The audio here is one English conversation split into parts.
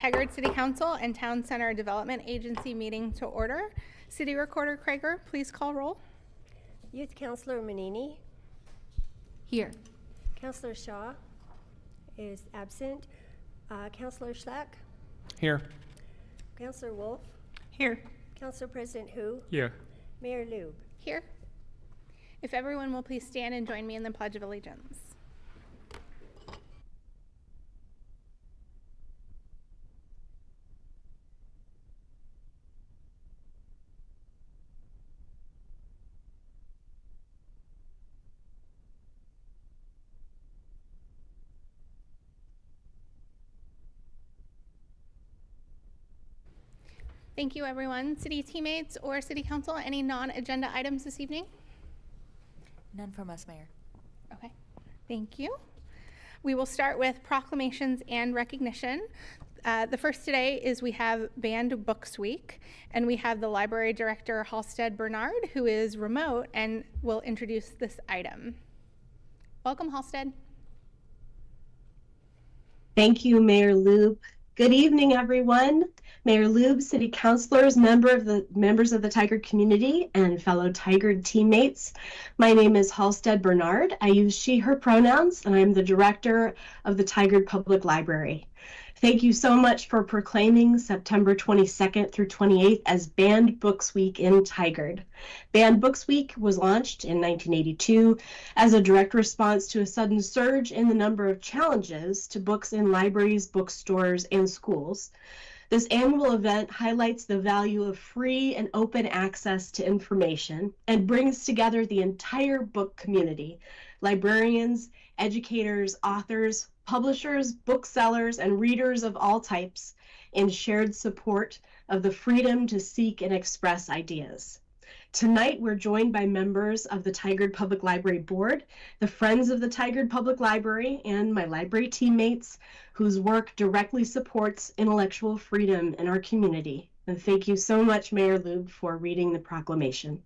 Tigard City Council and Town Center Development Agency meeting to order. City Recorder Krager, please call roll. Youth Councilor Manini. Here. Councilor Shaw is absent. Councilor Schleck. Here. Councilor Wolf. Here. Councilor President Hu. Here. Mayor Lube. Here. If everyone will please stand and join me in the Pledge of Allegiance. Thank you, everyone. City teammates or City Council, any non-agenda items this evening? None from us, Mayor. Okay, thank you. We will start with proclamations and recognition. The first today is we have Banned Books Week, and we have the Library Director, Halstead Bernard, who is remote and will introduce this item. Welcome, Halstead. Thank you, Mayor Lube. Good evening, everyone. Mayor Lube, City Councilors, members of the Tigard community, and fellow Tigard teammates. My name is Halstead Bernard. I use she, her pronouns, and I'm the director of the Tigard Public Library. Thank you so much for proclaiming September 22nd through 28th as Banned Books Week in Tigard. Banned Books Week was launched in 1982 as a direct response to a sudden surge in the number of challenges to books in libraries, bookstores, and schools. This annual event highlights the value of free and open access to information and brings together the entire book community, librarians, educators, authors, publishers, booksellers, and readers of all types in shared support of the freedom to seek and express ideas. Tonight, we're joined by members of the Tigard Public Library Board, the Friends of the Tigard Public Library, and my library teammates whose work directly supports intellectual freedom in our community. And thank you so much, Mayor Lube, for reading the proclamation.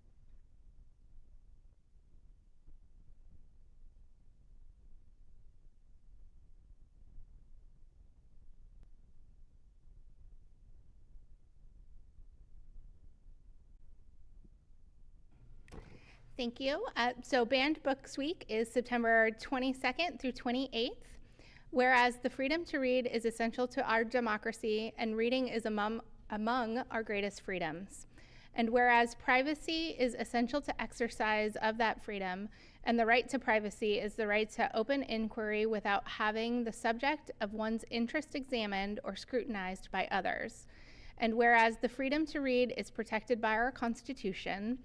Thank you. So Banned Books Week is September 22nd through 28th. Whereas the freedom to read is essential to our democracy and reading is among our greatest freedoms. And whereas privacy is essential to exercise of that freedom, and the right to privacy is the right to open inquiry without having the subject of one's interest examined or scrutinized by others. And whereas the freedom to read is protected by our Constitution,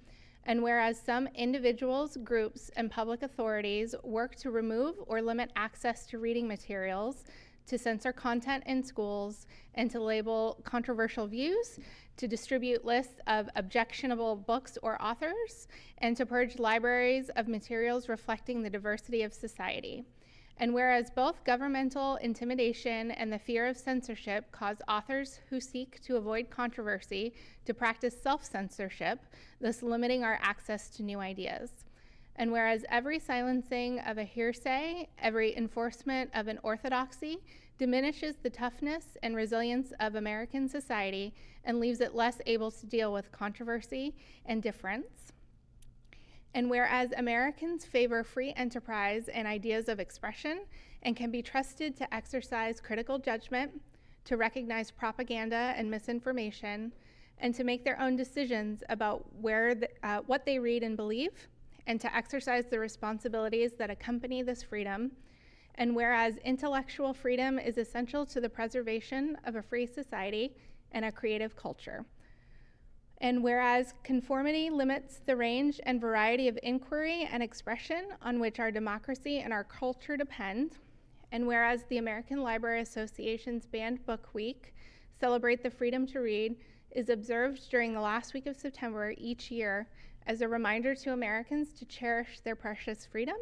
and whereas some individuals, groups, and public authorities work to remove or limit access to reading materials, to censor content in schools, and to label controversial views, to distribute lists of objectionable books or authors, and to purge libraries of materials reflecting the diversity of society. And whereas both governmental intimidation and the fear of censorship cause authors who seek to avoid controversy to practice self-censorship, thus limiting our access to new ideas. And whereas every silencing of a hearsay, every enforcement of an orthodoxy diminishes the toughness and resilience of American society and leaves it less able to deal with controversy and difference. And whereas Americans favor free enterprise and ideas of expression and can be trusted to exercise critical judgment, to recognize propaganda and misinformation, and to make their own decisions about what they read and believe, and to exercise the responsibilities that accompany this freedom. And whereas intellectual freedom is essential to the preservation of a free society and a creative culture. And whereas conformity limits the range and variety of inquiry and expression on which our democracy and our culture depend, and whereas the American Library Association's Banned Book Week Celebrate the Freedom to Read is observed during the last week of September each year as a reminder to Americans to cherish their precious freedom,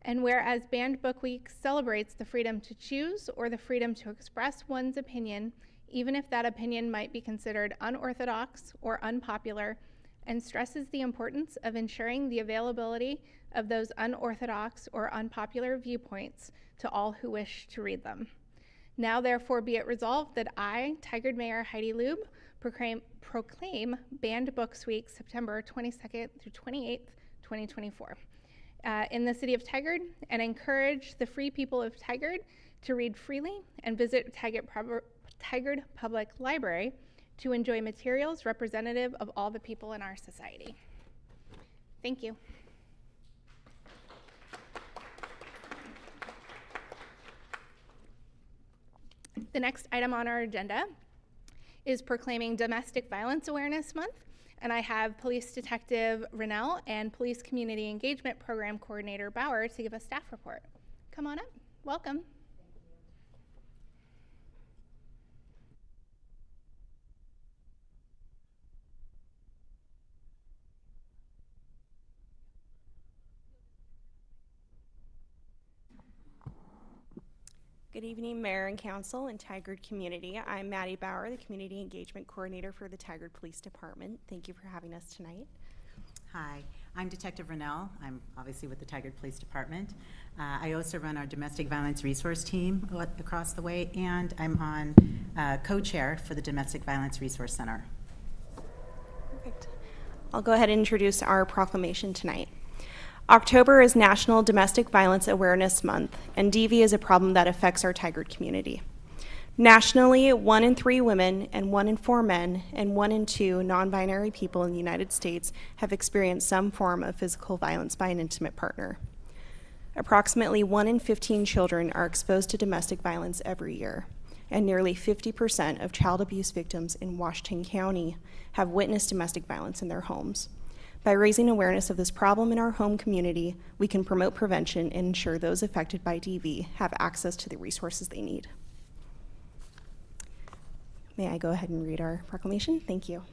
and whereas Banned Book Week celebrates the freedom to choose or the freedom to express one's opinion, even if that opinion might be considered unorthodox or unpopular, and stresses the importance of ensuring the availability of those unorthodox or unpopular viewpoints to all who wish to read them. Now therefore be it resolved that I, Tigard Mayor Heidi Lube, proclaim Banned Books Week September 22nd through 28th, 2024 in the city of Tigard, and encourage the free people of Tigard to read freely and visit Tigard Public Library to enjoy materials representative of all the people in our society. Thank you. The next item on our agenda is proclaiming Domestic Violence Awareness Month, and I have Police Detective Rennell and Police Community Engagement Program Coordinator Bauer to give a staff report. Come on up. Welcome. Good evening, Mayor and Council and Tigard community. I'm Maddie Bauer, the Community Engagement Coordinator for the Tigard Police Department. Thank you for having us tonight. Hi, I'm Detective Rennell. I'm obviously with the Tigard Police Department. I also run our Domestic Violence Resource Team across the way, and I'm on co-chair for the Domestic Violence Resource Center. Perfect. I'll go ahead and introduce our proclamation tonight. October is National Domestic Violence Awareness Month, and DV is a problem that affects our Tigard community. Nationally, 1 in 3 women and 1 in 4 men and 1 in 2 non-binary people in the United States have experienced some form of physical violence by an intimate partner. Approximately 1 in 15 children are exposed to domestic violence every year, and nearly 50% of child abuse victims in Washington County have witnessed domestic violence in their homes. By raising awareness of this problem in our home community, we can promote prevention and ensure those affected by DV have access to the resources they need. May I go ahead and read our proclamation? Thank you.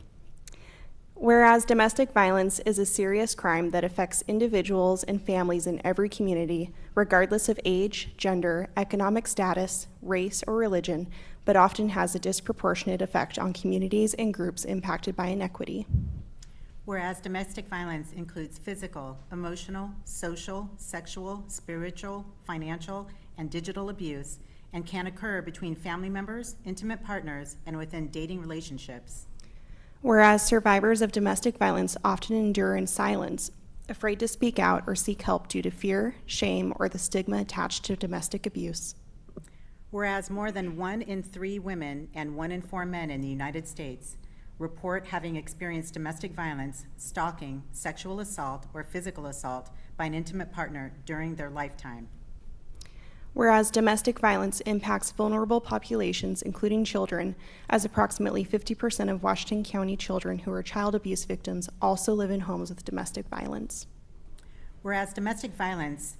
Whereas domestic violence is a serious crime that affects individuals and families in every community, regardless of age, gender, economic status, race, or religion, but often has a disproportionate effect on communities and groups impacted by inequity. Whereas domestic violence includes physical, emotional, social, sexual, spiritual, financial, and digital abuse, and can occur between family members, intimate partners, and within dating relationships. Whereas survivors of domestic violence often endure in silence, afraid to speak out or seek help due to fear, shame, or the stigma attached to domestic abuse. Whereas more than 1 in 3 women and 1 in 4 men in the United States report having experienced domestic violence, stalking, sexual assault, or physical assault by an intimate partner during their lifetime. Whereas domestic violence impacts vulnerable populations, including children, as approximately 50% of Washington County children who are child abuse victims also live in homes with domestic violence. Whereas domestic violence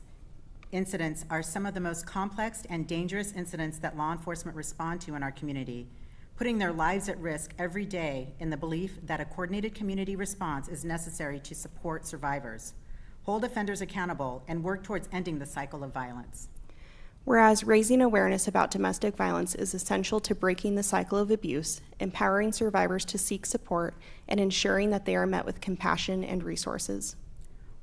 incidents are some of the most complex and dangerous incidents that law enforcement respond to in our community, putting their lives at risk every day in the belief that a coordinated community response is necessary to support survivors, hold offenders accountable, and work towards ending the cycle of violence. Whereas raising awareness about domestic violence is essential to breaking the cycle of abuse, empowering survivors to seek support, and ensuring that they are met with compassion and resources.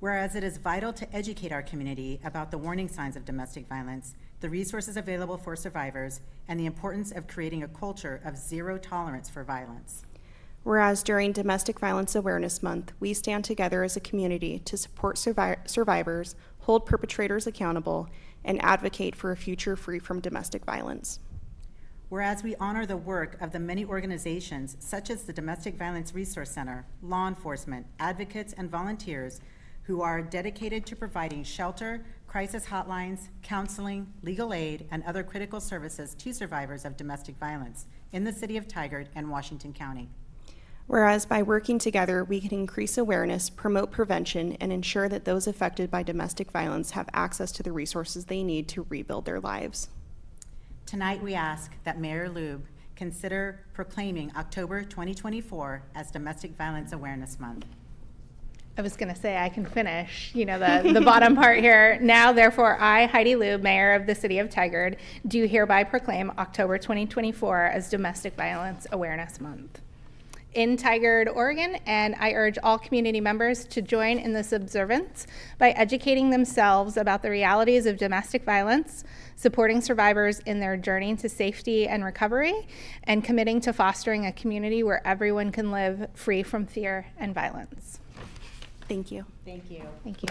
Whereas it is vital to educate our community about the warning signs of domestic violence, the resources available for survivors, and the importance of creating a culture of zero tolerance for violence. Whereas during Domestic Violence Awareness Month, we stand together as a community to support survivors, hold perpetrators accountable, and advocate for a future free from domestic violence. Whereas we honor the work of the many organizations such as the Domestic Violence Resource Center, law enforcement, advocates, and volunteers who are dedicated to providing shelter, crisis hotlines, counseling, legal aid, and other critical services to survivors of domestic violence in the city of Tigard and Washington County. Whereas by working together, we can increase awareness, promote prevention, and ensure that those affected by domestic violence have access to the resources they need to rebuild their lives. Tonight, we ask that Mayor Lube consider proclaiming October 2024 as Domestic Violence Awareness Month. I was going to say I can finish, the bottom part here. Now, therefore, I, Heidi Lube, Mayor of the City of Tigard, do hereby proclaim October 2024 as Domestic Violence Awareness Month. in Tigard, Oregon, and I urge all community members to join in this observance by educating themselves about the realities of domestic violence, supporting survivors in their journey to safety and recovery, and committing to fostering a community where everyone can live free from fear and violence. Thank you. Thank you. Thank you.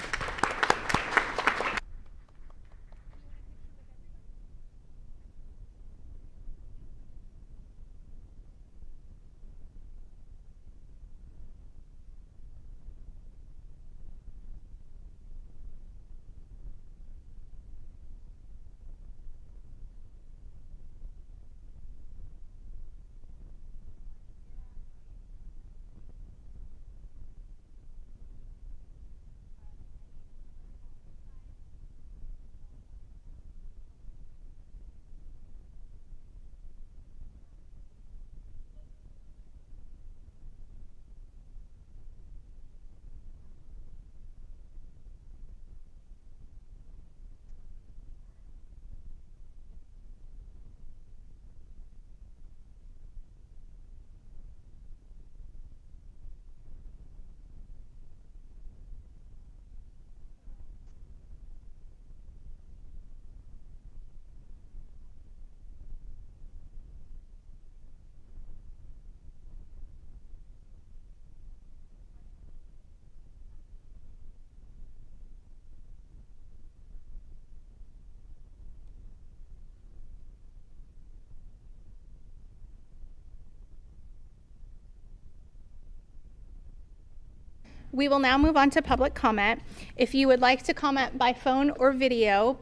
We will now move on to public comment. If you would like to comment by phone or video,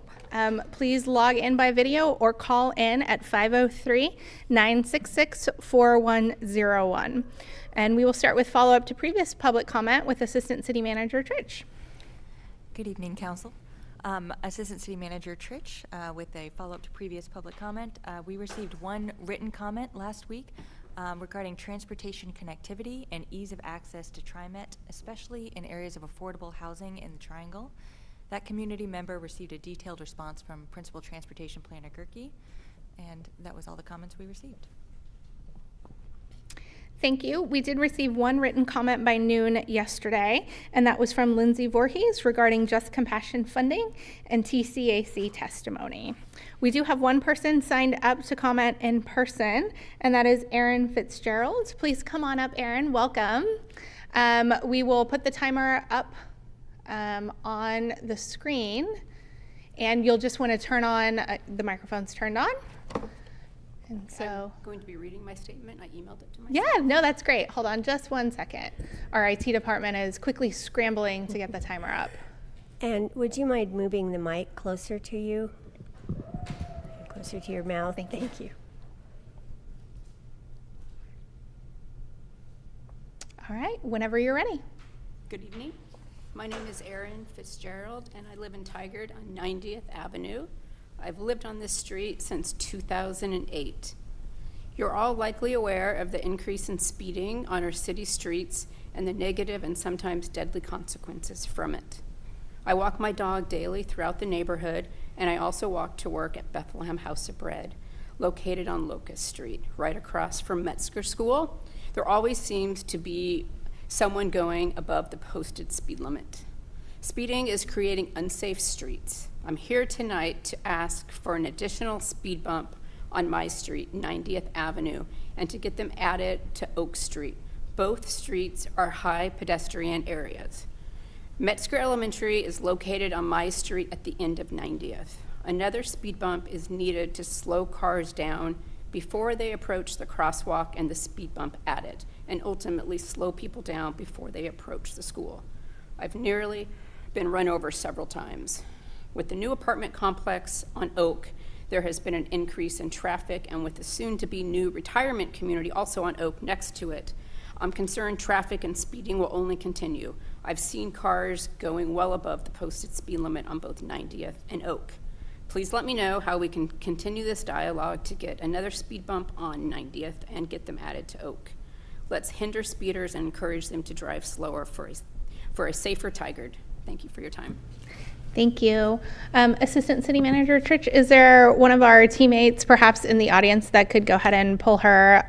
please log in by video or call in at 503-966-4101. And we will start with follow-up to previous public comment with Assistant City Manager Tritch. Good evening, Council. Assistant City Manager Tritch with a follow-up to previous public comment. We received one written comment last week regarding transportation connectivity and ease of access to TriMet, especially in areas of affordable housing in the Triangle. That community member received a detailed response from Principal Transportation Planner Gerke, and that was all the comments we received. Thank you. We did receive one written comment by noon yesterday, and that was from Lindsay Voorhees regarding Just Compassion funding and TCAC testimony. We do have one person signed up to comment in person, and that is Erin Fitzgerald. Please come on up, Erin. Welcome. We will put the timer up on the screen, and you'll just want to turn on, the microphone's turned on. And so, I'm going to be reading my statement. I emailed it to myself. yeah, no, that's great. Hold on just 1 second. Our IT department is quickly scrambling to get the timer up. And would you mind moving the mic closer to you? Closer to your mouth. Thank you. Thank you. All right, whenever you're ready. Good evening. My name is Erin Fitzgerald, and I live in Tigard on 90th Avenue. I've lived on this street since 2008. You're all likely aware of the increase in speeding on our city streets and the negative and sometimes deadly consequences from it. I walk my dog daily throughout the neighborhood, and I also walk to work at Bethlehem House of Bread, located on Locust Street, right across from Metzger School. There always seems to be someone going above the posted speed limit. Speeding is creating unsafe streets. I'm here tonight to ask for an additional speed bump on my street, 90th Avenue, and to get them added to Oak Street. Both streets are high pedestrian areas. Metzger Elementary is located on my street at the end of 90th. Another speed bump is needed to slow cars down before they approach the crosswalk and the speed bump added, and ultimately slow people down before they approach the school. I've nearly been run over several times. With the new apartment complex on Oak, there has been an increase in traffic, and with the soon-to-be new retirement community also on Oak next to it, I'm concerned traffic and speeding will only continue. I've seen cars going well above the posted speed limit on both 90th and Oak. Please let me know how we can continue this dialogue to get another speed bump on 90th and get them added to Oak. Let's hinder speeders and encourage them to drive slower for a safer Tigard. Thank you for your time. Thank you. Assistant City Manager Tritch, is there one of our teammates perhaps in the audience that could go ahead and pull her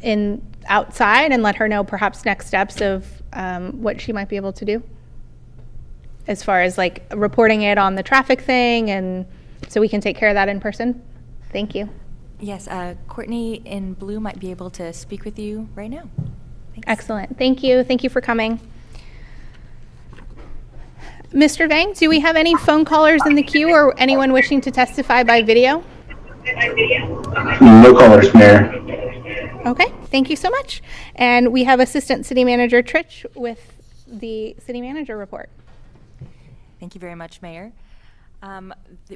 in outside and let her know perhaps next steps of what she might be able to do? As far as like reporting it on the traffic thing, and so we can take care of that in person? Thank you. Yes, Courtney in blue might be able to speak with you right now. Thanks. Excellent. Thank you. Thank you for coming. Mr. Vang, do we have any phone callers in the queue or anyone wishing to testify by video? No callers, Mayor. Okay, thank you so much. And we have Assistant City Manager Trich with the City Manager report. Thank you very much, Mayor.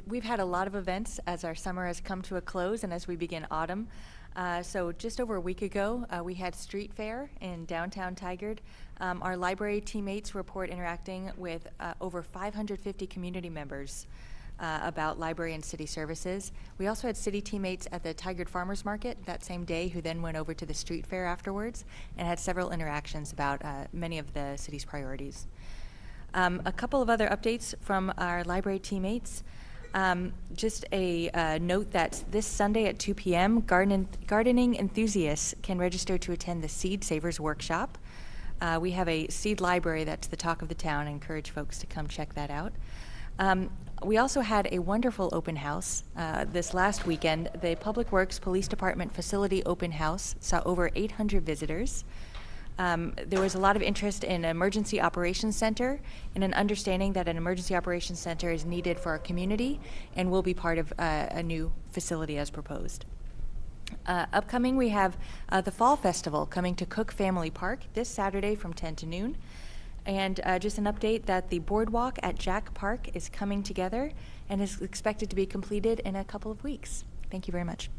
We've had a lot of events as our summer has come to a close and as we begin autumn. So just over a week ago, we had Street Fair in downtown Tigard. Our library teammates report interacting with over 550 community members about library and city services. We also had city teammates at the Tigard Farmers Market that same day who then went over to the Street Fair afterwards and had several interactions about many of the city's priorities. A couple of other updates from our library teammates. Just a note that this Sunday at 2 p.m., gardening enthusiasts can register to attend the Seed Savers Workshop. We have a seed library that's the talk of the town. I encourage folks to come check that out. We also had a wonderful open house this last weekend. The Public Works Police Department Facility Open House saw over 800 visitors. There was a lot of interest in an emergency operations center and an understanding that an emergency operations center is needed for our community and will be part of a new facility as proposed. Upcoming, we have the Fall Festival coming to Cook Family Park this Saturday from 10 to noon. And just an update that the boardwalk at Jack Park is coming together and is expected to be completed in a couple of weeks. Thank you very much.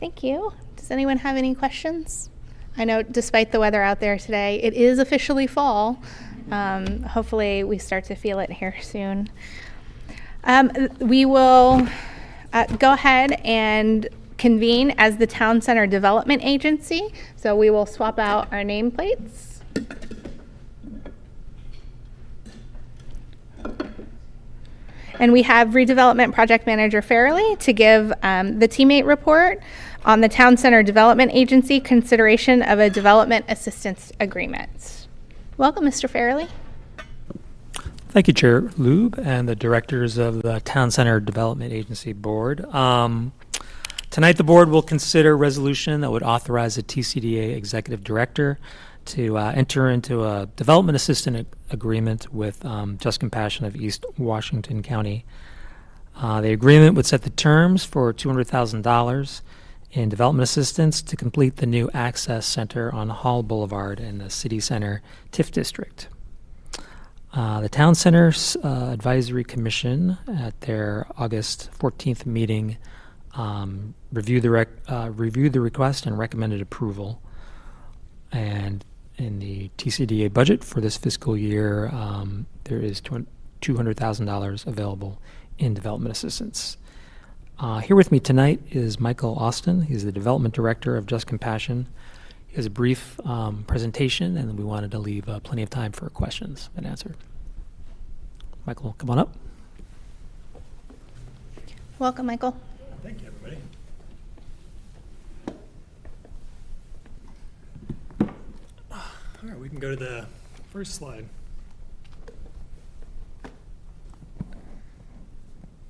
Thank you. Does anyone have any questions? I know despite the weather out there today, it is officially fall. Hopefully we start to feel it here soon. We will go ahead and convene as the Town Center Development Agency. So we will swap out our nameplates. And we have Redevelopment Project Manager Farrelly to give the teammate report on the Town Center Development Agency consideration of a development assistance agreement. Welcome, Mr. Farrelly. Thank you, Chair Lube and the directors of the Town Center Development Agency Board. Tonight, the board will consider a resolution that would authorize the TCDA Executive Director to enter into a development assistance agreement with Just Compassion of East Washington County. The agreement would set the terms for $200,000 in development assistance to complete the new Access Center on Hall Boulevard in the City Center TIF District. The Town Center's Advisory Commission at their August 14th meeting reviewed the request and recommended approval. And in the TCDA budget for this fiscal year, there is $200,000 available in development assistance. Here with me tonight is Michael Austin. He's the Development Director of Just Compassion. He has a brief presentation, and we wanted to leave plenty of time for questions and answered. Michael, come on up. Welcome, Michael. Thank you, everybody. All right, we can go to the first slide.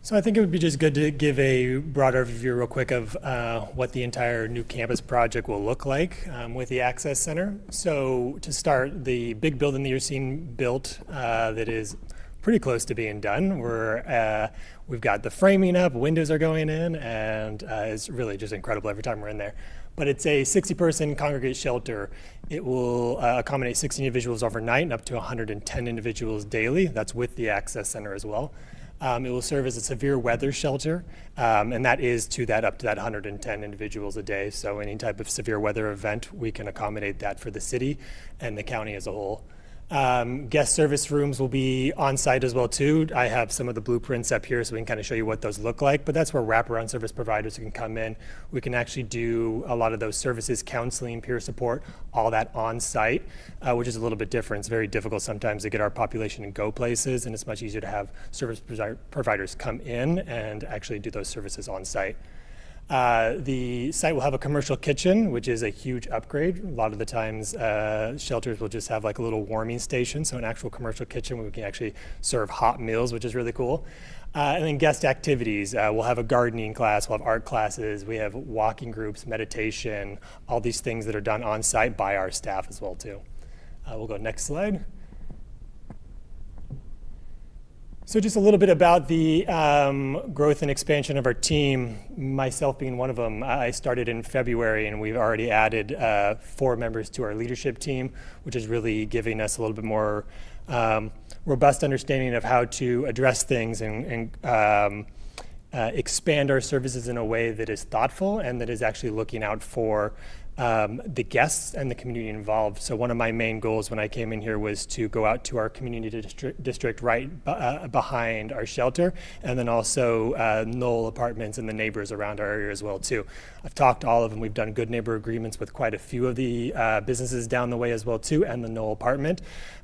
So I think it would be just good to give a broad overview real quick of what the entire new campus project will look like with the Access Center. So to start, the big building that you're seeing built that is pretty close to being done. We've got the framing up, windows are going in, and it's really just incredible every time we're in there. But it's a 60-person congregate shelter. It will accommodate 60 individuals overnight and up to 110 individuals daily. That's with the Access Center as well. It will serve as a severe weather shelter, and that is up to that 110 individuals a day. So any type of severe weather event, we can accommodate that for the city and the county as a whole. Guest service rooms will be on site as well too. I have some of the blueprints up here so we can kind of show you what those look like, but that's where wraparound service providers can come in. We can actually do a lot of those services, counseling, peer support, all that on site, which is a little bit different. It's very difficult sometimes to get our population and go places, and it's much easier to have service providers come in and actually do those services on site. The site will have a commercial kitchen, which is a huge upgrade. A lot of the times, shelters will just have like a little warming station, so an actual commercial kitchen where we can actually serve hot meals, which is really cool. And then guest activities. We'll have a gardening class, we'll have art classes, we have walking groups, meditation, all these things that are done on site by our staff as well too. We'll go next slide. So just a little bit about the growth and expansion of our team, myself being one of them. I started in February and we've already added 4 members to our leadership team, which is really giving us a little bit more robust understanding of how to address things and expand our services in a way that is thoughtful and that is actually looking out for the guests and the community involved. So one of my main goals when I came in here was to go out to our community district right behind our shelter, and then also Knoll Apartments and the neighbors around our area as well too. I've talked to all of them. We've done good neighbor agreements with quite a few of the businesses down the way as well too, and the Knoll Apartment.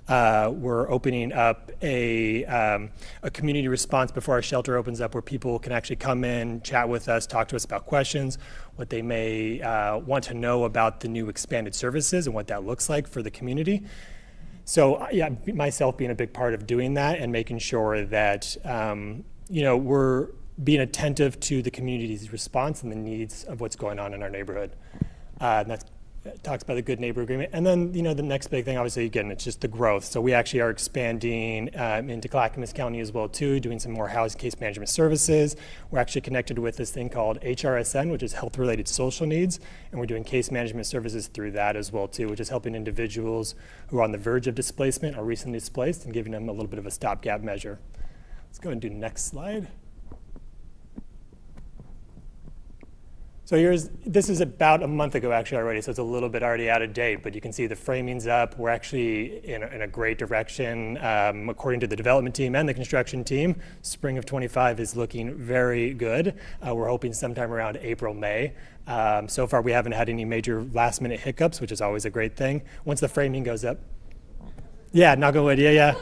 We're opening up a community response before our shelter opens up, where people can actually come in, chat with us, talk to us about questions, what they may want to know about the new expanded services and what that looks like for the community. So yeah, myself being a big part of doing that and making sure that we're being attentive to the community's response and the needs of what's going on in our neighborhood. And that talks about the good neighbor agreement. And then, the next big thing, obviously, again, it's just the growth. So we actually are expanding into Clackamas County as well, too, doing some more housing case management services. We're actually connected with this thing called HRSN, which is health-related social needs. And we're doing case management services through that as well, too, which is helping individuals who are on the verge of displacement or recently displaced and giving them a little bit of a stopgap measure. Let's go and do next slide. So this is about a month ago actually already, so it's a little bit already out of date, but you can see the framing's up. We're actually in a great direction according to the development team and the construction team. Spring of 25 is looking very good. We're hoping sometime around April, May. So far we haven't had any major last minute hiccups, which is always a great thing. Once the framing goes up. Yeah, knock on wood, yeah.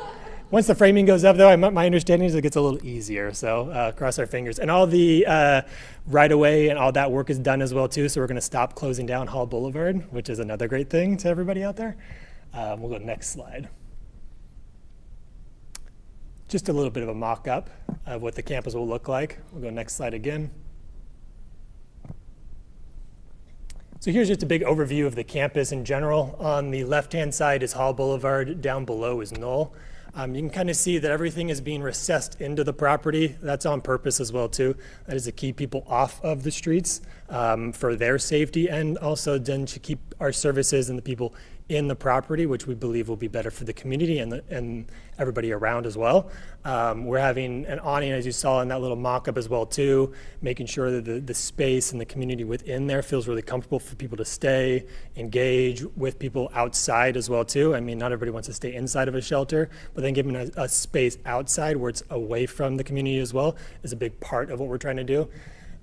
Once the framing goes up, though, my understanding is it gets a little easier, so cross our fingers. And all the right-of-way and all that work is done as well, too, so we're going to stop closing down Hall Boulevard, which is another great thing to everybody out there. We'll go next slide. Just a little bit of a mock-up of what the campus will look like. We'll go next slide again. So here's just a big overview of the campus in general. On the left-hand side is Hall Boulevard, down below is Knoll. You can kind of see that everything is being recessed into the property. That's on purpose as well too. That is to keep people off of the streets for their safety, and also then to keep our services and the people in the property, which we believe will be better for the community and everybody around as well. We're having an awning, as you saw in that little mock-up as well too, making sure that the space and the community within there feels really comfortable for people to stay, engage with people outside as well too. I mean, not everybody wants to stay inside of a shelter, but then giving a space outside where it's away from the community as well is a big part of what we're trying to do.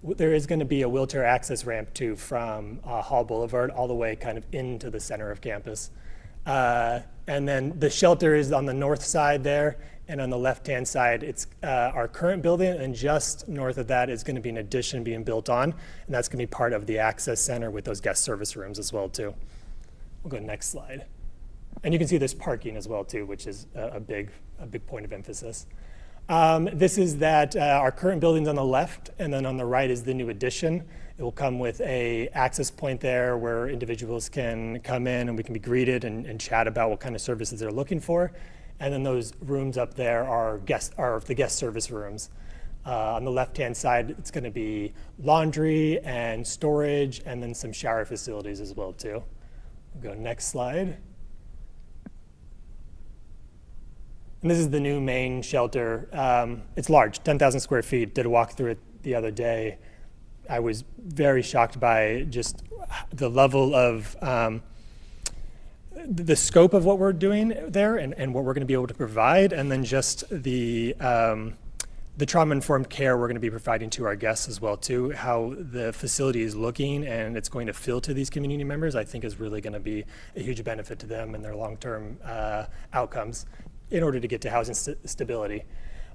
There is going to be a wheelchair access ramp too from Hall Boulevard all the way kind of into the center of campus. And then the shelter is on the north side there, and on the left-hand side, it's our current building, and just north of that is going to be an addition being built on, and that's going to be part of the access center with those guest service rooms as well too. We'll go next slide. And you can see there's parking as well too, which is a big point of emphasis. This is that our current building's on the left, and then on the right is the new addition. It will come with a access point there where individuals can come in and we can be greeted and chat about what kind of services they're looking for. And then those rooms up there are the guest service rooms. On the left-hand side, it's going to be laundry and storage, and then some shower facilities as well too. We'll go next slide. And this is the new main shelter. It's large, 10,000 square feet. Did a walk through it the other day. I was very shocked by just the level of the scope of what we're doing there and what we're going to be able to provide, and then just the trauma-informed care we're going to be providing to our guests as well too. How the facility is looking and it's going to feel to these community members, I think is really going to be a huge benefit to them and their long-term outcomes in order to get to housing stability.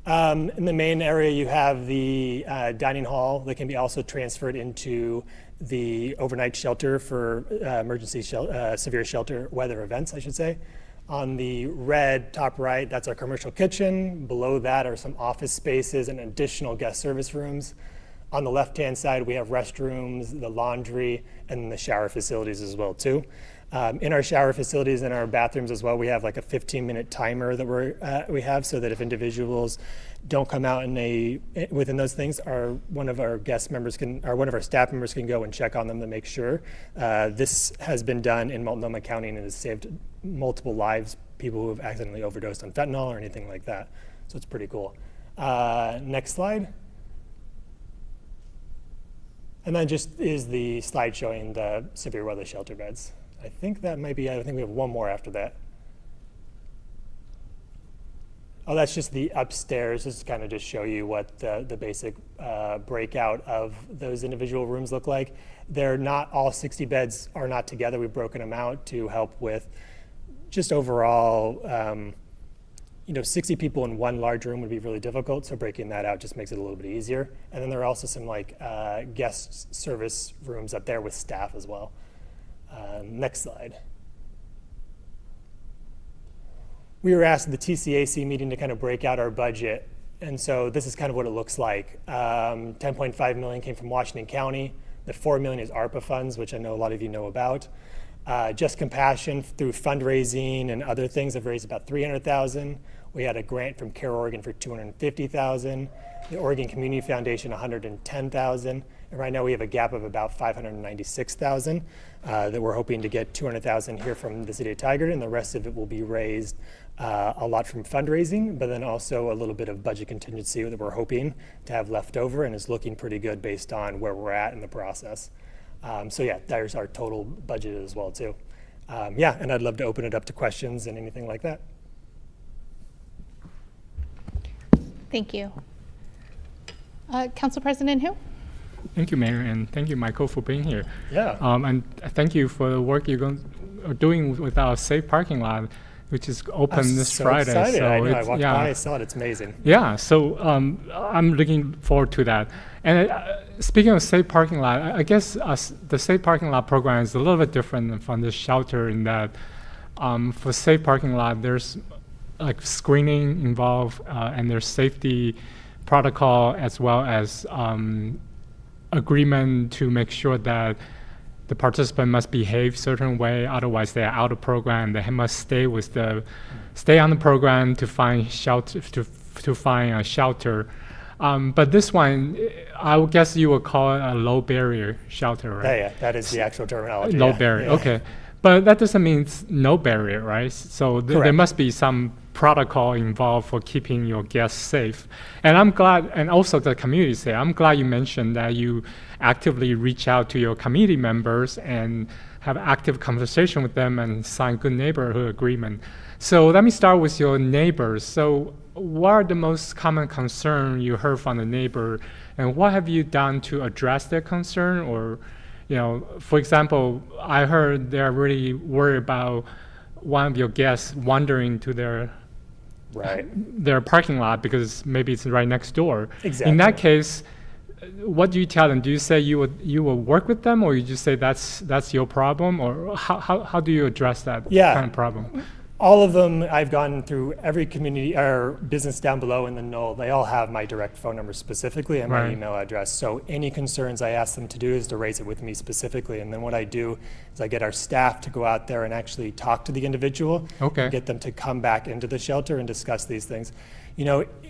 In the main area, you have the dining hall that can be also transferred into the overnight shelter for severe shelter weather events, I should say. On the red top right, that's our commercial kitchen. Below that are some office spaces and additional guest service rooms. On the left-hand side, we have restrooms, the laundry, and the shower facilities as well too. In our shower facilities and our bathrooms as well, we have like a 15-minute timer that we have, so that if individuals don't come out within those things, one of our staff members can go and check on them to make sure. This has been done in Multnomah County and it has saved multiple lives, people who have accidentally overdosed on fentanyl or anything like that. So it's pretty cool. Next slide. And then just is the slide showing the severe weather shelter beds. I think that might be, I think we have one more after that. Oh, that's just the upstairs. This is kind of just show you what the basic breakout of those individual rooms look like. They're not, all 60 beds are not together. We've broken them out to help with just overall, 60 people in one large room would be really difficult, so breaking that out just makes it a little bit easier. And then there are also some guest service rooms up there with staff as well. Next slide. We were asked at the TCAC meeting to kind of break out our budget, and so this is kind of what it looks like. 10.5 million came from Washington County. The 4 million is ARPA funds, which I know a lot of you know about. Just Compassion through fundraising and other things have raised about 300,000. We had a grant from Care Oregon for 250,000. The Oregon Community Foundation 110,000. And right now we have a gap of about 596,000 that we're hoping to get 200,000 here from the city of Tigard, and the rest of it will be raised a lot from fundraising, but then also a little bit of budget contingency that we're hoping to have left over, and is looking pretty good based on where we're at in the process. So yeah, there's our total budget as well too. And I'd love to open it up to questions and anything like that. Thank you. Council President Hu? Thank you, Mayor, and thank you, Michael, for being here. Yeah. And thank you for the work you're doing with our safe parking lot, which is open this Friday. Excited. So I know. I it's- walked yeah. by, I saw it. It's amazing. Yeah, so I'm looking forward to that. And speaking of safe parking lot, I guess the safe parking lot program is a little bit different from the shelter in that for safe parking lot, there's like screening involved and there's safety protocol as well as agreement to make sure that the participant must behave certain way, otherwise they are out of program. They must stay on the program to find shelter, to find a shelter. But this one, I would guess you would call it a low barrier shelter, right? Yeah, that is the actual terminology. Low yeah. barrier, Yeah. okay. But that doesn't mean it's no barrier, right? So there Correct. must be some protocol involved for keeping your guests safe. And I'm glad, and also the community safe, I'm glad you mentioned that you actively reach out to your community members and have active conversation with them and sign good neighborhood agreement. So let me start with your neighbors. So what are the most common concern you heard from the neighbor, and what have you done to address their concern? Or, for example, I heard they're really worried about one of your guests wandering to their parking lot because maybe it's right next door. Exactly. In that case, what do you tell them? Do you say you will work with them, or you just say that's your problem, or how do you address that kind of problem? All of them, I've gone through every community or business down below in the Knoll. They all have my direct phone number specifically and my Right. email address. So any concerns I ask them to do is to raise it with me specifically. And then what I do is I get our staff to go out there and actually talk to the individual. Okay. And get them to come back into the shelter and discuss these things.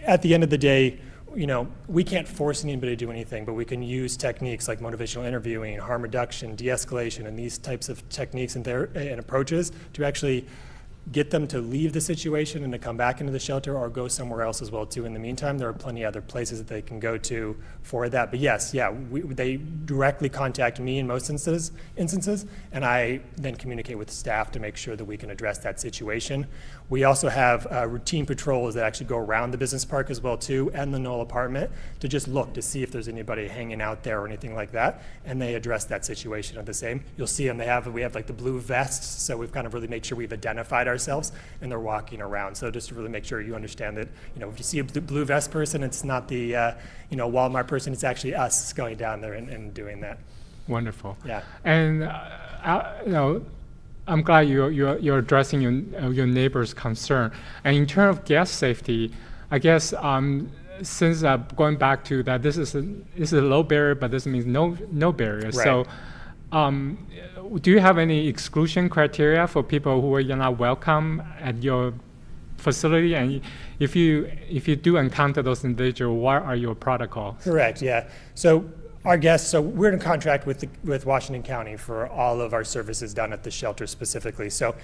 At the end of the day, we can't force anybody to do anything, but we can use techniques like motivational interviewing, harm reduction, de-escalation, and these types of techniques and approaches to actually get them to leave the situation and to come back into the shelter or go somewhere else as well too. In the meantime, there are plenty of other places that they can go to for that. But yes, they directly contact me in most instances, and I then communicate with staff to make sure that we can address that situation. We also have routine patrols that actually go around the business park as well too, and the Knoll apartment, to just look to see if there's anybody hanging out there or anything like that, and they address that situation at the same. You'll see them. We have like the blue vests, so we've kind of really made sure we've identified ourselves, and they're walking around. So just to really make sure you understand that, if you see a blue vest person, it's not the, Walmart person, it's actually us going down there and doing that. Wonderful. Yeah. And I'm glad you're addressing your neighbor's concern. And in terms of guest safety, I guess since going back to that, this is a low barrier, but this means no barrier. Right. So, do you have any exclusion criteria for people who are not welcome at your facility? And if you do encounter those individuals, what are your protocols? Correct, yeah. So our guests, so we're in contract with Washington County for all of our services done at the shelter specifically. So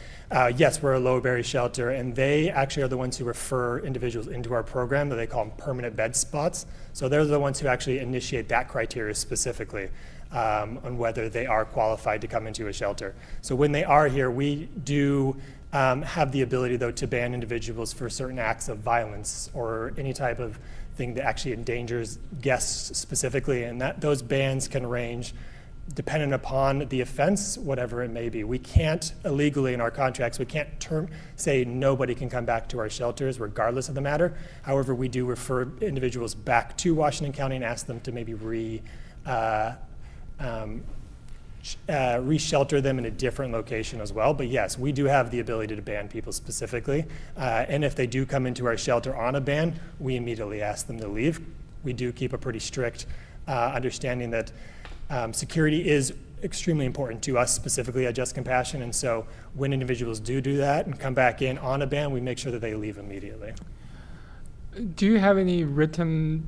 yes, we're a low barrier shelter, and they actually are the ones who refer individuals into our program that they call them permanent bed spots. So they're the ones who actually initiate that criteria specifically on whether they are qualified to come into a shelter. So when they are here, we do have the ability, though, to ban individuals for certain acts of violence or any type of thing that actually endangers guests specifically, and those bans can range dependent upon the offense, whatever it may be. We can't illegally in our contracts, we can't say nobody can come back to our shelters regardless of the matter. However, we do refer individuals back to Washington County and ask them to maybe re-shelter them in a different location as well. But yes, we do have the ability to ban people specifically. And if they do come into our shelter on a ban, we immediately ask them to leave. We do keep a pretty strict understanding that security is extremely important to us specifically at Just Compassion. And so when individuals do that and come back in on a ban, we make sure that they leave immediately. Do you have any written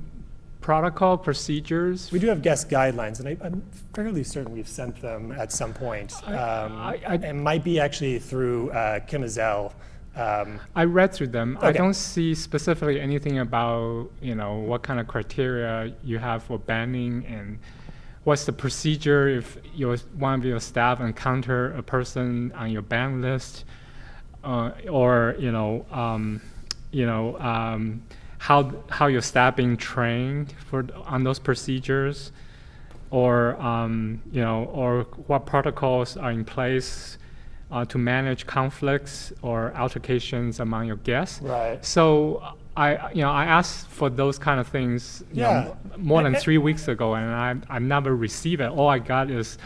protocol procedures? We do have guest guidelines, and I'm fairly certain we've sent them at some point. It might be actually through Kim Azell. I read through them. Okay. I don't see specifically anything about what kind of criteria you have for banning, and what's the procedure if one of your staff encounter a person on your ban list, or how your staff being trained on those procedures, or or what protocols are in place to manage conflicts or altercations among your guests. Right. So I asked for those kind of things more than 3 weeks ago, and I never received it. All I got is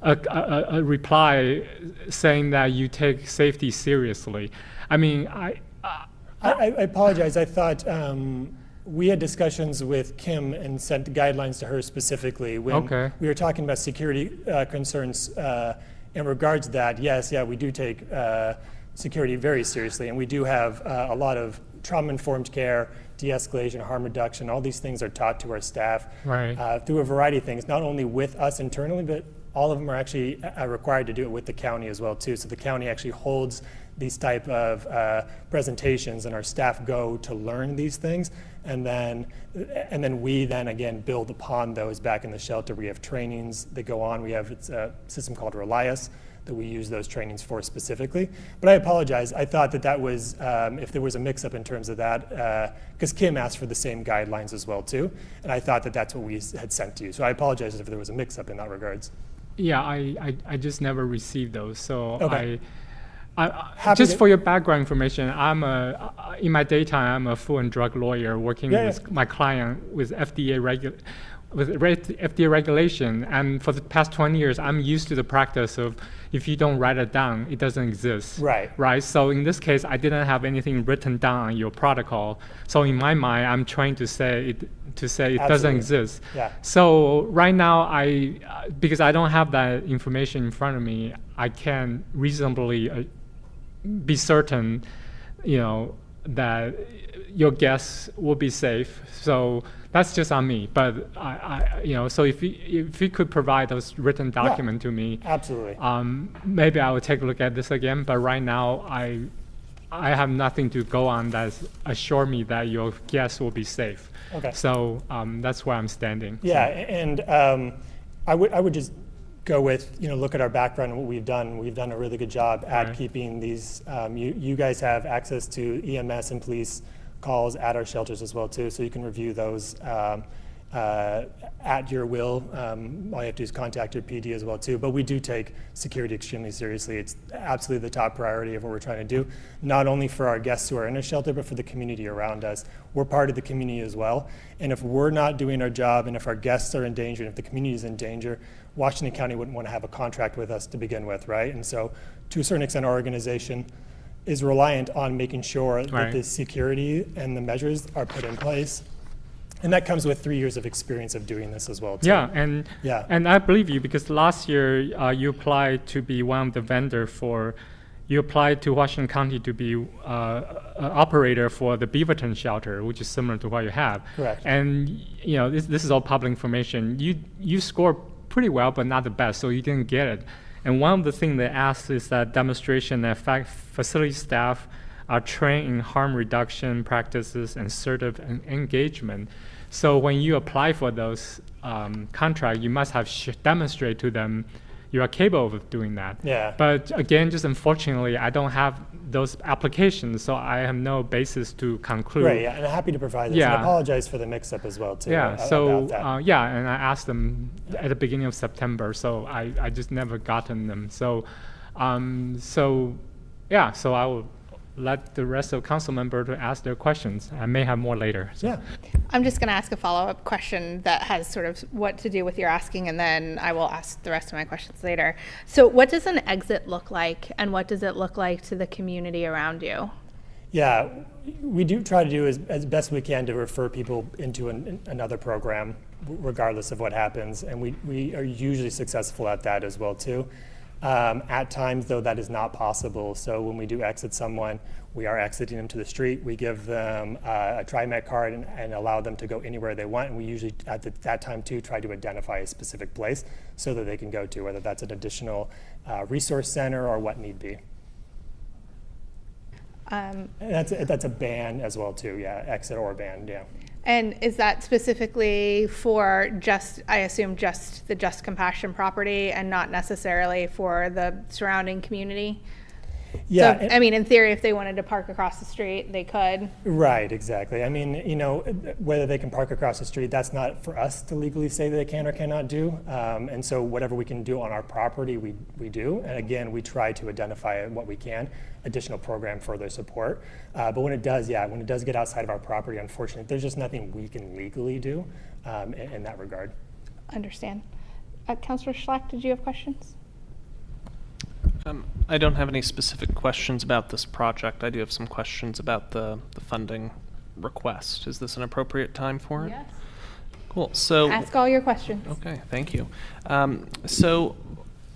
a reply saying that you take safety seriously. I mean, I apologize. I thought we had discussions with Kim and sent guidelines to her specifically when we were talking about security concerns in regards to that. Yes, we do take security very seriously, and we do have a lot of trauma-informed care, de-escalation, harm reduction. All these things are taught to our staff through a variety of things, not only with us internally, but all of them are actually required to do it with the county as well too. So the county actually holds these type of presentations, and our staff go to learn these things, and then we then again build upon those back in the shelter. We have trainings that go on. We have a system called Relias that we use those trainings for specifically. But I apologize. I thought that was if there was a mix-up in terms of that, because Kim asked for the same guidelines as well too, and I thought that that's what we had sent to you. So I apologize if there was a mix-up in that regards. Yeah, I just never received those. So Happy just to- for your background information, in my daytime, I'm a food and drug lawyer working with my client with FDA regulation, and for the past 20 years, I'm used to the practice of if you don't write it down, it doesn't exist. Right. So in this case, I didn't have anything written down on your protocol. So in my mind, I'm trying to say it doesn't exist. Yeah. So right now, because I don't have that information in front of me, I can't reasonably be certain, that your guests will be safe. So that's just on me. But so if you could provide those written document to me, Absolutely. maybe I will take a look at this again. But right now, I have nothing to go on that assure me that your guests will be safe. Okay. So that's where I'm standing. Yeah, and I would just go with, look at our background and what we've done. We've done a really good job at keeping these. You guys have access to EMS and police calls at our shelters as well too, so you can review those. at your will. All you have to do is contact your PD as well too. But we do take security extremely seriously. It's absolutely the top priority of what we're trying to do, not only for our guests who are in a shelter, but for the community around us. We're part of the community as well. And if we're not doing our job, and if our guests are in danger, and if the community is in danger, Washington County wouldn't want to have a contract with us to begin with, right? And so to a certain extent, our organization is reliant on making sure that the security and the measures are put in place. And that comes with 3 years of experience of doing this as well, too. Yeah, and I believe you because last year you applied to be one of the vendor for, you applied to Washington County to be an operator for the Beaverton shelter, which is similar to what you have. Correct. And you know this is all public information. You scored pretty well, but not the best, so you didn't get it. And one of the things they asked is that demonstration that facility staff are trained in harm reduction practices and assertive engagement. So when you apply for those contracts, you must have demonstrate to them you are capable of doing that. Yeah. But again, just unfortunately, I don't have those applications, so I have no basis to conclude. Right, yeah, and I'm happy to provide this. Yeah. And I apologize for the mix-up as well, too. Yeah, so about that. yeah, and I asked them at the beginning of September, so I just never gotten them. So, so I will let the rest of council member to ask their questions. I may have more later. So. Yeah. I'm just going to ask a follow-up question that has sort of what to do with your asking, and then I will ask the rest of my questions later. So what does an exit look like, and what does it look like to the community around you? Yeah, we do try to do as best we can to refer people into another program, regardless of what happens, and we are usually successful at that as well, too. At times, though, that is not possible. So when we do exit someone, we are exiting them to the street. We give them a TriMet card and allow them to go anywhere they want. And we usually, at that time, too, try to identify a specific place so that they can go to, whether that's an additional resource center or what need be. And that's a ban as well, too, yeah, exit or ban, yeah. And is that specifically for just, I assume, just the Just Compassion property and not necessarily for the surrounding community? Yeah. So, I mean, in theory, if they wanted to park across the street, they could. Right, exactly. I mean, you know, whether they can park across the street, that's not for us to legally say they can or cannot do. And so whatever we can do on our property, we do. And again, we try to identify what we can, additional program further support. But when it does get outside of our property, unfortunately, there's just nothing we can legally do in that regard. Understand. Councilor Schlack, did you have questions? I don't have any specific questions about this project. I do have some questions about the funding request. Is this an appropriate time for it? Yes. Cool. So Ask all your questions. okay, thank you. So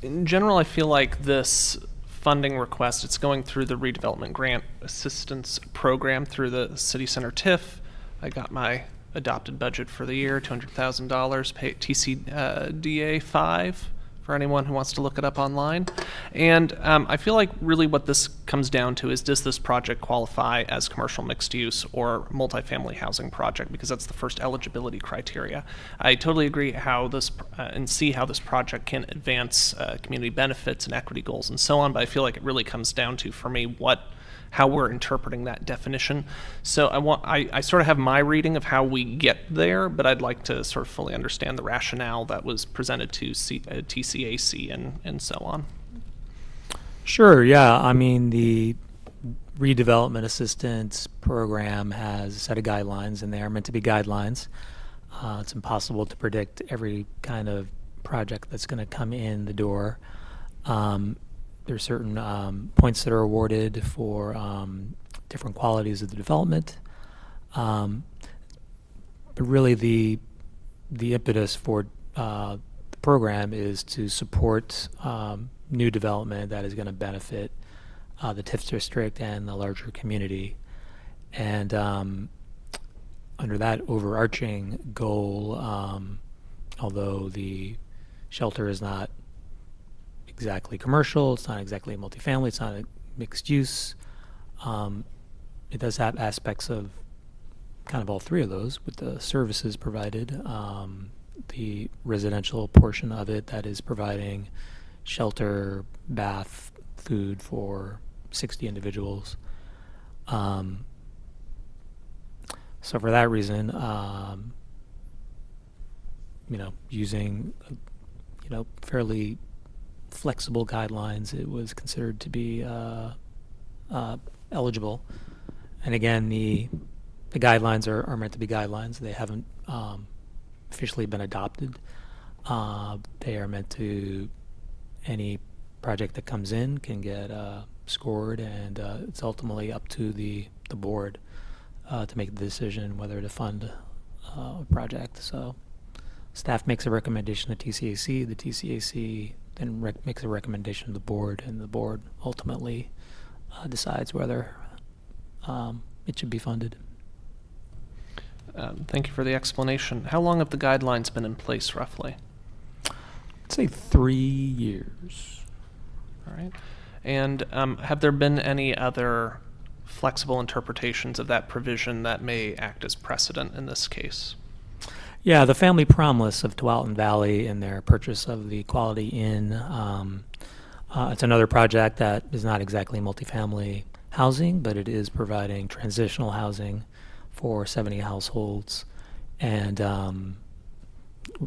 in general, I feel like this funding request, it's going through the redevelopment grant assistance program through the City Center TIF. I got my adopted budget for the year, $200,000, pay TCDA 5. For anyone who wants to look it up online. And I feel like really what this comes down to is, does this project qualify as commercial mixed use or multifamily housing project? Because that's the first eligibility criteria. I totally agree and see how this project can advance community benefits and equity goals and so on, but I feel like it really comes down to, for me, how we're interpreting that definition. So I sort of have my reading of how we get there, but I'd like to sort of fully understand the rationale that was presented to TCAC and so on. Sure, yeah. I mean, the redevelopment assistance program has a set of guidelines, and they are meant to be guidelines. It's impossible to predict every kind of project that's going to come in the door. There are certain points that are awarded for different qualities of the development. But really the impetus for the program is to support new development that is going to benefit the TIF district and the larger community. And under that overarching goal, although the shelter is not exactly commercial, it's not exactly multifamily, it's not a mixed use. It does have aspects of kind of all three of those with the services provided. The residential portion of it that is providing shelter, bath, food for 60 individuals. So for that reason, using, fairly flexible guidelines, it was considered to be eligible. And again, the guidelines are meant to be guidelines. They haven't officially been adopted. They are meant to, any project that comes in can get scored, and it's ultimately up to the board to make the decision whether to fund a project. So staff makes a recommendation to TCAC, the TCAC then makes a recommendation to the board, and the board ultimately decides whether it should be funded. Thank you for the explanation. How long have the guidelines been in place, roughly? I'd say 3 years. All right. And have there been any other flexible interpretations of that provision that may act as precedent in this case? Yeah, the Family Promise of Tualatin Valley and their purchase of the Quality Inn. It's another project that is not exactly multifamily housing, but it is providing transitional housing for 70 households, and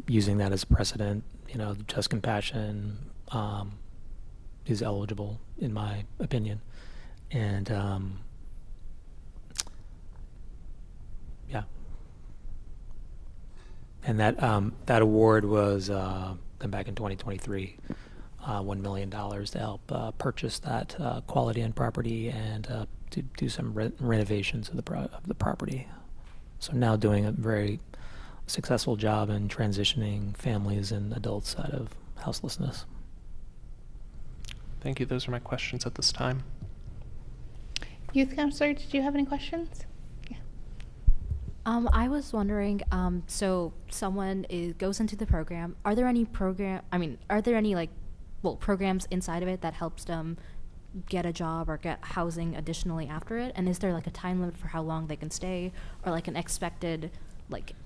using that as a precedent, Just Compassion is eligible, in my opinion. And yeah. And that award was done back in 2023, $1 million to help purchase that Quality Inn property and to do some renovations of the property. So now doing a very successful job in transitioning families and adults out of houselessness. Thank you. Those are my questions at this time. Youth Counselor, did you have any questions? Yeah. I was wondering, so someone goes into the program. Are there any programs inside of it that helps them get a job or get housing additionally after it? And is there like a time limit for how long they can stay, or like an expected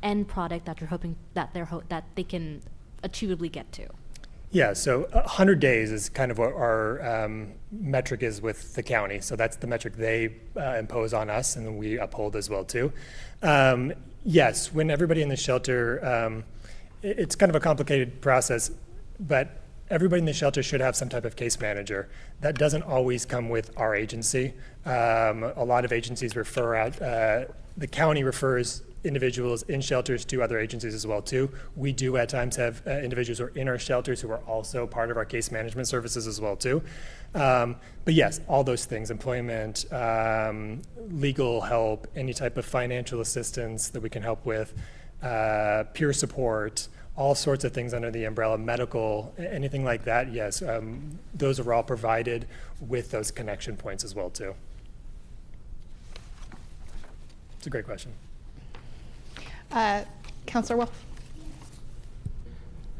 end product that you're hoping that that they can achievably get to? Yeah, so 100 days is kind of what our metric is with the county. So that's the metric they impose on us, and we uphold as well too. Yes, when everybody in the shelter, it's kind of a complicated process, but everybody in the shelter should have some type of case manager. That doesn't always come with our agency. A lot of agencies refer out, the county refers individuals in shelters to other agencies as well too. We do at times have individuals who are in our shelters who are also part of our case management services as well too. But yes, all those things, employment, legal help, any type of financial assistance that we can help with, peer support, all sorts of things under the umbrella, medical, anything like that, yes, those are all provided with those connection points as well too. It's a great question. Counselor Wolf.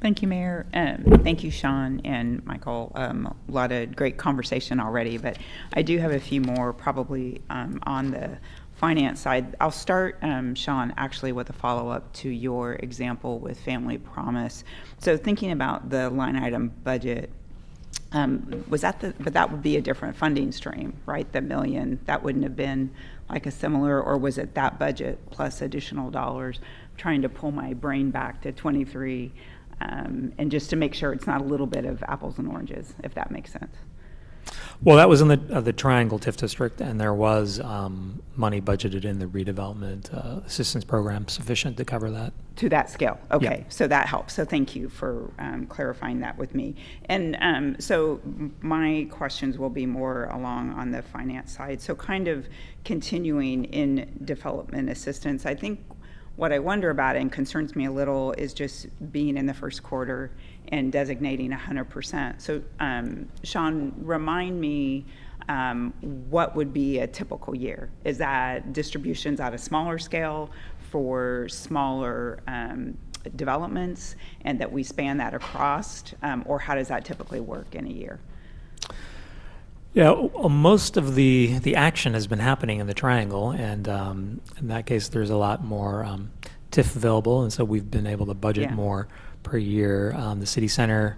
Thank you, Mayor. Thank you, Sean and Michael. A lot of great conversation already, but I do have a few more probably on the finance side. I'll start, Sean, actually with a follow-up to your example with Family Promise. So thinking about the line item budget, but that would be a different funding stream, right? The million, that wouldn't have been like a similar, or was it that budget plus additional dollars? I'm trying to pull my brain back to 23, and just to make sure it's not a little bit of apples and oranges, if that makes sense. Well, that was in the Triangle TIF district, and there was money budgeted in the redevelopment assistance program sufficient to cover that. To that scale, okay, Yeah. So that helps. So thank you for clarifying that with me. And so my questions will be more along on the finance side. So kind of continuing in development assistance, I think what I wonder about and concerns me a little is just being in the first quarter and designating 100%. So Sean, remind me what would be a typical year? Is that distributions at a smaller scale for smaller developments, and that we span that across, or how does that typically work in a year? Yeah, most of the action has been happening in the Triangle, and in that case, there's a lot more TIF available, and so we've been able to budget more per year. The city center,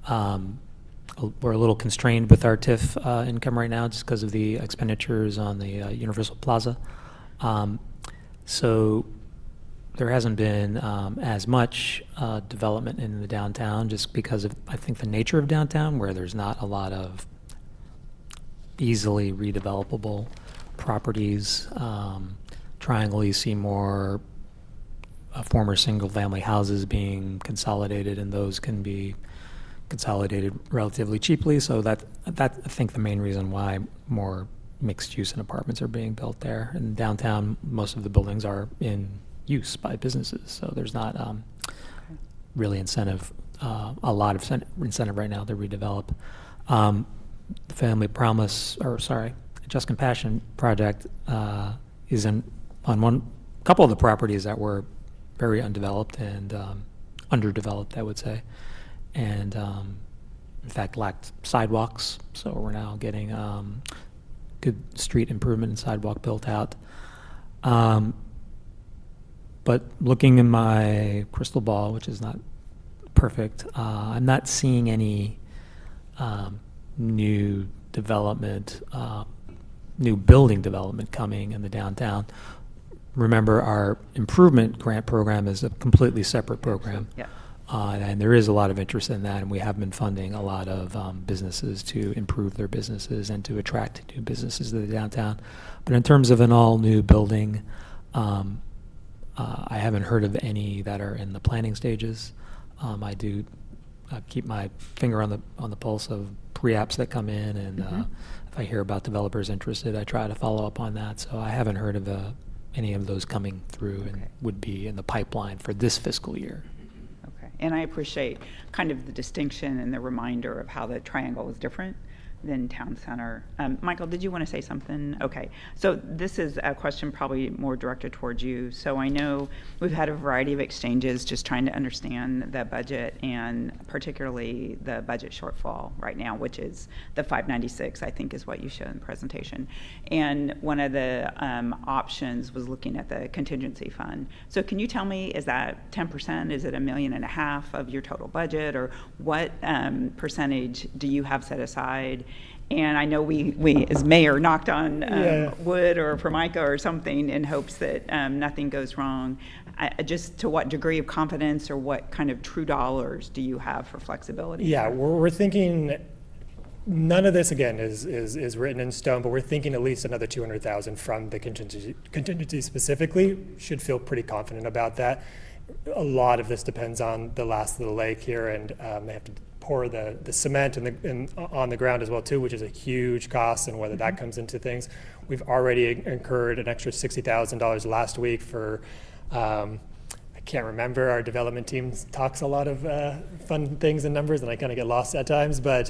we're a little constrained with our TIF income right now just because of the expenditures on the Universal Plaza. So there hasn't been as much development in the downtown just because of, I think, the nature of downtown, where there's not a lot of easily redevelopable properties. Triangle, you see more former single-family houses being consolidated, and those can be consolidated relatively cheaply. So that I think the main reason why more mixed-use and apartments are being built there. In downtown, most of the buildings are in use by businesses, so there's not really a lot of incentive right now to redevelop. The Family Promise, Just Compassion project is on couple of the properties that were very undeveloped and underdeveloped, I would say, and in fact lacked sidewalks. So we're now getting good street improvement and sidewalk built out. But looking in my crystal ball, which is not perfect, I'm not seeing any new development, new building development coming in the downtown. Remember, our improvement grant program is a completely separate program. Yeah. And there is a lot of interest in that, and we have been funding a lot of businesses to improve their businesses and to attract new businesses to the downtown. But in terms of an all-new building, I haven't heard of any that are in the planning stages. I do keep my finger on the pulse of pre-apps that come in, and if I hear about developers interested, I try to follow up on that. So I haven't heard of any of those coming through and would be in the pipeline for this fiscal year. Okay, and I appreciate kind of the distinction and the reminder of how the Triangle is different than Town Center. Michael, did you want to say something? Okay, so this is a question probably more directed towards you. So I know we've had a variety of exchanges just trying to understand the budget, and particularly the budget shortfall right now, which is the 596, I think is what you showed in the presentation. And one of the options was looking at the contingency fund. So can you tell me, is that 10%? Is it $1.5 million of your total budget, or what percentage do you have set aside? And I know we as mayor knocked on wood or Formica or something in hopes that nothing goes wrong. Just to what degree of confidence or what kind of true dollars do you have for flexibility? Yeah, we're thinking none of this again is written in stone, but we're thinking at least another 200,000 from the contingency specifically. Should feel pretty confident about that. A lot of this depends on the last of the lake here, and they have to pour the cement and on the ground as well too, which is a huge cost, and whether that comes into things. We've already incurred an extra $60,000 last week for, I can't remember, our development team talks a lot of fun things and numbers, and I kind of get lost at times, but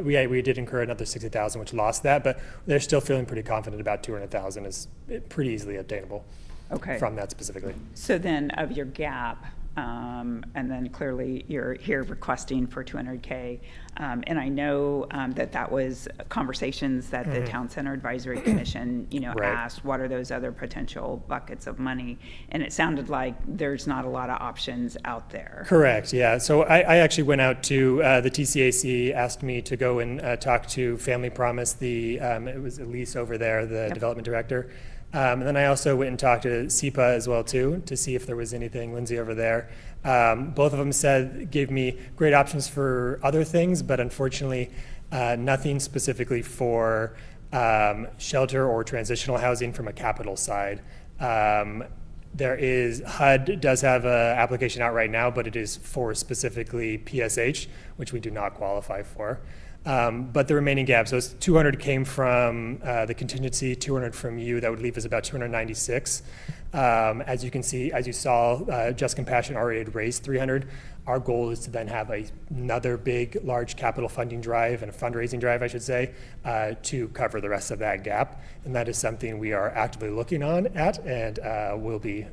we did incur another $60,000, which lost that, but they're still feeling pretty confident about 200,000 is pretty easily obtainable from that specifically. So then of your gap, and then clearly you're here requesting for 200K. And I know that was conversations that the Town Center Advisory Commission, asked, what are those other potential buckets of money? And it sounded like there's not a lot of options out there. Correct, yeah. So I actually went out to the TCAC, asked me to go and talk to Family Promise, it was Elise over there, the development director. And then I also went and talked to SEPA as well too, to see if there was anything, Lindsay over there. Both of them gave me great options for other things, but unfortunately nothing specifically for shelter or transitional housing from a capital side. HUD does have an application out right now, but it is for specifically PSH, which we do not qualify for. But the remaining gap, so 200 came from the contingency, 200 from you. That would leave us about 296. As you can see, as you saw, Just Compassion already had raised 300. Our goal is to then have another big, large capital funding drive and a fundraising drive, I should say, to cover the rest of that gap. And that is something we are actively looking at and will be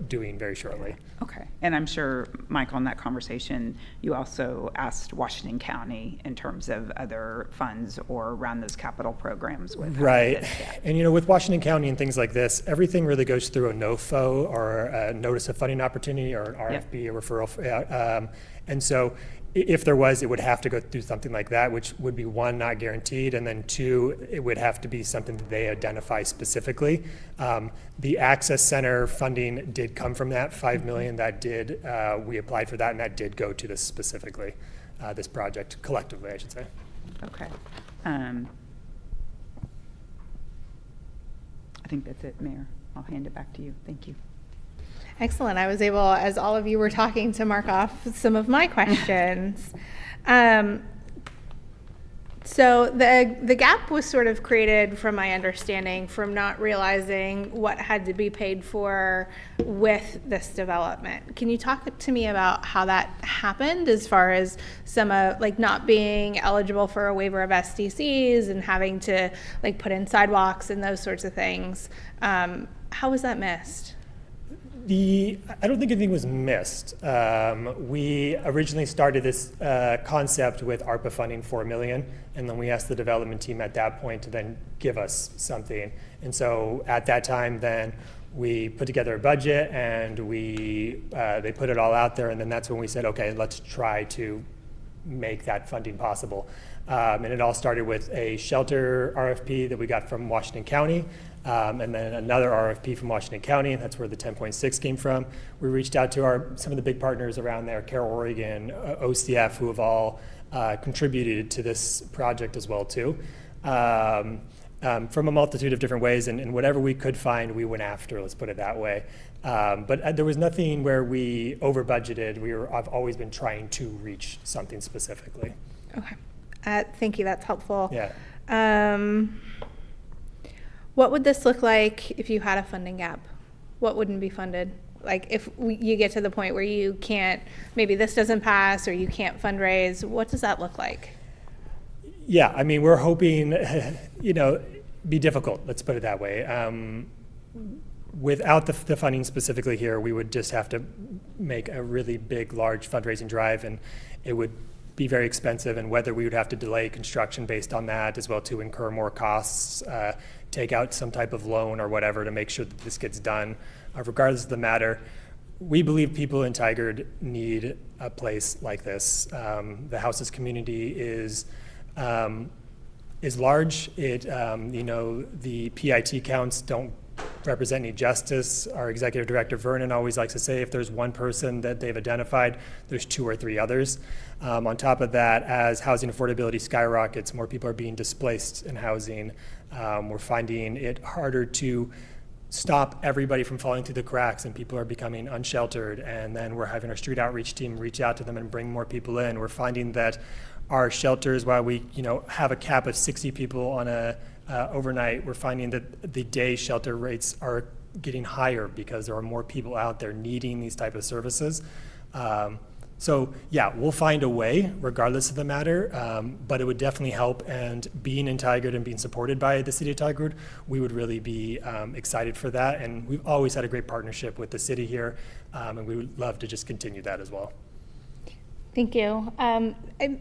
doing very shortly. Okay. And I'm sure, Michael, in that conversation, you also asked Washington County in terms of other funds or around those capital programs. With right. And, with Washington County and things like this, everything really goes through a NOFO, or a Notice of Funding Opportunity, or an RFP, a referral. And so if there was, it would have to go through something like that, which would be, one, not guaranteed, and then two, it would have to be something that they identify specifically. The Access Center funding did come from that, $5 million. That did, we applied for that, and that did go to this specifically, this project, collectively, I should say. Okay. I think that's it, Mayor. I'll hand it back to you. Thank you. Excellent. I was able, as all of you were talking, to mark off some of my questions. So the gap was sort of created, from my understanding, from not realizing what had to be paid for with this development. Can you talk to me about how that happened, as far as some like not being eligible for a waiver of SDCs and having to like put in sidewalks and those sorts of things? How was that missed? I don't think anything was missed. We originally started this concept with ARPA funding, $4 million, and then we asked the development team at that point to then give us something. And so at that time, then we put together a budget, and they put it all out there, and then that's when we said, okay, let's try to make that funding possible. And it all started with a shelter RFP that we got from Washington County. And then another RFP from Washington County, and that's where the 10.6 came from. We reached out to some of the big partners around there, Carroll, Oregon, OCF, who have all contributed to this project as well too, from a multitude of different ways, and whatever we could find, we went after, let's put it that way. But there was nothing where we over budgeted. I've always been trying to reach something specifically. Okay. Thank you. That's helpful. Yeah. What would this look like if you had a funding gap? What wouldn't be funded? Like if you get to the point where you can't, maybe this doesn't pass or you can't fundraise, what does that look like? Yeah, I mean, we're hoping, be difficult, let's put it that way. Without the funding specifically here, we would just have to make a really big, large fundraising drive, and it would be very expensive, and whether we would have to delay construction based on that as well, to incur more costs, take out some type of loan or whatever to make sure that this gets done. Regardless of the matter, we believe people in Tigard need a place like this. The Houses community is large. The PIT counts don't represent any justice. Our executive director, Vernon, always likes to say if there's one person that they've identified, there's 2 or 3 others. On top of that, as housing affordability skyrockets, more people are being displaced in housing. We're finding it harder to stop everybody from falling through the cracks, and people are becoming unsheltered, and then we're having our street outreach team reach out to them and bring more people in. We're finding that our shelters, while we have a cap of 60 people on a overnight, we're finding that the day shelter rates are getting higher because there are more people out there needing these type of services. So yeah, we'll find a way regardless of the matter, but it would definitely help, and being in Tigard and being supported by the city of Tigard, we would really be excited for that, and we've always had a great partnership with the city here, and we would love to just continue that as well. Thank you.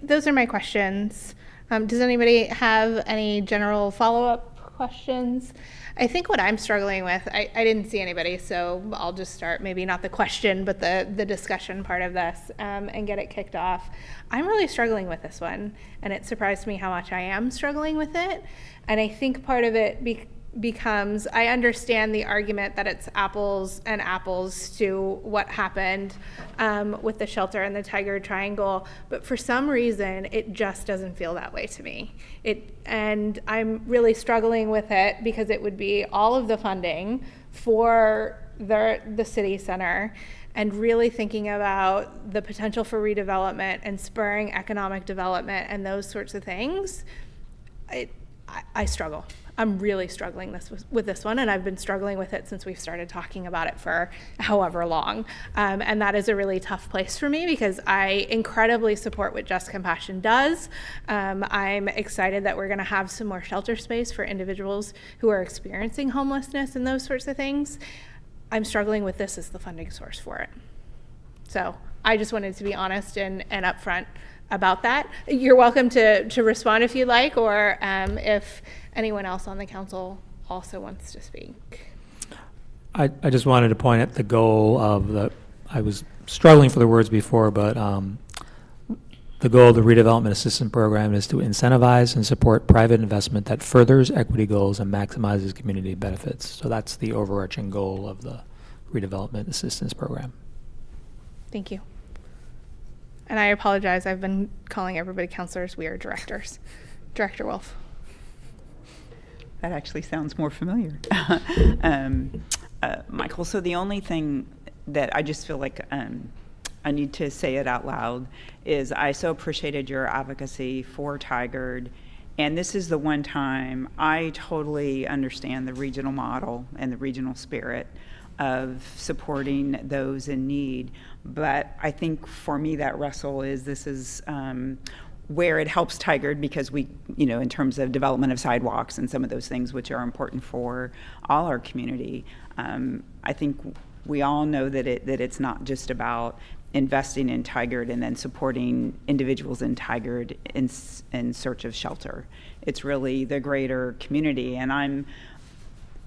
Those are my questions. Does anybody have any general follow-up questions? I think what I'm struggling with, I didn't see anybody, so I'll just start, maybe not the question, but the discussion part of this, and get it kicked off. I'm really struggling with this one, and it surprised me how much I am struggling with it. And I think part of it becomes, I understand the argument that it's apples and apples to what happened with the shelter and the Tigard Triangle, but for some reason it just doesn't feel that way to me. And I'm really struggling with it because it would be all of the funding for the city center, and really thinking about the potential for redevelopment and spurring economic development and those sorts of things. I struggle. I'm really struggling with this one, and I've been struggling with it since we've started talking about it for however long. And that is a really tough place for me because I incredibly support what Just Compassion does. I'm excited that we're going to have some more shelter space for individuals who are experiencing homelessness and those sorts of things. I'm struggling with this as the funding source for it. So I just wanted to be honest and upfront about that. You're welcome to respond if you'd like, or if anyone else on the council also wants to speak. I just wanted to point at the goal of I was struggling for the words before, but the goal of the redevelopment assistance program is to incentivize and support private investment that furthers equity goals and maximizes community benefits. So that's the overarching goal of the redevelopment assistance program. Thank you. And I apologize, I've been calling everybody counselors. We are directors. Director Wolf. That actually sounds more familiar. Michael, so the only thing that I just feel like I need to say it out loud is I so appreciated your advocacy for Tigard. And this is the one time I totally understand the regional model and the regional spirit of supporting those in need. But I think for me that wrestle is this is where it helps Tigard because we, in terms of development of sidewalks and some of those things which are important for all our community. I think we all know that it's not just about investing in Tigard and then supporting individuals in Tigard in search of shelter. It's really the greater community, and I'm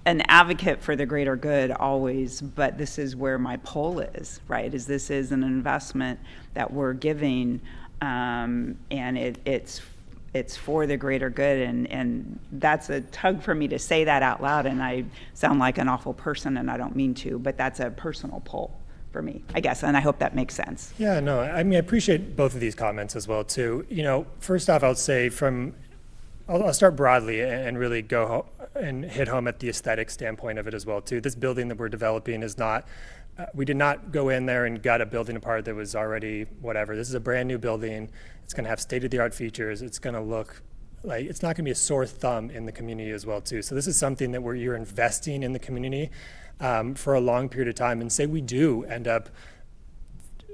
an advocate for the greater good always, but this is where my pull is, right? This is an investment that we're giving, and it's for the greater good, and that's a tug for me to say that out loud, and I sound like an awful person, and I don't mean to, but that's a personal pull for me, I guess, and I hope that makes sense. Yeah, no, I mean, I appreciate both of these comments as well, too. First off, I'll say I'll start broadly and really go and hit home at the aesthetic standpoint of it as well, too. This building that we're developing is not, we did not go in there and gut a building apart that was already whatever. This is a brand new building. It's going to have state-of-the-art features. It's going to look like, it's not going to be a sore thumb in the community as well, too. So this is something that you're investing in the community for a long period of time, and say we do end up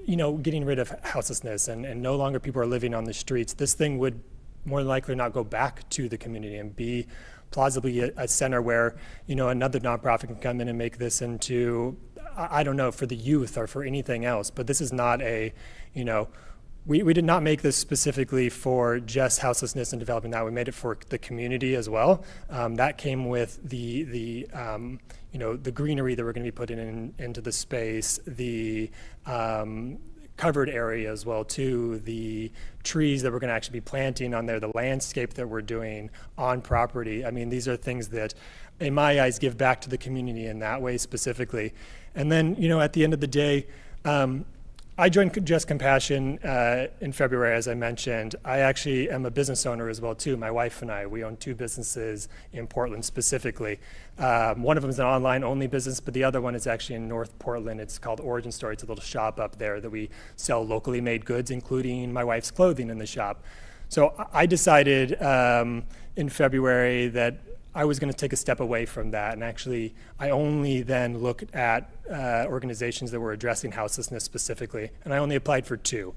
getting rid of houselessness and no longer people are living on the streets, this thing would more than likely not go back to the community and be plausibly a center where another nonprofit can come in and make this into, I don't know, for the youth or for anything else. But this is not we did not make this specifically for just houselessness and developing that. We made it for the community as well. That came with the greenery that we're going to be putting into the space, the covered area as well too, the trees that we're going to actually be planting on there, the landscape that we're doing on property. I mean, these are things that, in my eyes, give back to the community in that way specifically. And then, at the end of the day, I joined Just Compassion in February, as I mentioned. I actually am a business owner as well, too. My wife and I, we own 2 businesses in Portland specifically. One of them is an online-only business, but the other one is actually in North Portland. It's called Origin Story. It's a little shop up there that we sell locally made goods, including my wife's clothing in the shop. So I decided in February that I was going to take a step away from that, and actually I only then looked at organizations that were addressing houselessness specifically, and I only applied for 2,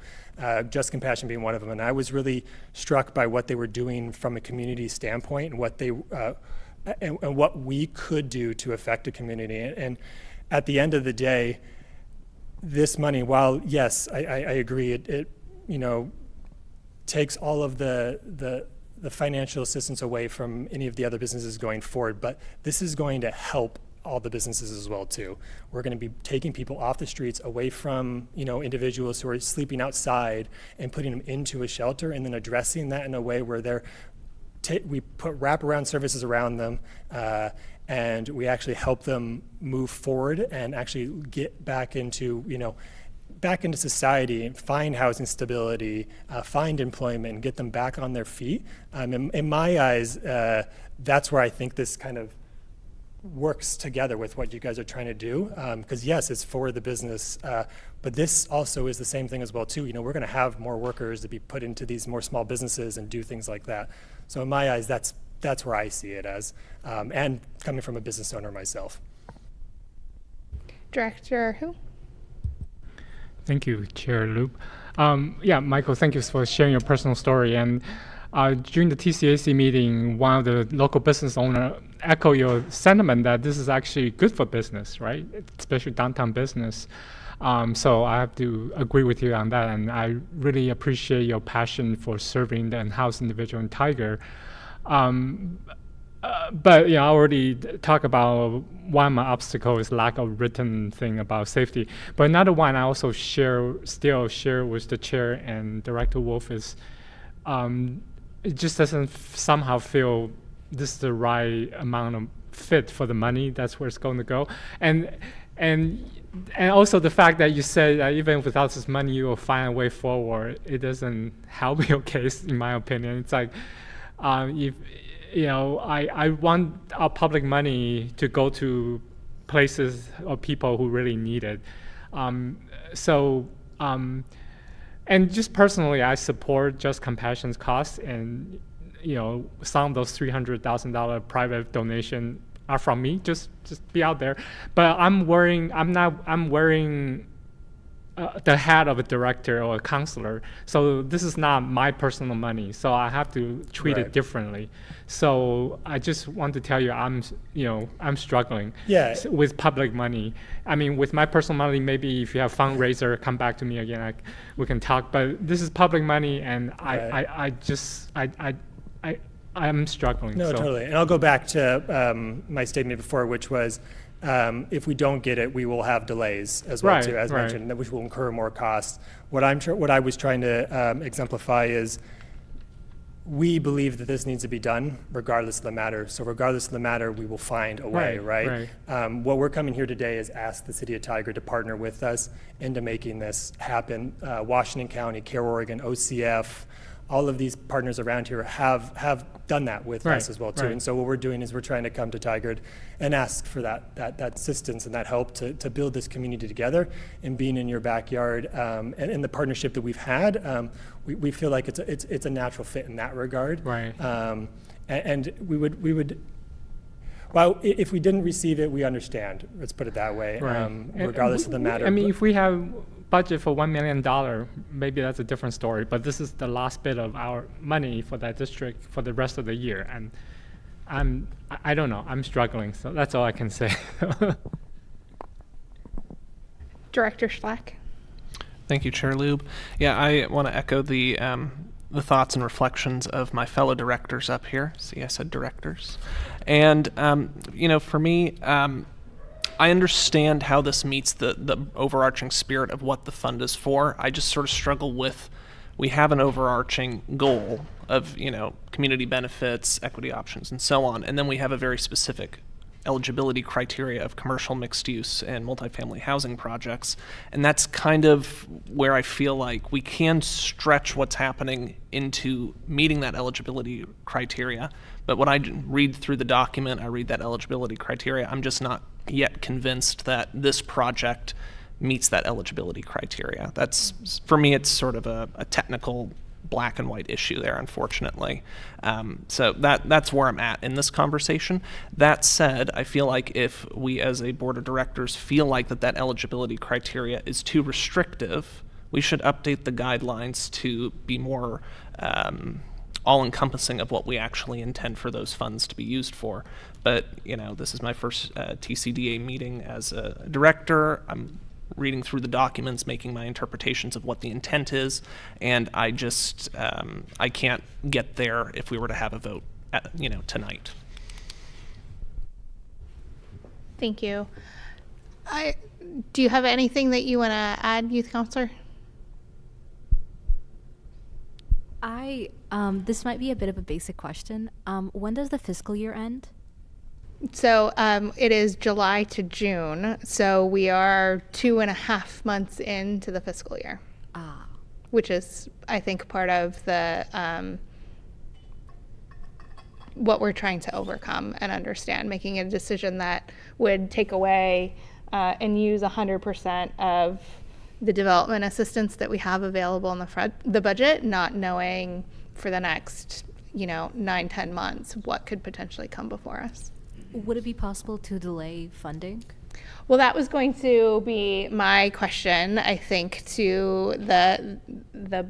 Just Compassion being one of them. And I was really struck by what they were doing from a community standpoint and what they and what we could do to affect a community. And at the end of the day, this money, while yes, I agree, it takes all of the financial assistance away from any of the other businesses going forward, but this is going to help all the businesses as well too. We're going to be taking people off the streets, away from individuals who are sleeping outside, and putting them into a shelter, and then addressing that in a way where we put wraparound services around them, and we actually help them move forward and actually get back into society and find housing stability, find employment, and get them back on their feet. In my eyes, that's where I think this kind of works together with what you guys are trying to do. Because yes, it's for the business, but this also is the same thing as well too. We're going to have more workers to be put into these more small businesses and do things like that. So in my eyes, that's where I see it as, and coming from a business owner myself. Director who? Thank you, Chair Loop. Michael, thank you for sharing your personal story. And during the TCAC meeting, one of the local business owners echoed your sentiment that this is actually good for business, right? Especially downtown business. So I have to agree with you on that. And I really appreciate your passion for serving the unhoused individual in Tigard. But I already talked about one of my obstacles is lack of written thing about safety. But another one I also still share with the chair and Director Wolf is, it just doesn't somehow feel this is the right amount of fit for the money. That's where it's going to go, and also the fact that you said that even without this money you will find a way forward. It doesn't help your case, in my opinion. It's like, if I want our public money to go to places or people who really need it. And just personally, I support Just Compassion's costs, and some of those $300,000 private donation are from me. Just be out there. But I'm wearing the hat of a director or a counselor. So this is not my personal money. So I have to treat it differently. So I just want to tell you, I'm struggling with public money. I mean, with my personal money, maybe if you have fundraiser, come back to me again. We can talk. But this is public money, and I'm struggling. No, totally. And I'll go back to my statement before, which was, if we don't get it, we will have delays as well, too, as mentioned, which will incur more costs. What I was trying to exemplify is we believe that this needs to be done regardless of the matter. So regardless of the matter, we will find a way, right? What we're coming here today is ask the City of Tigard to partner with us into making this happen. Washington County, Care Oregon, OCF, all of these partners around here have done that with us as well too. And so what we're doing is we're trying to come to Tigard and ask for that assistance and that help to build this community together. And being in your backyard and in the partnership that we've had, we feel like it's a natural fit in that regard. And we would. Well, if we didn't receive it, we understand. Let's put it that way, regardless of the matter. I mean, if we have budget for $1 million, maybe that's a different story. But this is the last bit of our money for that district for the rest of the year, and I don't know. I'm struggling, so that's all I can say. Director Schlack. Thank you, Chair Lube. Yeah, I want to echo the thoughts and reflections of my fellow directors up here. See, I said directors. And, for me, I understand how this meets the overarching spirit of what the fund is for. I just sort of struggle with, we have an overarching goal of, community benefits, equity options, and so on. And then we have a very specific eligibility criteria of commercial mixed use and multifamily housing projects. And that's kind of where I feel like we can stretch what's happening into meeting that eligibility criteria. But when I read through the document, I read that eligibility criteria, I'm just not yet convinced that this project meets that eligibility criteria. That's, for me, it's sort of a technical black and white issue there, unfortunately. So that's where I'm at in this conversation. That said, I feel like if we as a board of directors feel like that eligibility criteria is too restrictive, we should update the guidelines to be more all-encompassing of what we actually intend for those funds to be used for. But, this is my first TCDA meeting as a director. I'm reading through the documents, making my interpretations of what the intent is, and I just, I can't get there if we were to have a vote, tonight. Thank you. Do you have anything that you want to add, Youth Counselor? This might be a bit of a basic question. When does the fiscal year end? So it is July to June. So we are 2.5 months into the fiscal year, which is, I think, part of the what we're trying to overcome and understand, making a decision that would take away and use 100% of the development assistance that we have available in the budget, not knowing for the next 9-10 months what could potentially come before us. Would it be possible to delay funding? Well, that was going to be my question, I think, to the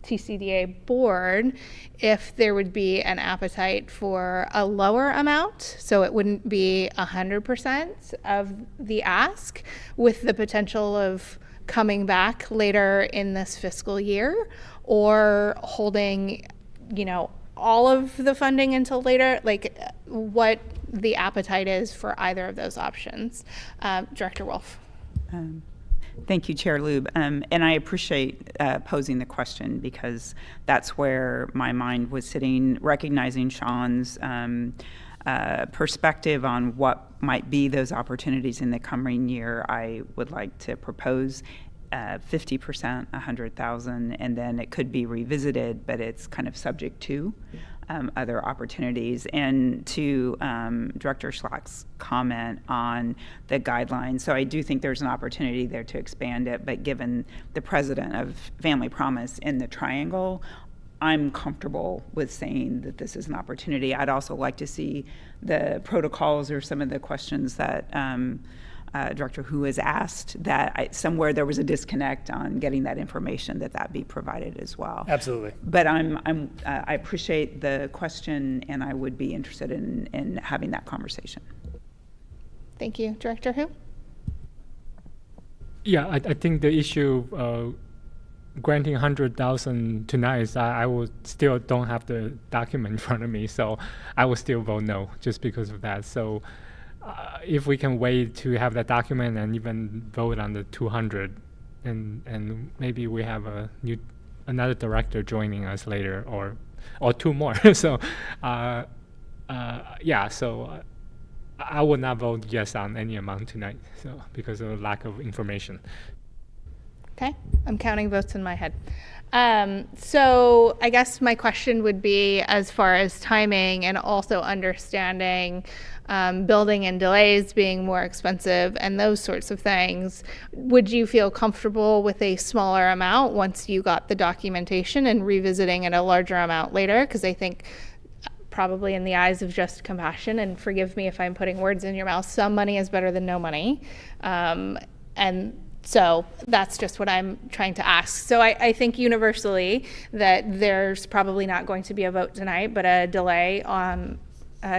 TCDA board, if there would be an appetite for a lower amount, so it wouldn't be 100% of the ask, with the potential of coming back later in this fiscal year, or holding, all of the funding until later. Like, what the appetite is for either of those options. Director Wolf. Thank you, Chair Lube. And I appreciate posing the question, because that's where my mind was sitting, recognizing Sean's perspective on what might be those opportunities in the coming year. I would like to propose 50%, 100,000, and then it could be revisited, but it's kind of subject to other opportunities. And to Director Schlack's comment on the guidelines, so I do think there's an opportunity there to expand it, but given the president of Family Promise in the Triangle, I'm comfortable with saying that this is an opportunity. I'd also like to see the protocols or some of the questions that Director Hu has asked, that somewhere there was a disconnect on getting that information, that be provided as well. Absolutely. But I appreciate the question, and I would be interested in having that conversation. Thank you. Director Hu? Yeah, I think the issue granting 100,000 tonight is I will still don't have the document in front of me, so I will still vote no just because of that. So if we can wait to have that document and even vote on the 200, and maybe we have another director joining us later, or two more. So yeah, so I would not vote yes on any amount tonight, so because of lack of information. Okay, I'm counting votes in my head. So I guess my question would be, as far as timing and also understanding building and delays being more expensive and those sorts of things, would you feel comfortable with a smaller amount once you got the documentation and revisiting at a larger amount later? Because I think probably in the eyes of just compassion, and forgive me if I'm putting words in your mouth, some money is better than no money. And so that's just what I'm trying to ask. So I think universally that there's probably not going to be a vote tonight, but a delay on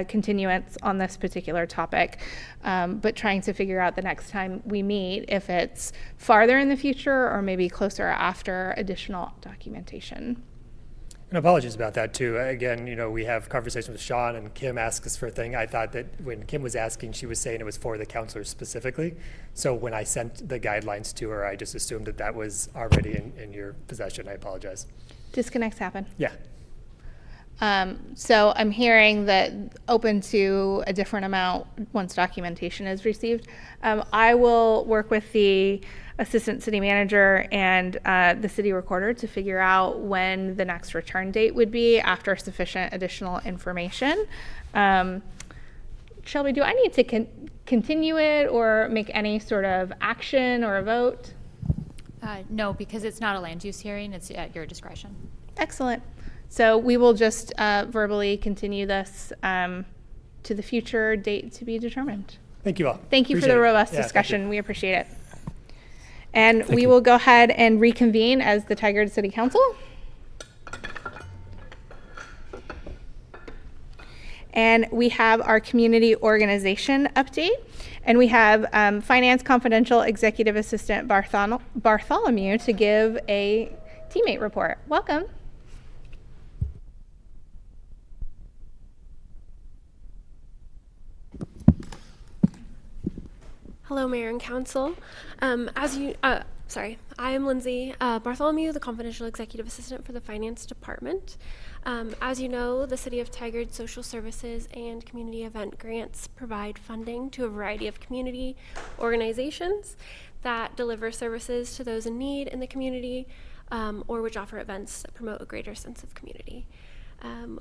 continuance on this particular topic, but trying to figure out the next time we meet if it's farther in the future or maybe closer after additional documentation. And apologies about that too. Again, we have conversations with Sean, and Kim asks us for a thing. I thought that when Kim was asking, she was saying it was for the counselors specifically. So when I sent the guidelines to her, I just assumed that was already in your possession. I apologize. Disconnects happen. Yeah. So I'm hearing that open to a different amount once documentation is received. I will work with the assistant city manager and the city recorder to figure out when the next return date would be after sufficient additional information. Shelby, do I need to continue it or make any sort of action or a vote? No, because it's not a land use hearing. It's at your discretion. Excellent. So we will just verbally continue this to the future date to be determined. Thank you all. Thank you for Appreciate the it. robust Yeah, discussion. We appreciate it. And we will go ahead and reconvene as the Tigard City Council. And we have our community organization update. And we have Finance Confidential Executive Assistant Bartholomew to give a teammate report. Welcome. Hello, Mayor and Council. I am Lindsay Bartholomew, the Confidential Executive Assistant for the Finance Department. As you know, the City of Tigard Social Services and Community Event Grants provide funding to a variety of community organizations that deliver services to those in need in the community, or which offer events that promote a greater sense of community.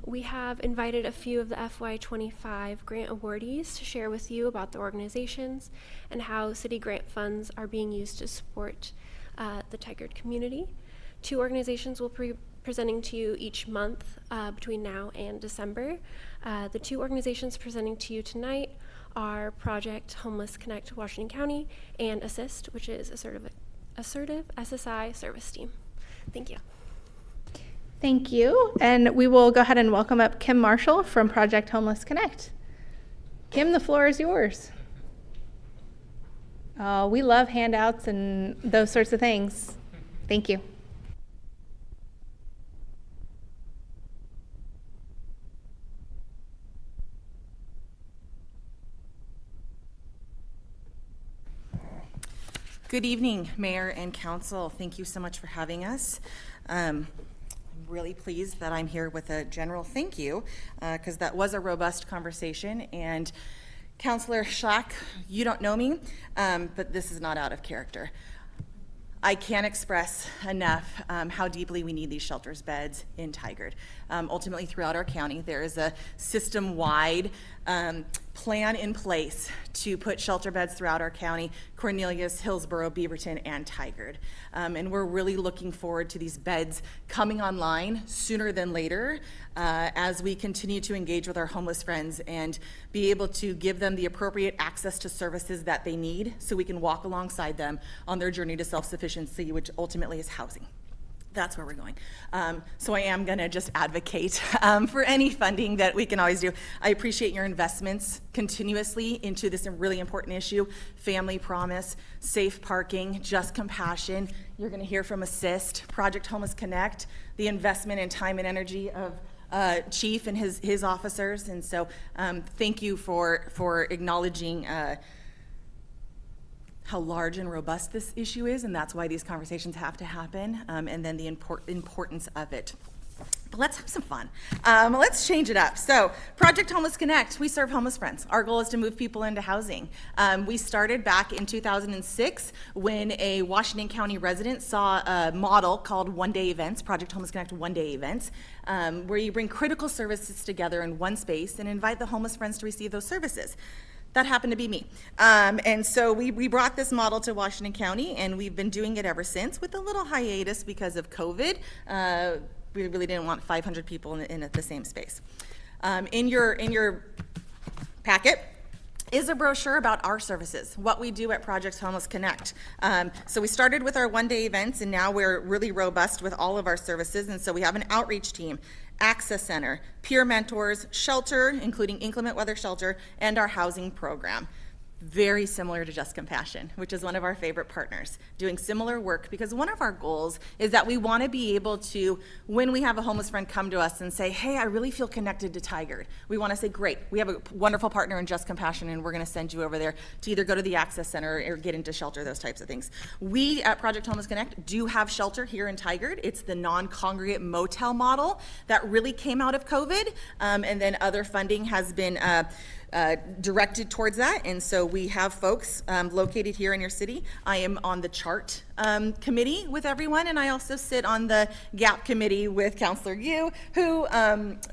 We have invited a few of the FY25 grant awardees to share with you about the organizations and how city grant funds are being used to support the Tigard community. 2 organizations will be presenting to you each month between now and December. The 2 organizations presenting to you tonight are Project Homeless Connect Washington County and Assist, which is assertive SSI service team. Thank you. Thank you. And we will go ahead and welcome up Kim Marshall from Project Homeless Connect. Kim, the floor is yours. Oh, we love handouts and those sorts of things. Thank you. Good evening, Mayor and Council. Thank you so much for having us. I'm really pleased that I'm here with a general thank you, because that was a robust conversation. And Councilor Schlack, you don't know me, but this is not out of character. I can't express enough how deeply we need these shelters beds in Tigard. Ultimately, throughout our county, there is a system-wide plan in place to put shelter beds throughout our county: Cornelius, Hillsborough, Beaverton, and Tigard. And we're really looking forward to these beds coming online sooner than later as we continue to engage with our homeless friends and be able to give them the appropriate access to services that they need so we can walk alongside them on their journey to self-sufficiency, which ultimately is housing. That's where we're going. So I am going to just advocate for any funding that we can always do. I appreciate your investments continuously into this really important issue: Family Promise, safe parking, Just Compassion. You're going to hear from Assist, Project Homeless Connect, the investment in time and energy of Chief and his officers. And so thank you for acknowledging how large and robust this issue is, and that's why these conversations have to happen, and then the importance of it. But let's have some fun. Let's change it up. So, Project Homeless Connect, we serve homeless friends. Our goal is to move people into housing. We started back in 2006 when a Washington County resident saw a model called One Day Events, Project Homeless Connect One Day Events, where you bring critical services together in one space and invite the homeless friends to receive those services. That happened to be me. And so we brought this model to Washington County, and we've been doing it ever since, with a little hiatus because of COVID. We really didn't want 500 people in the same space. In your packet is a brochure about our services, what we do at Project Homeless Connect. So we started with our one-day events, and now we're really robust with all of our services. And so we have an outreach team, Access Center, peer mentors, shelter, including inclement weather shelter, and our housing program. Very similar to Just Compassion, which is one of our favorite partners, doing similar work, because one of our goals is that we want to be able to, when we have a homeless friend come to us and say, hey, I really feel connected to Tigard, we want to say, great, we have a wonderful partner in Just Compassion, and we're going to send you over there to either go to the Access Center or get into shelter, those types of things. We at Project Homeless Connect do have shelter here in Tigard. It's the non-congregate motel model that really came out of COVID, and then other funding has been directed towards that, and so we have folks located here in your city. I am on the CHART committee with everyone, and I also sit on the GAP committee with Councilor Yu, who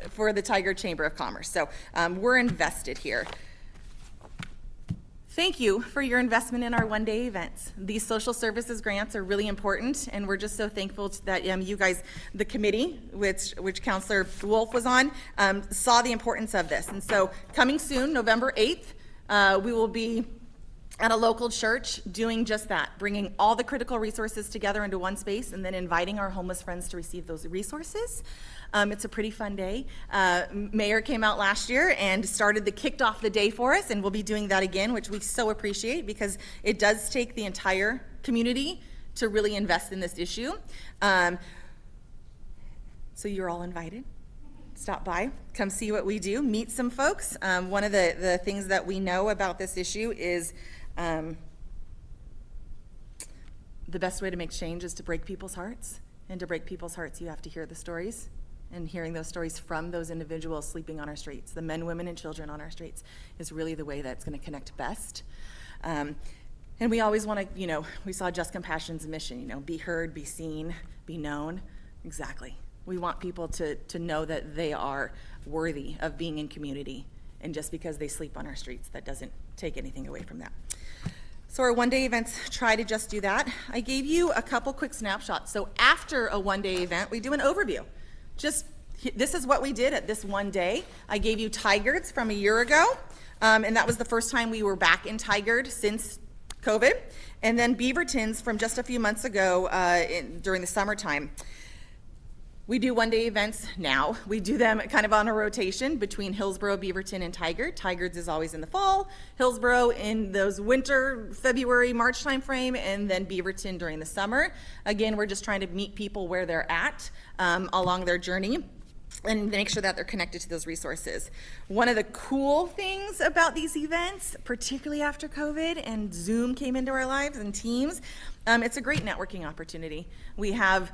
for the Tigard Chamber of Commerce. So we're invested here. Thank you for your investment in our one-day events. These social services grants are really important, and we're just so thankful that you guys, the committee, which Councilor Wolf was on, saw the importance of this. And so coming soon, November 8th, we will be at a local church doing just that, bringing all the critical resources together into one space and then inviting our homeless friends to receive those resources. It's a pretty fun day. Mayor came out last year and kicked off the day for us, and we'll be doing that again, which we so appreciate, because it does take the entire community to really invest in this issue. So you're all invited. Stop by, come see what we do, meet some folks. One of the things that we know about this issue is the best way to make change is to break people's hearts. And to break people's hearts, you have to hear the stories. And hearing those stories from those individuals sleeping on our streets, the men, women, and children on our streets, is really the way that's going to connect best. And we always want to, we saw Just Compassion's mission, be heard, be seen, be known. Exactly. We want people to know that they are worthy of being in community. And just because they sleep on our streets, that doesn't take anything away from that. So our one-day events try to just do that. I gave you a couple quick snapshots. So after a one-day event, we do an overview. This is what we did at this one day. I gave you Tigard's from a year ago, and that was the first time we were back in Tigard since COVID. And then Beaverton's from just a few months ago during the summertime. We do one-day events now. We do them kind of on a rotation between Hillsborough, Beaverton, and Tigard. Tigard's is always in the fall, Hillsborough in those winter, February, March timeframe, and then Beaverton during the summer. Again, we're just trying to meet people where they're at along their journey. and make sure that they're connected to those resources. One of the cool things about these events, particularly after COVID and Zoom came into our lives and Teams, it's a great networking opportunity. We have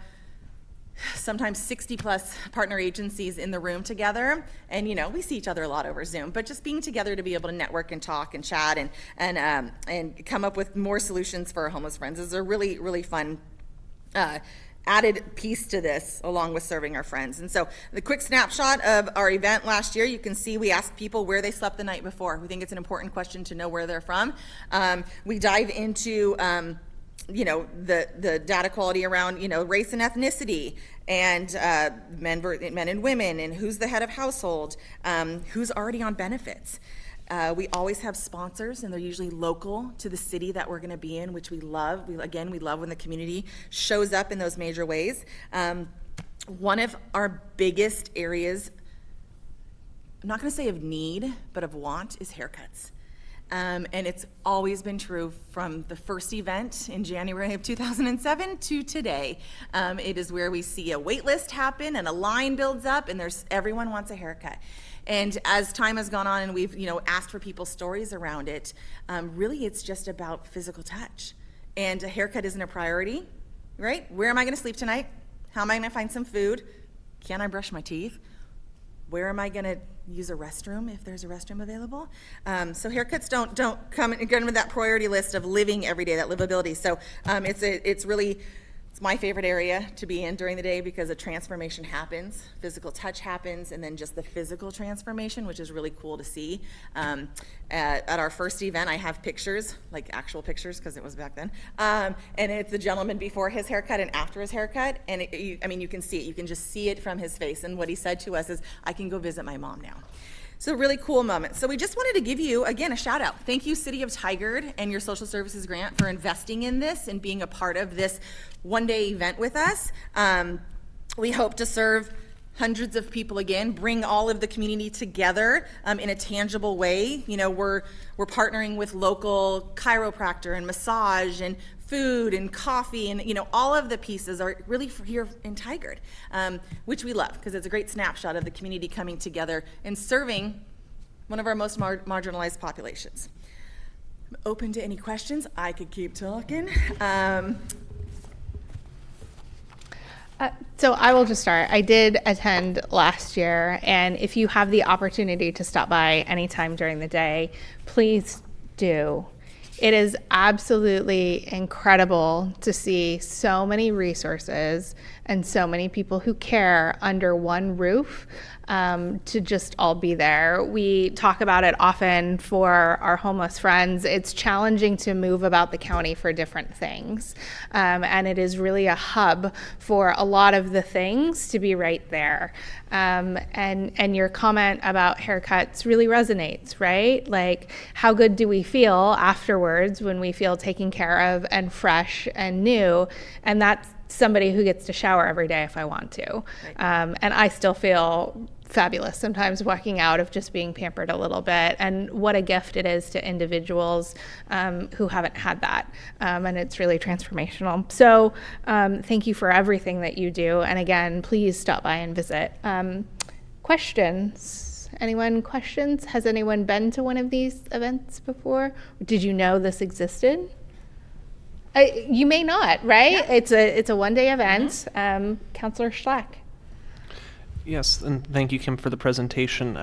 sometimes 60 plus partner agencies in the room together, and we see each other a lot over Zoom, but just being together to be able to network and talk and chat and come up with more solutions for our homeless friends is a really, really fun added piece to this, along with serving our friends. And so the quick snapshot of our event last year, you can see we asked people where they slept the night before. We think it's an important question to know where they're from. We dive into the data quality around race and ethnicity, and men and women, and who's the head of household, who's already on benefits. We always have sponsors, and they're usually local to the city that we're going to be in, which we love. We love when the community shows up in those major ways. One of our biggest areas, I'm not going to say of need, but of want, is haircuts. And it's always been true from the first event in January of 2007 to today. It is where we see a wait list happen and a line builds up, and everyone wants a haircut. And as time has gone on and we've asked for people's stories around it, really it's just about physical touch. And a haircut isn't a priority, right? Where am I going to sleep tonight? How am I going to find some food? Can I brush my teeth? Where am I going to use a restroom if there's a restroom available? So haircuts don't come into that priority list of living every day, that livability. So it's my favorite area to be in during the day, because a transformation happens, physical touch happens, and then just the physical transformation, which is really cool to see. At our first event, I have pictures, like actual pictures, because it was back then, and it's the gentleman before his haircut and after his haircut, and you can see it. You can just see it from his face, and what he said to us is, I can go visit my mom now. So really cool moment. So we just wanted to give you, again, a shout out. Thank you, City of Tigard and your social services grant, for investing in this and being a part of this one-day event with us. We hope to serve hundreds of people again, bring all of the community together in a tangible way. We're partnering with local chiropractor and massage and food and coffee, and all of the pieces are really here in Tigard, which we love, because it's a great snapshot of the community coming together and serving one of our most marginalized populations. I'm open to any questions. I could keep talking. So I will just start. I did attend last year, and if you have the opportunity to stop by anytime during the day, please do. It is absolutely incredible to see so many resources and so many people who care under one roof, to just all be there. We talk about it often for our homeless friends. It's challenging to move about the county for different things, and it is really a hub for a lot of the things to be right there. And your comment about haircuts really resonates, right? Like, how good do we feel afterwards when we feel taken care of and fresh and new? And that's somebody who gets to shower every day if I want to. And I still feel fabulous sometimes walking out of just being pampered a little bit, and what a gift it is to individuals who haven't had that, and it's really transformational. So thank you for everything that you do, and again, please stop by and visit. Questions? Anyone questions? Has anyone been to one of these events before? Did you know this existed? You may not, right? Yeah. It's a one-day event. Councilor Schlack. Yes, and thank you, Kim, for the presentation.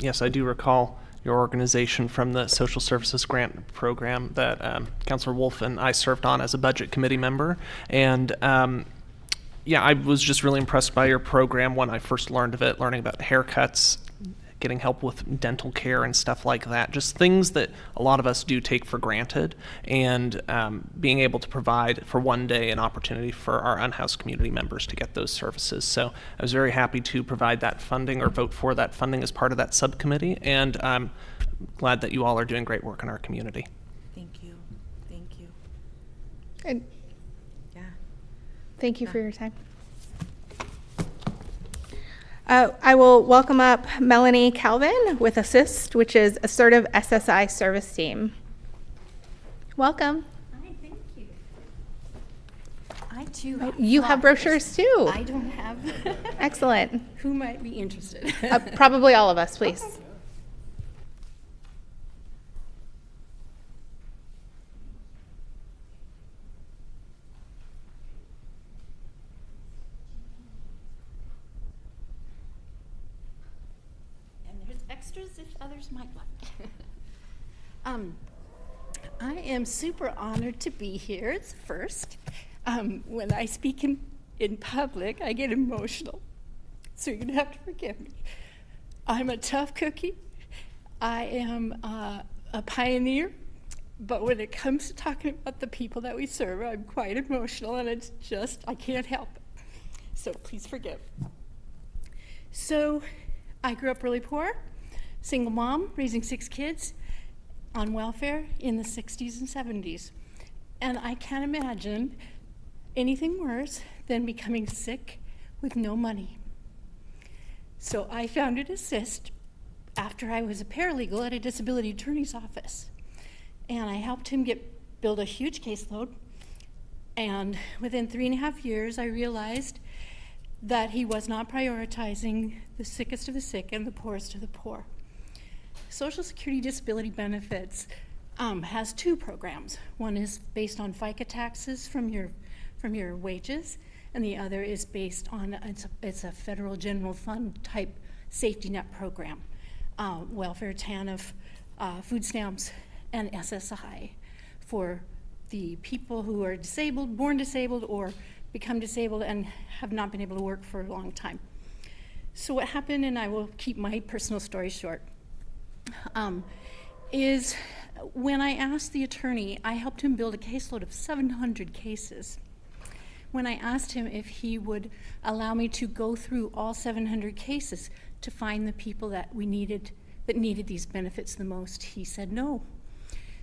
Yes, I do recall your organization from the Social Services Grant Program that Councilor Wolf and I served on as a budget committee member. And yeah, I was just really impressed by your program when I first learned of it, learning about haircuts, getting help with dental care and stuff like that, just things that a lot of us do take for granted, and being able to provide for one day an opportunity for our unhoused community members to get those services. So I was very happy to provide that funding, or vote for that funding, as part of that subcommittee, and I'm glad that you all are doing great work in our community. Thank you. Thank you. And yeah. Thank you for your time. I will welcome up Melanie Calvin with ASSIST, which is Assertive SSI Service Team. Welcome. Hi, thank you. I too. You have brochures too. I don't have. Excellent. Who might be interested? Probably all of us, please. And there's extras if others might like. I am super honored to be here. It's a first. When I speak in public, I get emotional. So you're gonna have to forgive me. I'm a tough cookie. I am a pioneer. But when it comes to talking about the people that we serve, I'm quite emotional, and it's just, I can't help it. So please forgive. So I grew up really poor, single mom, raising 6 kids on welfare in the 60s and 70s. And I can't imagine anything worse than becoming sick with no money. So I founded Assist after I was a paralegal at a disability attorney's office. And I helped him build a huge caseload. And within 3.5 years, I realized that he was not prioritizing the sickest of the sick and the poorest of the poor. Social Security disability benefits has 2 programs. One is based on FICA taxes from your wages, and the other is based on, it's a federal general fund type safety net program. Welfare, TANF, food stamps, and SSI for the people who are disabled, born disabled, or become disabled and have not been able to work for a long time. So what happened, and I will keep my personal story short, is when I asked the attorney, I helped him build a caseload of 700 cases. When I asked him if he would allow me to go through all 700 cases to find the people that needed these benefits the most, he said no.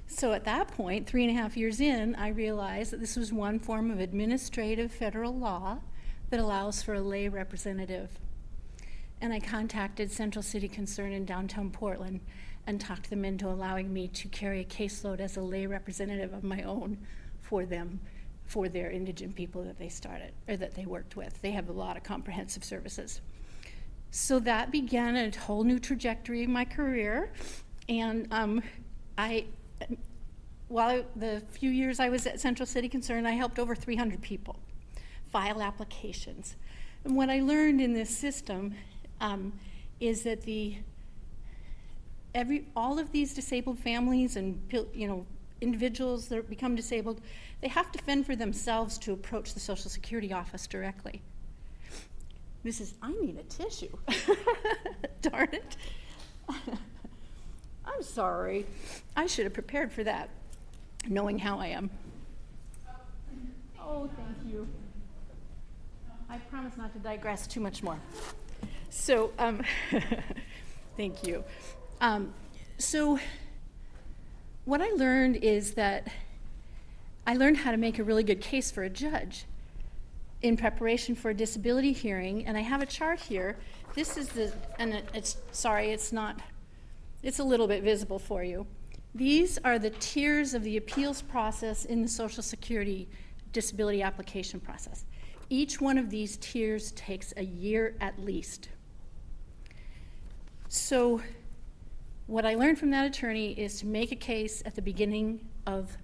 So at that point, 3.5 years in, I realized that this was one form of administrative federal law that allows for a lay representative. And I contacted Central City Concern in downtown Portland and talked them into allowing me to carry a caseload as a lay representative of my own for them, for their indigent people that they started, or that they worked with. They have a lot of comprehensive services. So that began a whole new trajectory in my career. And while the few years I was at Central City Concern, I helped over 300 people file applications. And what I learned in this system is that all of these disabled families and individuals that become disabled, they have to fend for themselves to approach the Social Security office directly. I need a tissue. Darn it. I'm sorry. I should have prepared for that, knowing how I am. Oh, thank you. I promise not to digress too much more. So, thank you. So, what I learned is that I learned how to make a really good case for a judge in preparation for a disability hearing, and I have a chart here. This is it's a little bit visible for you. These are the tiers of the appeals process in the Social Security disability application process. Each one of these tiers takes a year at least. So what I learned from that attorney is to make a case at the beginning of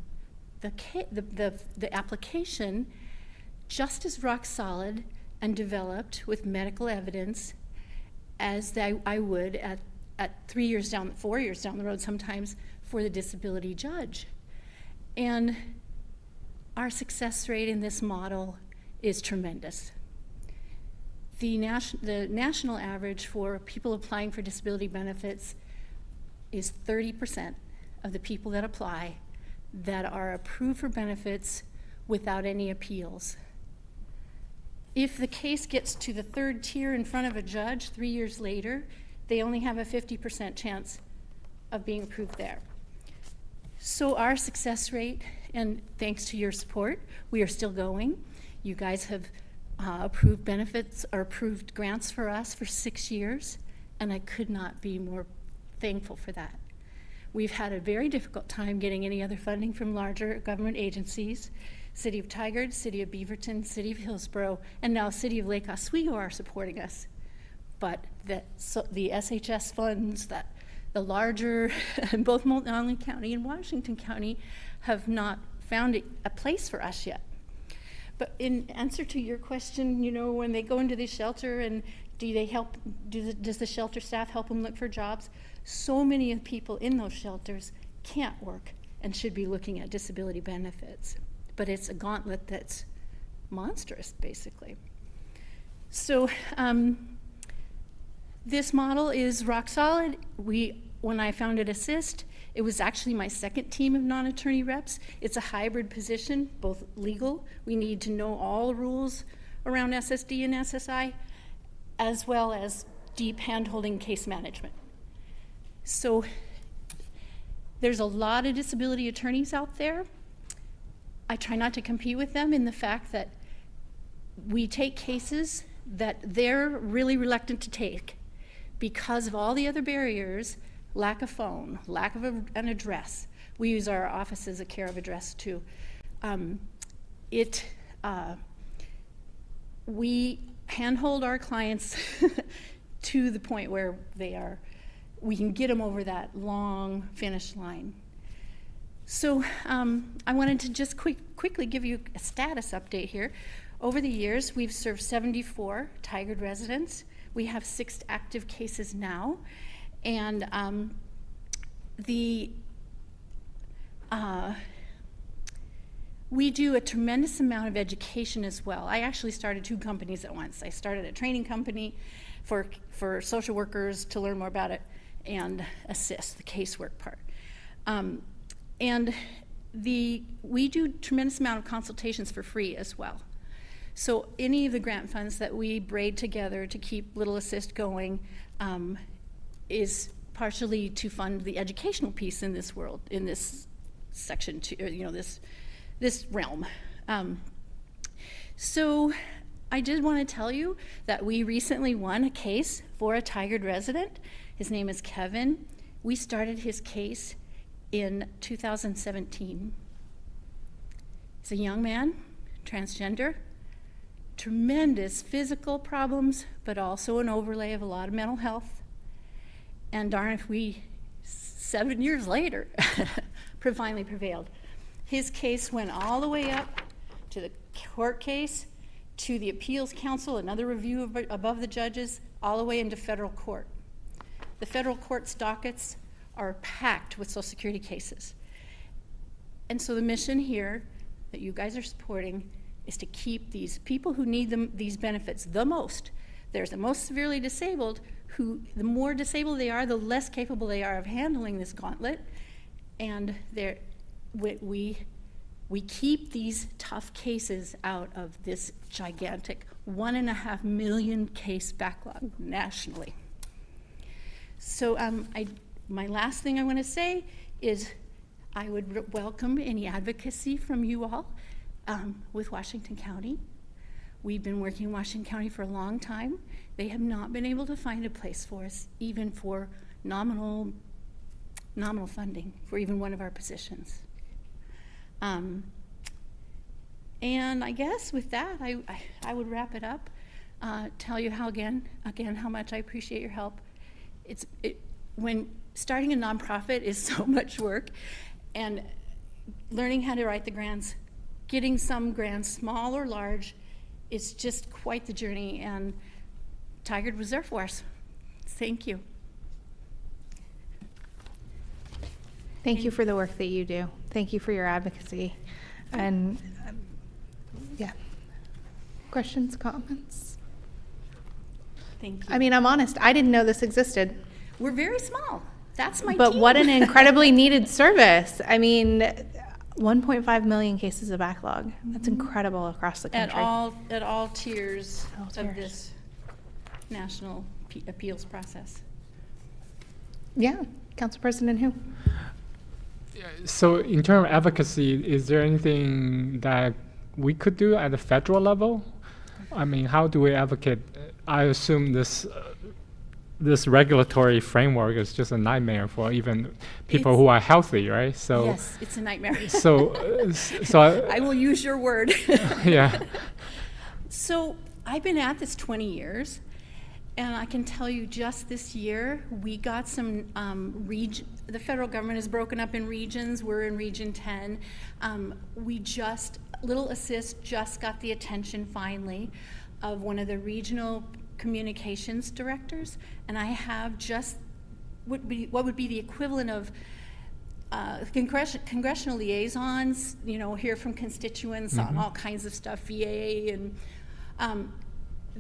the application just as rock solid and developed with medical evidence as I would at 4 years down the road sometimes for the disability judge. And our success rate in this model is tremendous. The national average for people applying for disability benefits is 30% of the people that apply that are approved for benefits without any appeals. If the case gets to the 3rd tier in front of a judge 3 years later, they only have a 50% chance of being approved there. So our success rate, and thanks to your support, we are still going. You guys have approved benefits or approved grants for us for 6 years, and I could not be more thankful for that. We've had a very difficult time getting any other funding from larger government agencies. City of Tigard, City of Beaverton, City of Hillsborough, and now City of Lake Oswego are supporting us. But the SHS funds, that the larger, both Multnomah County and Washington County, have not found a place for us yet. But in answer to your question, you know, when they go into the shelter and does the shelter staff help them look for jobs? So many of the people in those shelters can't work and should be looking at disability benefits. But it's a gauntlet that's monstrous, basically. So this model is rock solid. When I founded Assist, it was actually my second team of non-attorney reps. It's a hybrid position, both legal. We need to know all the rules around SSD and SSI, as well as deep hand-holding case management. So there's a lot of disability attorneys out there. I try not to compete with them in the fact that we take cases that they're really reluctant to take because of all the other barriers, lack of phone, lack of an address. We use our office as a care of address too. We handhold our clients to the point where we can get them over that long finish line. So I wanted to just quickly give you a status update here. Over the years, we've served 74 Tigard residents. We have 6 active cases now. And we do a tremendous amount of education as well. I actually started 2 companies at once. I started a training company for social workers to learn more about it and assist the casework part. And we do tremendous amount of consultations for free as well. So any of the grant funds that we braid together to keep Little Assist going is partially to fund the educational piece in this world, in this section, this realm. So I did want to tell you that we recently won a case for a Tigard resident. His name is Kevin. We started his case in 2017. He's a young man, transgender, tremendous physical problems, but also an overlay of a lot of mental health. And darn if we, 7 years later, finally prevailed. His case went all the way up to the court case, to the appeals council, another review above the judges, all the way into federal court. The federal court's dockets are packed with Social Security cases. And so the mission here that you guys are supporting is to keep these people who need these benefits the most. There's the most severely disabled, who the more disabled they are, the less capable they are of handling this gauntlet. And we keep these tough cases out of this gigantic 1.5 million case backlog nationally. So my last thing I want to say is I would welcome any advocacy from you all with Washington County. We've been working in Washington County for a long time. They have not been able to find a place for us, even for nominal funding for even one of our positions. And I guess with that, I would wrap it up. Tell you how much I appreciate your help. When starting a nonprofit is so much work, and learning how to write the grants, getting some grants, small or large, it's just quite the journey, and Tigard was there for us. Thank you. Thank you for the work that you do. Thank you for your advocacy. And yeah. Questions, comments? Thank you. I mean, I'm honest, I didn't know this existed. We're very small. That's my But team. what an incredibly needed service. I mean, 1.5 million cases of backlog. That's incredible across the country. At all tiers of this national appeals process. Yeah, Council President Hu. So in terms of advocacy, is there anything that we could do at the federal level? I mean, how do we advocate? I assume this this regulatory framework is just a nightmare for even people who are healthy, right? So Yes, it's a nightmare. so I will use your word. yeah. So I've been at this 20 years, and I can tell you just this year, we got some the federal government is broken up in regions. We're in Region 10. Little Assist just got the attention finally of one of the regional communications directors, and I have just what would be the equivalent of congressional liaisons, hear from constituents on all kinds of stuff, VA, and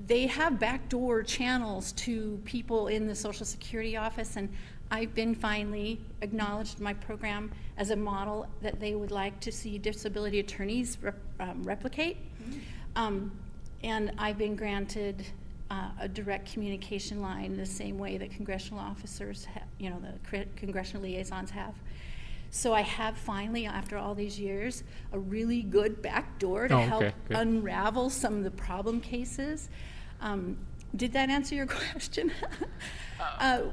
they have backdoor channels to people in the Social Security office, and I've been finally acknowledged my program as a model that they would like to see disability attorneys replicate. And I've been granted a direct communication line the same way that congressional officers, the congressional liaisons have. So I have finally, after all these years, a really good backdoor to help unravel some of the problem cases. Did that answer your question? And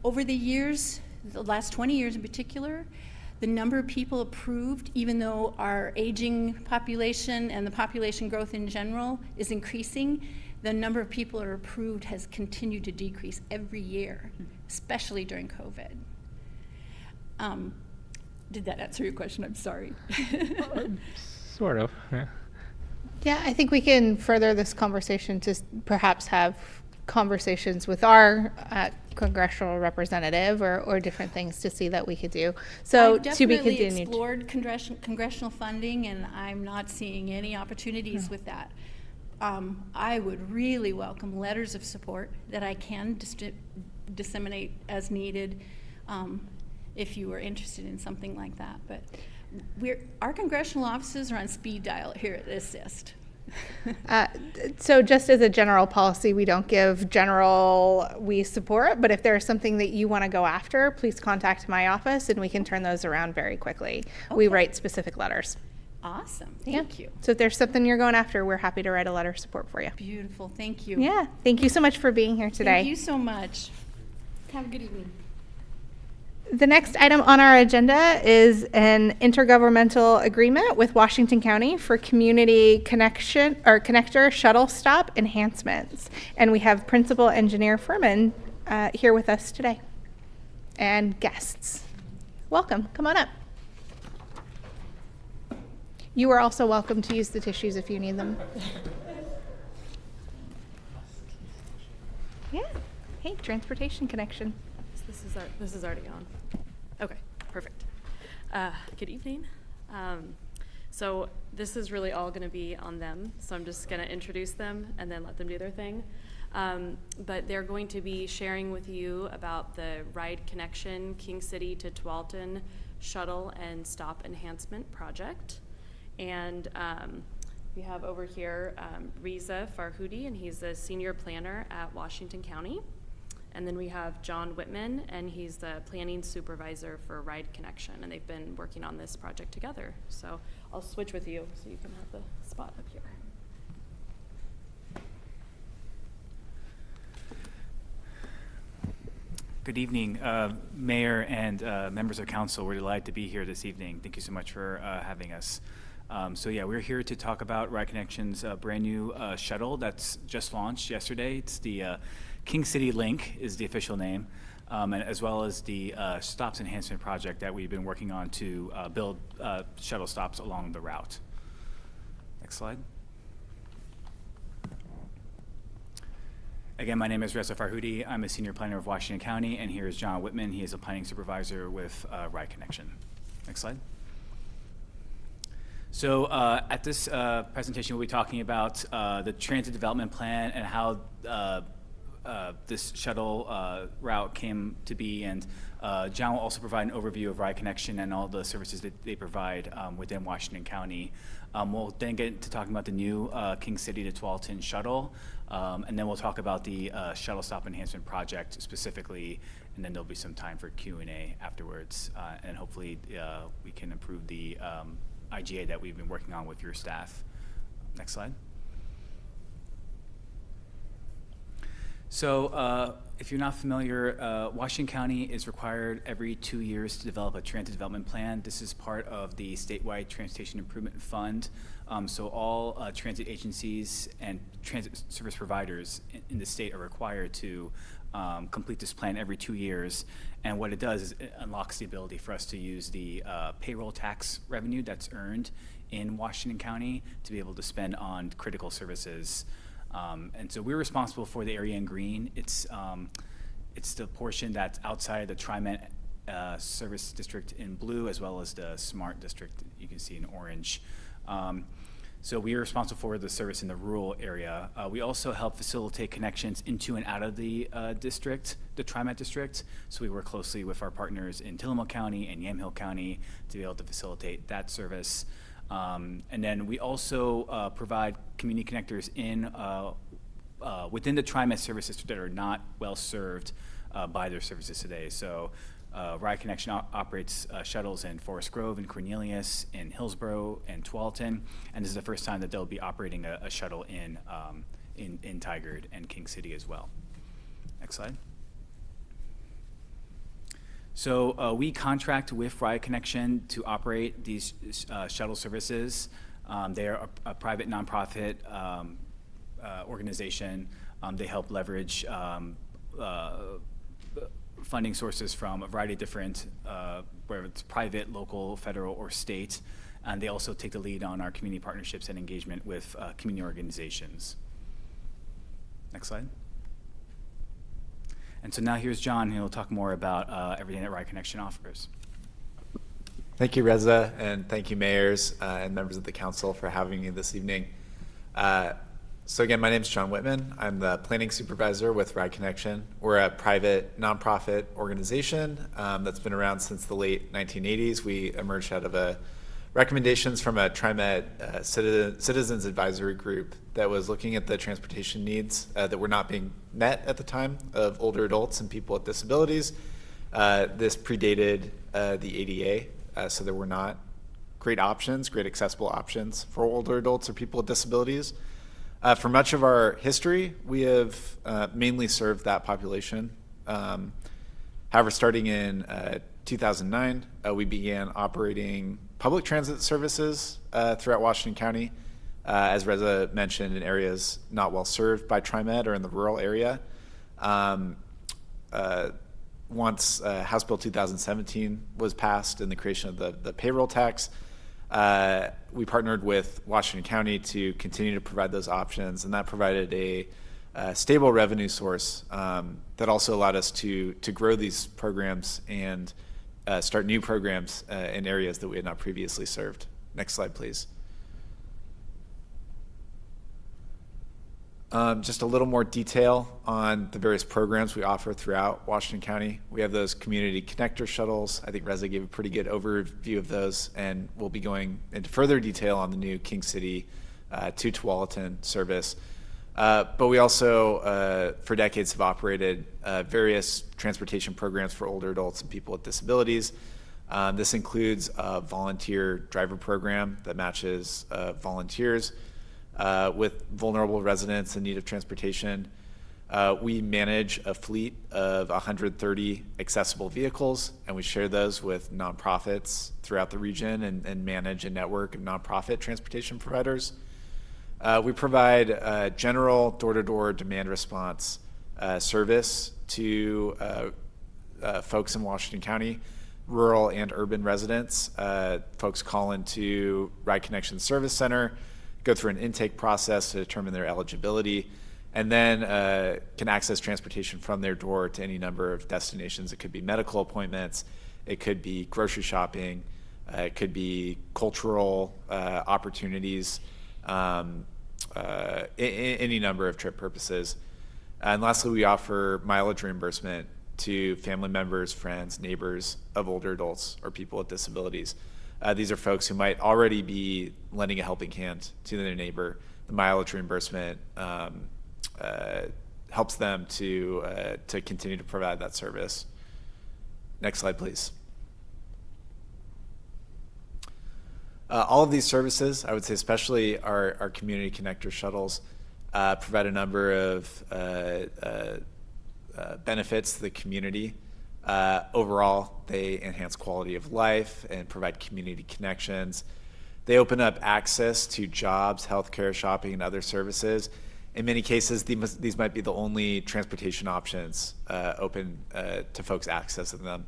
over the years, the last 20 years in particular, the number of people approved, even though our aging population and the population growth in general is increasing, the number of people that are approved has continued to decrease every year, especially during COVID. Did that answer your question? I'm sorry. Sort of, yeah. Yeah, I think we can further this conversation to perhaps have conversations with our congressional representative or different things to see that we could do. So I've to be definitely continued. explored congressional funding, and I'm not seeing any opportunities with that. I would really welcome letters of support that I can disseminate as needed if you were interested in something like that. But our congressional offices are on speed dial here at Assist. So just as a general policy, we don't give we support, but if there's something that you want to go after, please contact my office and we can turn those around very quickly. Okay. We write specific letters. Awesome, thank you. So if there's something you're going after, we're happy to write a letter of support for you. Beautiful, thank you. Yeah, thank you so much for being here today. Thank you so much. Have a good evening. The next item on our agenda is an intergovernmental agreement with Washington County for community connector shuttle stop enhancements. And we have Principal Engineer Furman here with us today and guests. Welcome, come on up. You are also welcome to use the tissues if you need them. Yeah, hey, transportation connection. This is already on. Okay, perfect. Good evening. So this is really all going to be on them, so I'm just going to introduce them and then let them do their thing. But they're going to be sharing with you about the Ride Connection King City to Tualatin shuttle and stop enhancement project. And we have over here Riza Farhoudi, and he's the senior planner at Washington County. And then we have John Whitman, and he's the planning supervisor for Ride Connection, and they've been working on this project together. So I'll switch with you so you can have the spot up here. Good evening, Mayor and members of council. We're delighted to be here this evening. Thank you so much for having us. So yeah, we're here to talk about Ride Connection's brand new shuttle that's just launched yesterday. It's the King City Link is the official name, and as well as the stops enhancement project that we've been working on to build shuttle stops along the route. Next slide. Again, my name is Reza Farhoudi. I'm a senior planner of Washington County, and here is John Whitman. He is a planning supervisor with Ride Connection. Next slide. So at this presentation, we'll be talking about the transit development plan and how this shuttle route came to be, and John will also provide an overview of Ride Connection and all the services that they provide within Washington County. We'll then get into talking about the new King City to Tualatin shuttle, and then we'll talk about the shuttle stop enhancement project specifically, and then there'll be some time for Q&A afterwards, and hopefully we can improve the IGA that we've been working on with your staff. Next slide. So if you're not familiar, Washington County is required every 2 years to develop a transit development plan. This is part of the statewide Transportation Improvement Fund. So all transit agencies and transit service providers in the state are required to complete this plan every 2 years. And what it does is it unlocks the ability for us to use the payroll tax revenue that's earned in Washington County to be able to spend on critical services. And so we're responsible for the area in green. It's the portion that's outside the TriMet service district in blue, as well as the SMART district you can see in orange. So we are responsible for the service in the rural area. We also help facilitate connections into and out of the district, the TriMet district. So we work closely with our partners in Tillamook County and Yamhill County to be able to facilitate that service. And then we also provide community connectors in within the TriMet service district that are not well served by their services today. So Ride Connection operates shuttles in Forest Grove and Cornelius, in Hillsborough and Tualatin, and this is the first time that they'll be operating a shuttle in Tigard and King City as well. Next slide. So we contract with Ride Connection to operate these shuttle services. They are a private nonprofit organization. They help leverage funding sources from a variety of different, whether it's private, local, federal, or state. And they also take the lead on our community partnerships and engagement with community organizations. Next slide. And so now here's John, who will talk more about everything that Ride Connection offers. Thank you, Reza, and thank you, mayors and members of the council for having me this evening. So again, my name is John Whitman. I'm the planning supervisor with Ride Connection. We're a private nonprofit organization that's been around since the late 1980s. We emerged out of recommendations from a TriMet citizens advisory group that was looking at the transportation needs that were not being met at the time of older adults and people with disabilities. This predated the ADA, so there were not great options, great accessible options for older adults or people with disabilities. For much of our history, we have mainly served that population. However, starting in 2009, we began operating public transit services throughout Washington County, as Reza mentioned, in areas not well served by TriMet or in the rural area. Once House Bill 2017 was passed and the creation of the payroll tax, we partnered with Washington County to continue to provide those options, and that provided a stable revenue source that also allowed us to grow these programs and start new programs in areas that we had not previously served. Next slide, please. Just a little more detail on the various programs we offer throughout Washington County. We have those community connector shuttles. I think Reza gave a pretty good overview of those, and we'll be going into further detail on the new King City to Tualatin service. But we also, for decades, have operated various transportation programs for older adults and people with disabilities. This includes a volunteer driver program that matches volunteers with vulnerable residents in need of transportation. We manage a fleet of 130 accessible vehicles, and we share those with nonprofits throughout the region and manage a network of nonprofit transportation providers. We provide general door-to-door demand response service to folks in Washington County, rural and urban residents. Folks call into Ride Connection Service Center, go through an intake process to determine their eligibility, and then can access transportation from their door to any number of destinations. It could be medical appointments, it could be grocery shopping, it could be cultural opportunities, any number of trip purposes. And lastly, we offer mileage reimbursement to family members, friends, neighbors of older adults or people with disabilities. These are folks who might already be lending a helping hand to their neighbor. The mileage reimbursement helps them to continue to provide that service. Next slide, please. All of these services, I would say especially our community connector shuttles, provide a number of benefits to the community. Overall, they enhance quality of life and provide community connections. They open up access to jobs, healthcare, shopping, and other services. In many cases, these might be the only transportation options open to folks accessing them.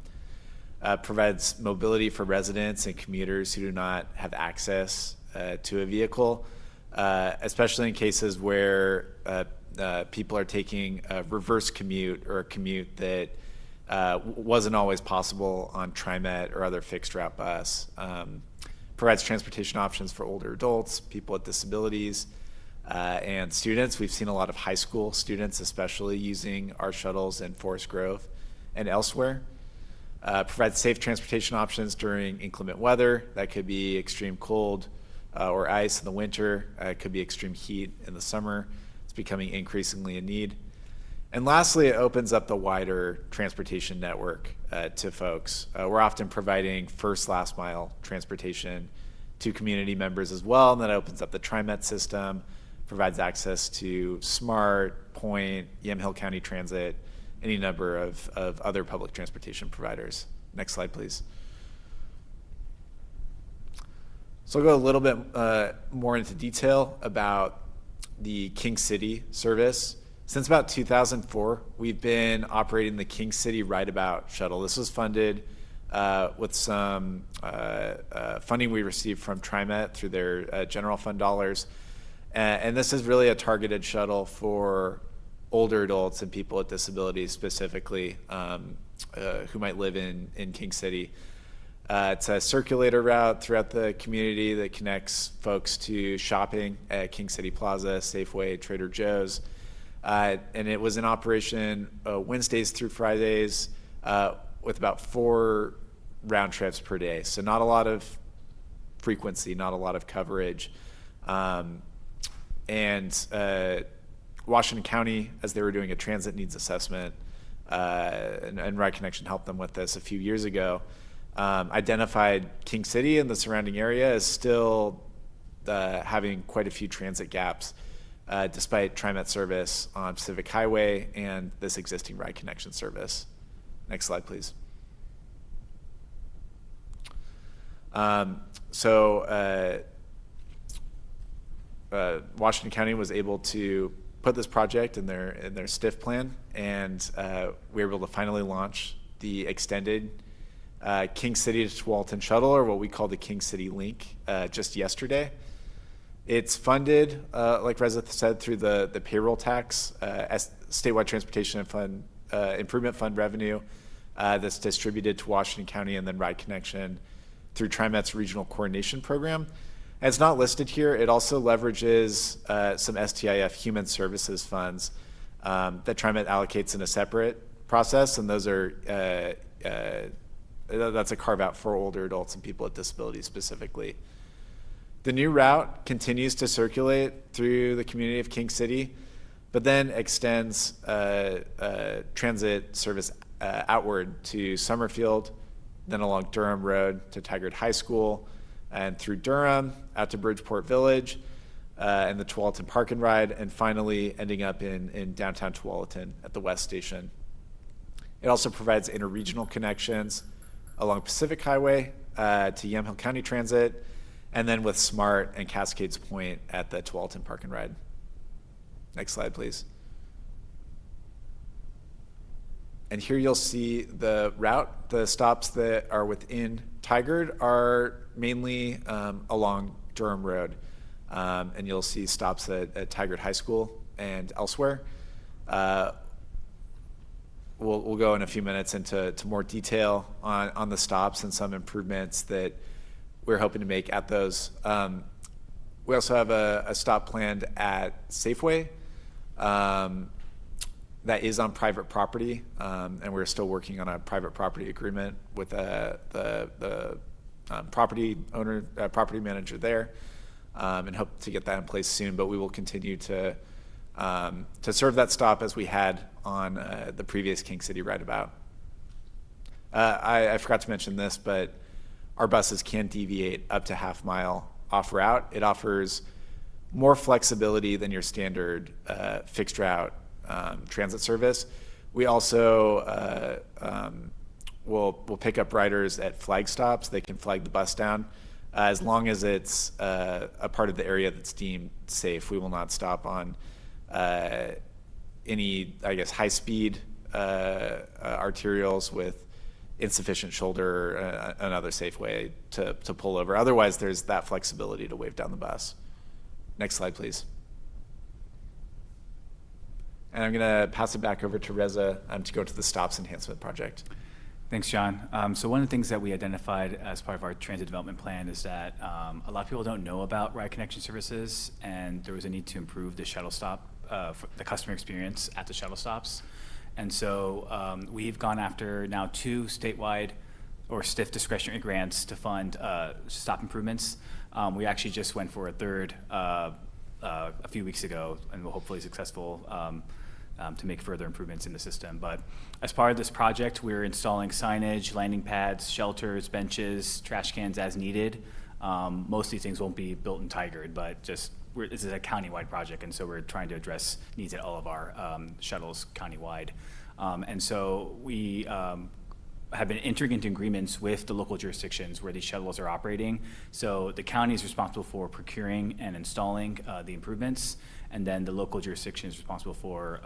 Provides mobility for residents and commuters who do not have access to a vehicle, especially in cases where people are taking a reverse commute or a commute that wasn't always possible on TriMet or other fixed route bus. Provides transportation options for older adults, people with disabilities, and students. We've seen a lot of high school students especially using our shuttles in Forest Grove and elsewhere. Provides safe transportation options during inclement weather. That could be extreme cold or ice in the winter. It could be extreme heat in the summer. It's becoming increasingly in need. And lastly, it opens up the wider transportation network to folks. We're often providing first, last mile transportation to community members as well, and that opens up the TriMet system, provides access to SMART, Point, Yamhill County Transit, any number of other public transportation providers. Next slide, please. So I'll go a little bit more into detail about the King City service. Since about 2004, we've been operating the King City Rideabout shuttle. This was funded with some funding we received from TriMet through their general fund dollars. And this is really a targeted shuttle for older adults and people with disabilities specifically who might live in King City. It's a circulator route throughout the community that connects folks to shopping at King City Plaza, Safeway, Trader Joe's. And it was in operation Wednesdays through Fridays with about 4 round trips per day. So not a lot of frequency, not a lot of coverage. Washington County, as they were doing a transit needs assessment, and Ride Connection helped them with this a few years ago, identified King City and the surrounding area as still having quite a few transit gaps, despite TriMet service on Pacific Highway and this existing Ride Connection service. Next slide, please. Washington County was able to put this project in their STIF plan, and we were able to finally launch the extended King City to Tualatin shuttle, or what we call the King City Link, just yesterday. It's funded, like Reza said, through the payroll tax, statewide transportation fund improvement fund revenue that's distributed to Washington County, and then Ride Connection through TriMet's regional coordination program. And it's not listed here. It also leverages some STIF human services funds that TriMet allocates in a separate process, and those are that's a carve out for older adults and people with disabilities specifically. The new route continues to circulate through the community of King City, but then extends transit service outward to Summerfield, then along Durham Road to Tigard High School, and through Durham out to Bridgeport Village and the Tualatin Park and Ride, and finally ending up in downtown Tualatin at the West Station. It also provides interregional connections along Pacific Highway to Yamhill County Transit, and then with SMART and Cascades Point at the Tualatin Park and Ride. Next slide, please. And here you'll see the route. The stops that are within Tigard are mainly along Durham Road. And you'll see stops at Tigard High School and elsewhere. We'll go in a few minutes into more detail on the stops and some improvements that we're hoping to make at those. We also have a stop planned at Safeway that is on private property, and we're still working on a private property agreement with the property owner, property manager there, and hope to get that in place soon. But we will continue to serve that stop as we had on the previous King City Rideabout. I forgot to mention this, but our buses can deviate up to half mile off route. It offers more flexibility than your standard fixed route transit service. We also will pick up riders at flag stops. They can flag the bus down. As long as it's a part of the area that's deemed safe, we will not stop on any, I guess, high-speed arterials with insufficient shoulder, another safe way to pull over. Otherwise, there's that flexibility to wave down the bus. Next slide, please. And I'm going to pass it back over to Reza to go to the stops enhancement project. Thanks, John. So one of the things that we identified as part of our transit development plan is that a lot of people don't know about ride connection services, and there was a need to improve the shuttle stop, for the customer experience at the shuttle stops. And so we've gone after now 2 statewide or STIF discretionary grants to fund stop improvements. We actually just went for a third a few weeks ago, and we're hopefully successful to make further improvements in the system. But as part of this project, we're installing signage, landing pads, shelters, benches, trash cans as needed. Most of these things won't be built in Tigard, but just this is a countywide project, and so we're trying to address needs at all of our shuttles countywide. And so we have been entering into agreements with the local jurisdictions where these shuttles are operating. So the county is responsible for procuring and installing the improvements, and then the local jurisdiction is responsible for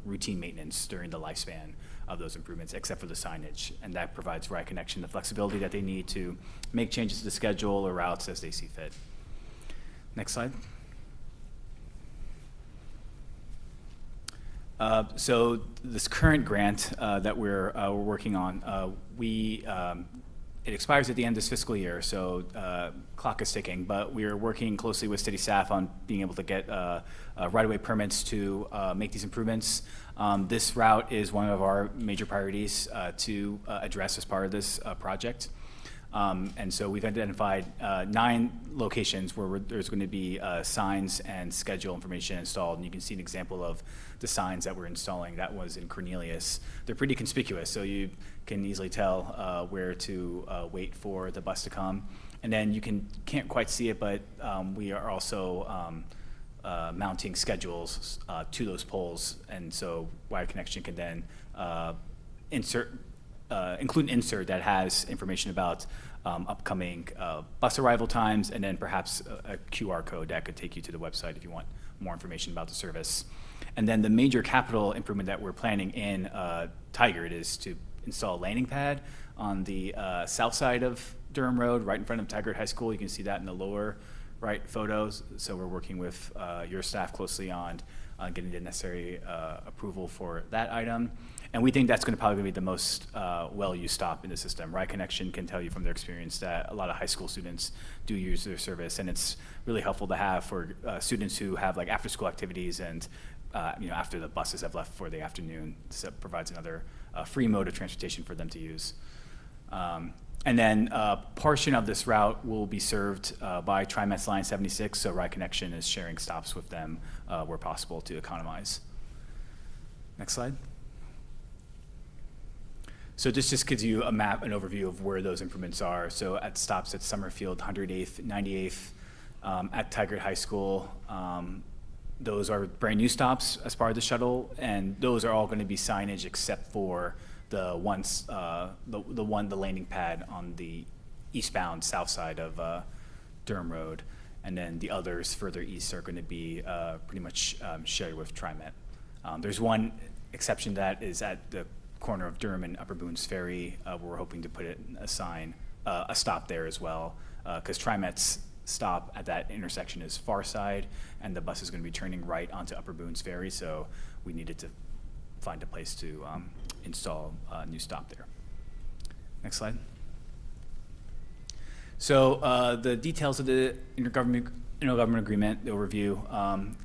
routine maintenance during the lifespan of those improvements, except for the signage. And that provides Ride Connection the flexibility that they need to make changes to the schedule or routes as they see fit. Next slide. So this current grant that we're working on, it expires at the end of this fiscal year, so clock is ticking, but we are working closely with city staff on being able to get right-of-way permits to make these improvements. This route is one of our major priorities to address as part of this project. And so we've identified 9 locations where there's going to be signs and schedule information installed. And you can see an example of the signs that we're installing. That was in Cornelius. They're pretty conspicuous, so you can easily tell where to wait for the bus to come. And then you can't quite see it, but we are also mounting schedules to those poles. And so Ride Connection can then include an insert that has information about upcoming bus arrival times, and then perhaps a QR code that could take you to the website if you want more information about the service. And then the major capital improvement that we're planning in Tigard is to install a landing pad on the south side of Durham Road, right in front of Tigard High School. You can see that in the lower right photos. So we're working with your staff closely on getting the necessary approval for that item. And we think that's going to probably be the most well-used stop in the system. Ride Connection can tell you from their experience that a lot of high school students do use their service, and it's really helpful to have for students who have like after-school activities and after the buses have left for the afternoon. So it provides another free mode of transportation for them to use. And then a portion of this route will be served by TriMet's Line 76, so Ride Connection is sharing stops with them where possible to economize. Next slide. So this just gives you a map, an overview of where those improvements are. So at stops at Summerfield, 108th, 98th, at Tigard High School, those are brand new stops as part of the shuttle, and those are all going to be signage except for the landing pad on the eastbound south side of Durham Road, and then the others further east are going to be pretty much shared with TriMet. There's one exception that is at the corner of Durham and Upper Boones Ferry, where we're hoping to put a stop there as well, because TriMet's stop at that intersection is far side, and the bus is going to be turning right onto Upper Boones Ferry, so we needed to find a place to install a new stop there. Next slide. So the details of the intergovernmental agreement, the overview,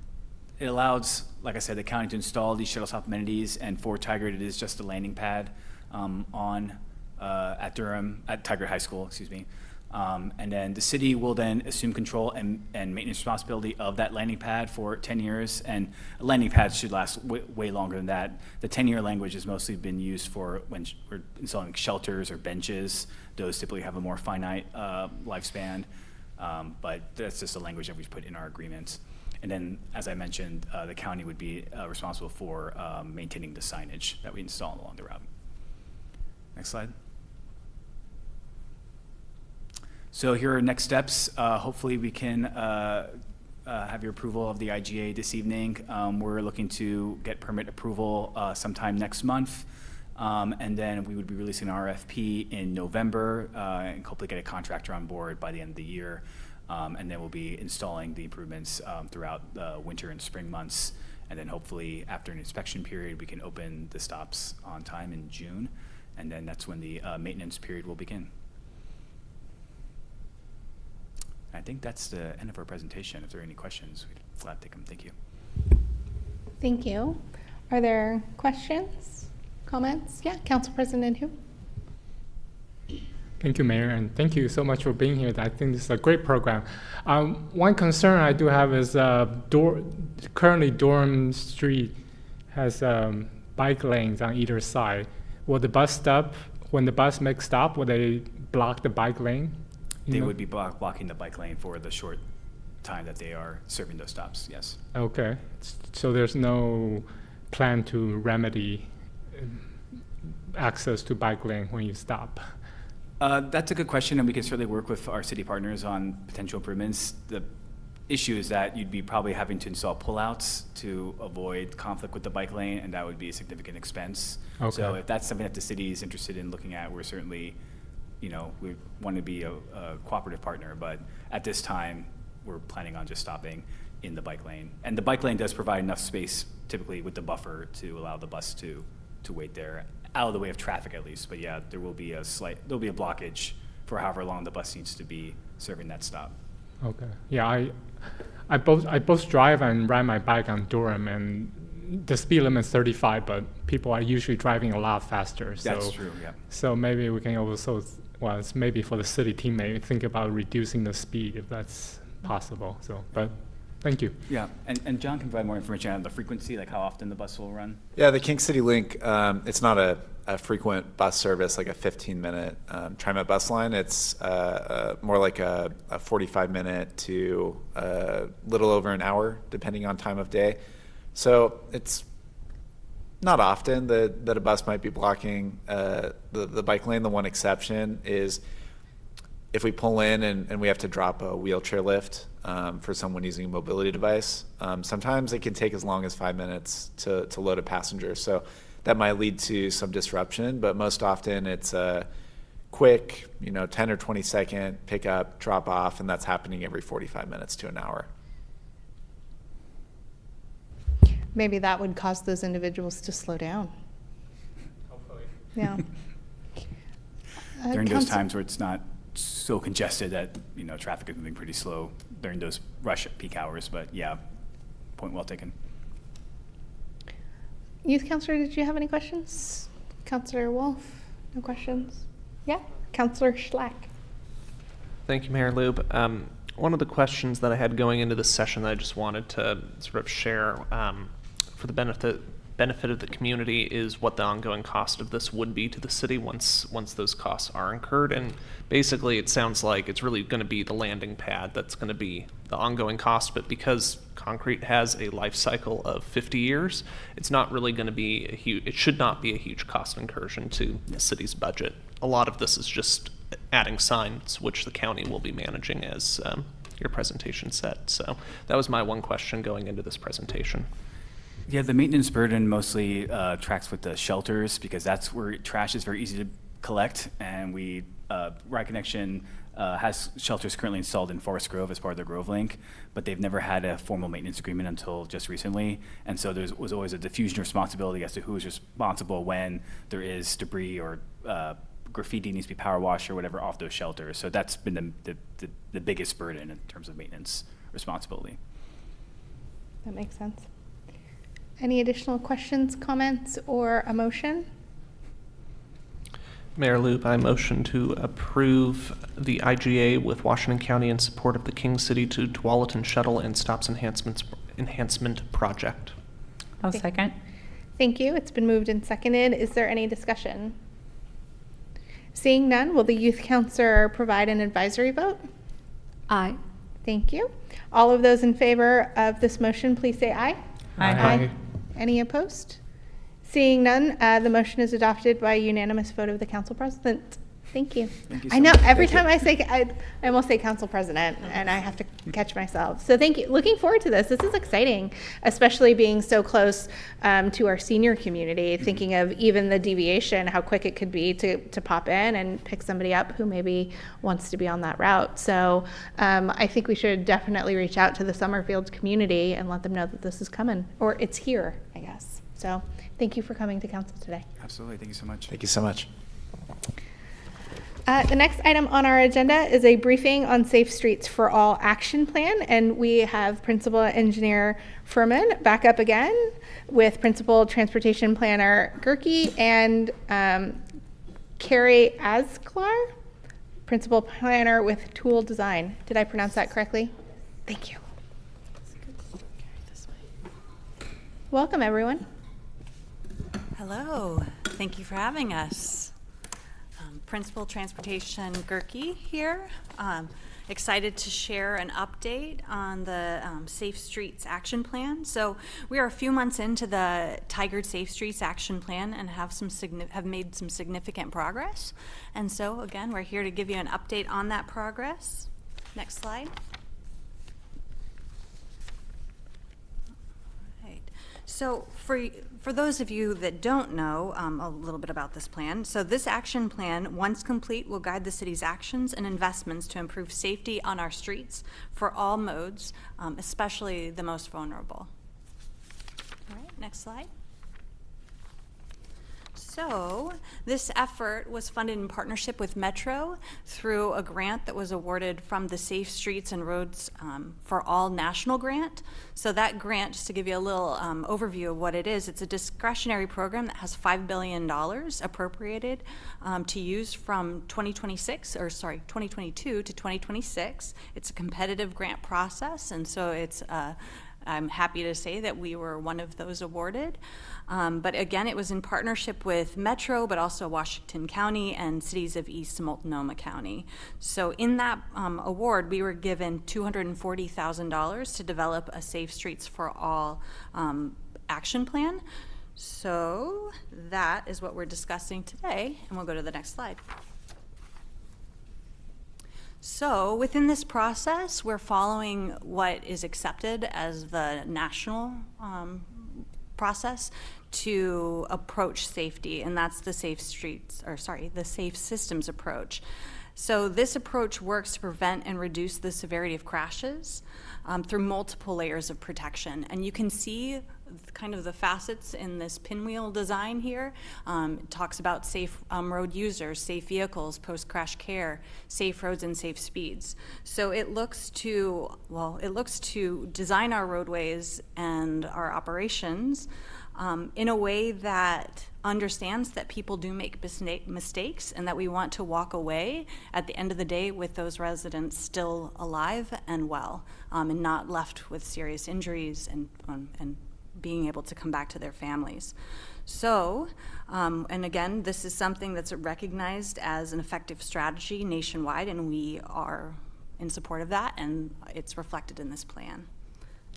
it allows, like I said, the county to install these shuttle stop amenities, and for Tigard, it is just a landing pad at Tigard High School, excuse me. And then the city will then assume control and maintenance responsibility of that landing pad for 10 years. And landing pads should last way longer than that. The 10-year language has mostly been used for when we're installing shelters or benches. Those typically have a more finite lifespan, but that's just the language that we've put in our agreements. And then, as I mentioned, the county would be responsible for maintaining the signage that we install along the route. Next slide. So here are next steps. Hopefully we can have your approval of the IGA this evening. We're looking to get permit approval sometime next month. And then we would be releasing an RFP in November and hopefully get a contractor on board by the end of the year. And then we'll be installing the improvements throughout the winter and spring months. And then hopefully after an inspection period, we can open the stops on time in June. And then that's when the maintenance period will begin. I think that's the end of our presentation. If there are any questions, we'd glad to take them. Thank you. Thank you. Are there questions, comments? Yeah, Council President Hu. Thank you, Mayor, and thank you so much for being here. I think this is a great program. One concern I do have is currently Durham Street has bike lanes on either side. Will the bus stop, when the bus makes stop, will they block the bike lane? They would be blocking the bike lane for the short time that they are serving those stops, yes. Okay, so there's no plan to remedy access to bike lane when you stop? That's a good question, and we can certainly work with our city partners on potential improvements. The issue is that you'd be probably having to install pullouts to avoid conflict with the bike lane, and that would be a significant expense. Okay. So if that's something that the city is interested in looking at, we're certainly, we want to be a cooperative partner, but at this time, we're planning on just stopping in the bike lane. And the bike lane does provide enough space, typically with the buffer, to allow the bus to wait there, out of the way of traffic at least. But yeah, there'll be a blockage for however long the bus needs to be serving that stop. Okay. Yeah, I both drive and ride my bike on Durham, and the speed limit is 35, but people are usually driving a lot faster. So, that's true, yeah. So maybe we can also, well, it's maybe for the city team, maybe think about reducing the speed if that's possible. So, but thank you. Yeah, and John can provide more information on the frequency, like how often the bus will run. Yeah, the King City Link, it's not a frequent bus service, like a 15-minute TriMet bus line. It's more like a 45-minute to a little over an hour, depending on time of day. So it's not often that a bus might be blocking the bike lane. The one exception is if we pull in and we have to drop a wheelchair lift for someone using a mobility device. Sometimes it can take as long as 5 minutes to load a passenger. So that might lead to some disruption, but most often it's a quick, 10 or 20 second pick up, drop off, and that's happening every 45 minutes to an hour. Maybe that would cause those individuals to slow down. Hopefully. Yeah. During those times where it's not so congested that, traffic is moving pretty slow during those rush peak hours, but yeah, point well taken. Youth Councilor, did you have any questions? Councilor Wolf, no questions? Yeah, Councilor Schlack. Thank you, Mayor Lube. One of the questions that I had going into this session that I just wanted to sort of share for the benefit of the community is what the ongoing cost of this would be to the city once those costs are incurred. And basically it sounds like it's really going to be the landing pad that's going to be the ongoing cost, but because concrete has a life cycle of 50 years, it's not really going to be it should not be a huge cost incursion to the city's budget. A lot of this is just adding signs, which the county will be managing, as your presentation said. So that was my one question going into this presentation. Yeah, the maintenance burden mostly tracks with the shelters, because that's where trash is very easy to collect, and Ride Connection has shelters currently installed in Forest Grove as part of the Grove Link, but they've never had a formal maintenance agreement until just recently, and so there was always a diffusion responsibility as to who is responsible when there is debris or graffiti needs to be power washed or whatever off those shelters. So that's been the biggest burden in terms of maintenance responsibility. That makes sense. Any additional questions, comments, or a motion? Mayor Loop, I motion to approve the IGA with Washington County in support of the King City to Tualatin Shuttle and Stops Enhancement Project. I'll second. Thank you. It's been moved and seconded. Is there any discussion? Seeing none, will the youth councilor provide an advisory vote? Aye. Thank you. All of those in favor of this motion, please say aye. Aye. Any opposed? Seeing none, the motion is adopted by a unanimous vote of the council president. Thank you. Thank you I so know much. every Thank time I say, I almost say council president, and I have to catch myself. So thank you. Looking forward to this. This is exciting, especially being so close to our senior community, thinking of even the deviation, how quick it could be to pop in and pick somebody up who maybe wants to be on that route. So I think we should definitely reach out to the Summerfield community and let them know that this is coming, or it's here, I guess. So thank you for coming to council today. Absolutely. Thank you so much. Thank you so much. The next item on our agenda is a briefing on Safe Streets for All action plan, and we have Principal Engineer Furman back up again with Principal Transportation Planner Gerke and Carrie Asklar, Principal Planner with Tool Design. Did I pronounce that correctly? Thank you. Welcome, everyone. Hello. Thank you for having us. Principal Transportation Gerke here. Excited to share an update on the Safe Streets Action Plan. So we are a few months into the Tigard Safe Streets Action Plan and have made some significant progress. And so again, we're here to give you an update on that progress. Next slide. So for those of you that don't know a little bit about this plan, so this action plan, once complete, will guide the city's actions and investments to improve safety on our streets for all modes, especially the most vulnerable. All right, next slide. So this effort was funded in partnership with Metro through a grant that was awarded from the Safe Streets and Roads for All National Grant. So that grant, just to give you a little overview of what it is, it's a discretionary program that has $5 billion appropriated to use from 2022 to 2026. It's a competitive grant process, and so it's I'm happy to say that we were one of those awarded. But again, it was in partnership with Metro, but also Washington County and cities of East Multnomah County. So in that award, we were given $240,000 to develop a Safe Streets for All action plan. So that is what we're discussing today, and we'll go to the next slide. So within this process, we're following what is accepted as the national process to approach safety, and that's the Safe Systems approach. So this approach works to prevent and reduce the severity of crashes through multiple layers of protection. And you can see kind of the facets in this pinwheel design here. It talks about safe road users, safe vehicles, post-crash care, safe roads, and safe speeds. So it looks to design our roadways and our operations in a way that understands that people do make mistakes and that we want to walk away at the end of the day with those residents still alive and well, and not left with serious injuries and being able to come back to their families. So, and again, this is something that's recognized as an effective strategy nationwide, and we are in support of that, and it's reflected in this plan.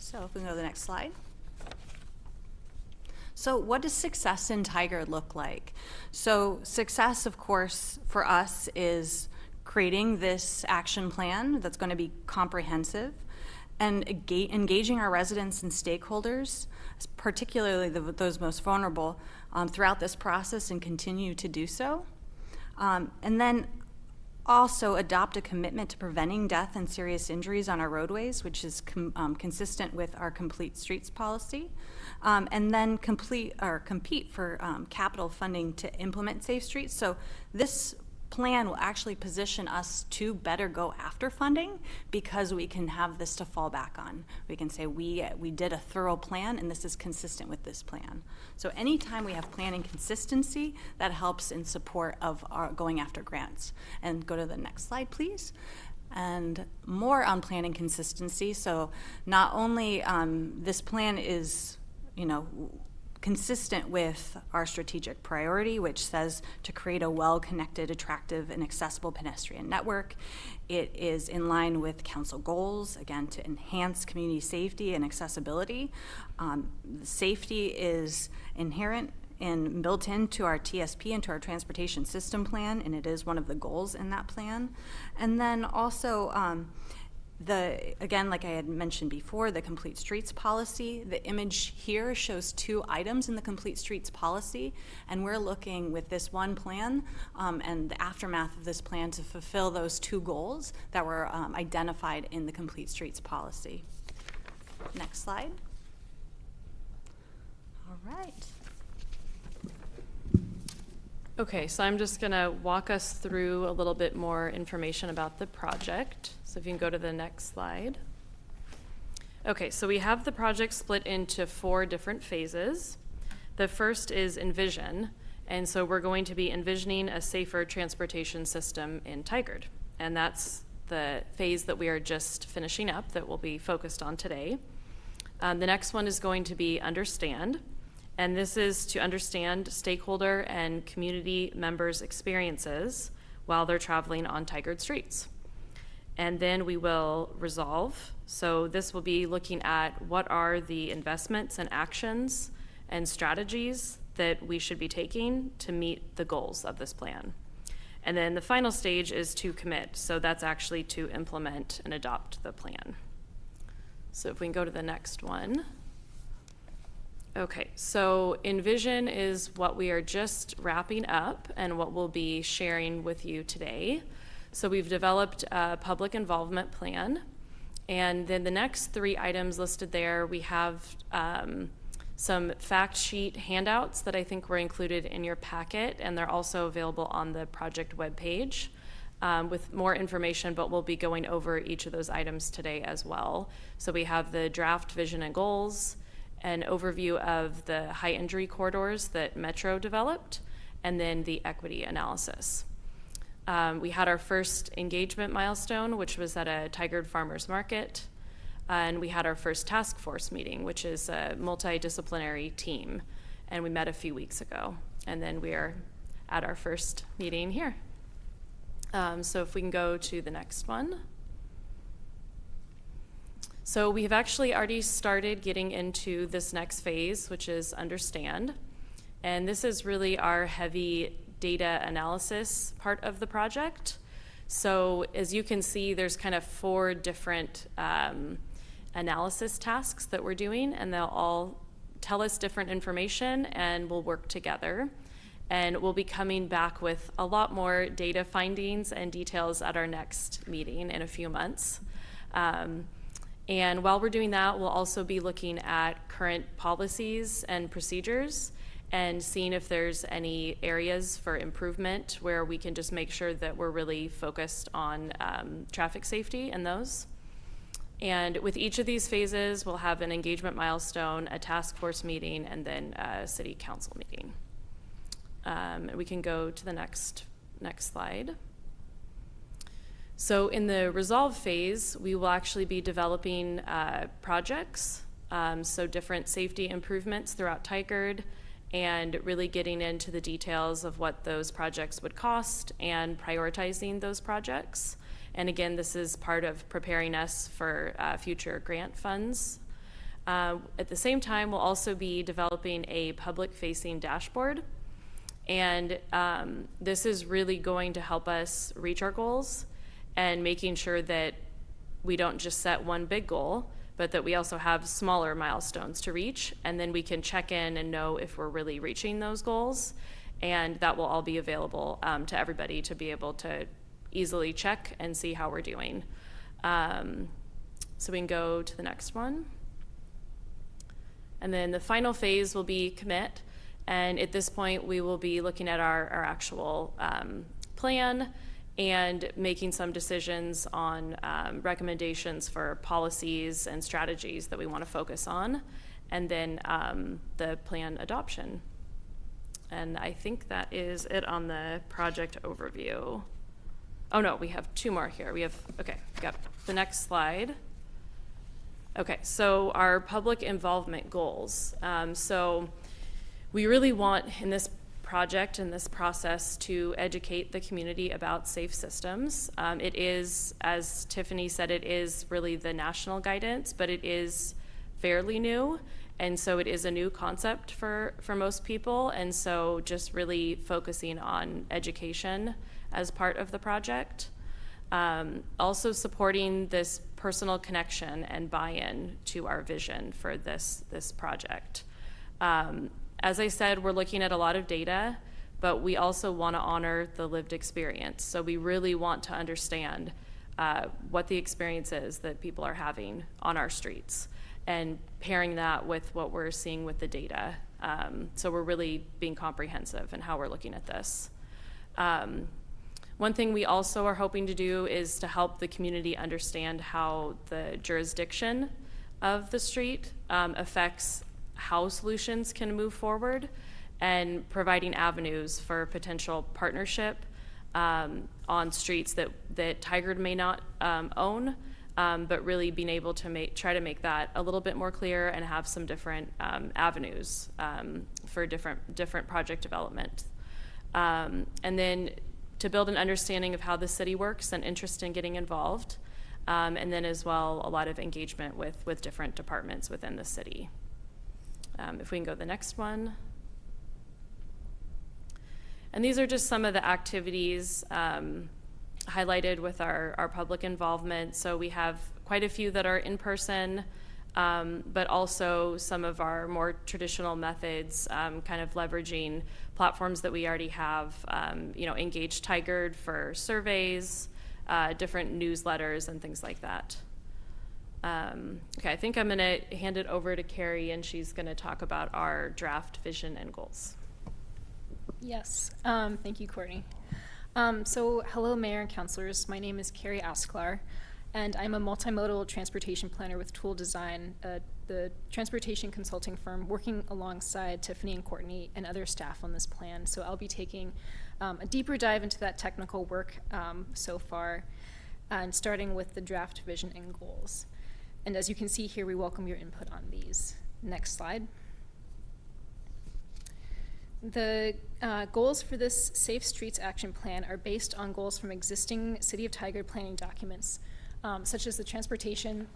So if we go to the next slide. So what does success in Tigard look like? So success, of course, for us is creating this action plan that's going to be comprehensive and engaging our residents and stakeholders, particularly those most vulnerable, throughout this process and continue to do so. And then also adopt a commitment to preventing death and serious injuries on our roadways, which is consistent with our Complete Streets policy. And then compete for capital funding to implement Safe Streets. So this plan will actually position us to better go after funding because we can have this to fall back on. We can say we did a thorough plan and this is consistent with this plan. So anytime we have planning consistency, that helps in support of our going after grants. And go to the next slide, please. And more on planning consistency. So not only this plan is, consistent with our strategic priority, which says to create a well-connected, attractive, and accessible pedestrian network. It is in line with council goals, again, to enhance community safety and accessibility. Safety is inherent and built into our TSP, into our transportation system plan, and it is one of the goals in that plan. And then also, again, like I had mentioned before, the Complete Streets policy, the image here shows 2 items in the Complete Streets policy, and we're looking with this one plan and the aftermath of this plan to fulfill those 2 goals that were identified in the Complete Streets policy. Next slide. All right. Okay, so I'm just gonna walk us through a little bit more information about the project. So if you can go to the next slide. Okay, so we have the project split into 4 different phases. The first is Envision, and so we're going to be envisioning a safer transportation system in Tigard. And that's the phase that we are just finishing up that we'll be focused on today. The next one is going to be Understand. And this is to understand stakeholder and community members' experiences while they're traveling on Tigard streets. And then we will Resolve. So this will be looking at what are the investments and actions and strategies that we should be taking to meet the goals of this plan. And then the final stage is to Commit. So that's actually to implement and adopt the plan. So if we can go to the next one. Okay, so Envision is what we are just wrapping up and what we'll be sharing with you today. So we've developed a public involvement plan, and then the next 3 items listed there, we have some fact sheet handouts that I think were included in your packet, and they're also available on the project webpage with more information, but we'll be going over each of those items today as well. So we have the draft vision and goals, an overview of the high injury corridors that Metro developed, and then the equity analysis. We had our first engagement milestone, which was at a Tigard Farmers Market, and we had our first task force meeting, which is a multidisciplinary team, and we met a few weeks ago. And then we are at our first meeting here. So if we can go to the next one. So we have actually already started getting into this next phase, which is Understand. And this is really our heavy data analysis part of the project. So as you can see, there's kind of 4 different analysis tasks that we're doing, and they'll all tell us different information, and we'll work together. And we'll be coming back with a lot more data findings and details at our next meeting in a few months. And while we're doing that, we'll also be looking at current policies and procedures and seeing if there's any areas for improvement where we can just make sure that we're really focused on traffic safety in those. And with each of these phases, we'll have an engagement milestone, a task force meeting, and then a city council meeting. And we can go to the next slide. So in the Resolve phase, we will actually be developing projects, so different safety improvements throughout Tigard, and really getting into the details of what those projects would cost and prioritizing those projects. And again, this is part of preparing us for future grant funds. At the same time, we'll also be developing a public-facing dashboard. And this is really going to help us reach our goals and making sure that we don't just set one big goal, but that we also have smaller milestones to reach, and then we can check in and know if we're really reaching those goals. And that will all be available to everybody to be able to easily check and see how we're doing. So we can go to the next one. And then the final phase will be Commit. And at this point, we will be looking at our actual plan and making some decisions on recommendations for policies and strategies that we want to focus on, and then the plan adoption. And I think that is it on the project overview. Oh no, we have 2 more here. We got the next slide. Okay, so our public involvement goals. So We really want in this project and this process to educate the community about safe systems. It is, as Tiffany said, it is really the national guidance, but it is fairly new. And so it is a new concept for most people. And so just really focusing on education as part of the project. Also supporting this personal connection and buy-in to our vision for this project. As I said, we're looking at a lot of data, but we also want to honor the lived experience. So we really want to understand what the experience is that people are having on our streets and pairing that with what we're seeing with the data. So we're really being comprehensive in how we're looking at this. One thing we also are hoping to do is to help the community understand how the jurisdiction of the street affects how solutions can move forward, and providing avenues for potential partnership on streets that Tigard may not own, but really being able to try to make that a little bit more clear and have some different avenues for different project development. And then to build an understanding of how the city works and interest in getting involved, and then as well a lot of engagement with different departments within the city. If we can go to the next one. And these are just some of the activities highlighted with our public involvement. So we have quite a few that are in person, but also some of our more traditional methods, kind of leveraging platforms that we already have, Engage Tigard for surveys, different newsletters and things like that. Okay, I think I'm gonna hand it over to Carrie, and she's gonna talk about our draft vision and goals. Yes, thank you, Courtney. So hello, Mayor and Councilors. My name is Carrie Asklar, and I'm a multimodal transportation planner with Tool Design, the transportation consulting firm working alongside Tiffany and Courtney and other staff on this plan. So I'll be taking a deeper dive into that technical work so far, and starting with the draft vision and goals. And as you can see here, we welcome your input on these. Next slide. The goals for this Safe Streets Action Plan are based on goals from existing City of Tigard planning documents, such as the Transportation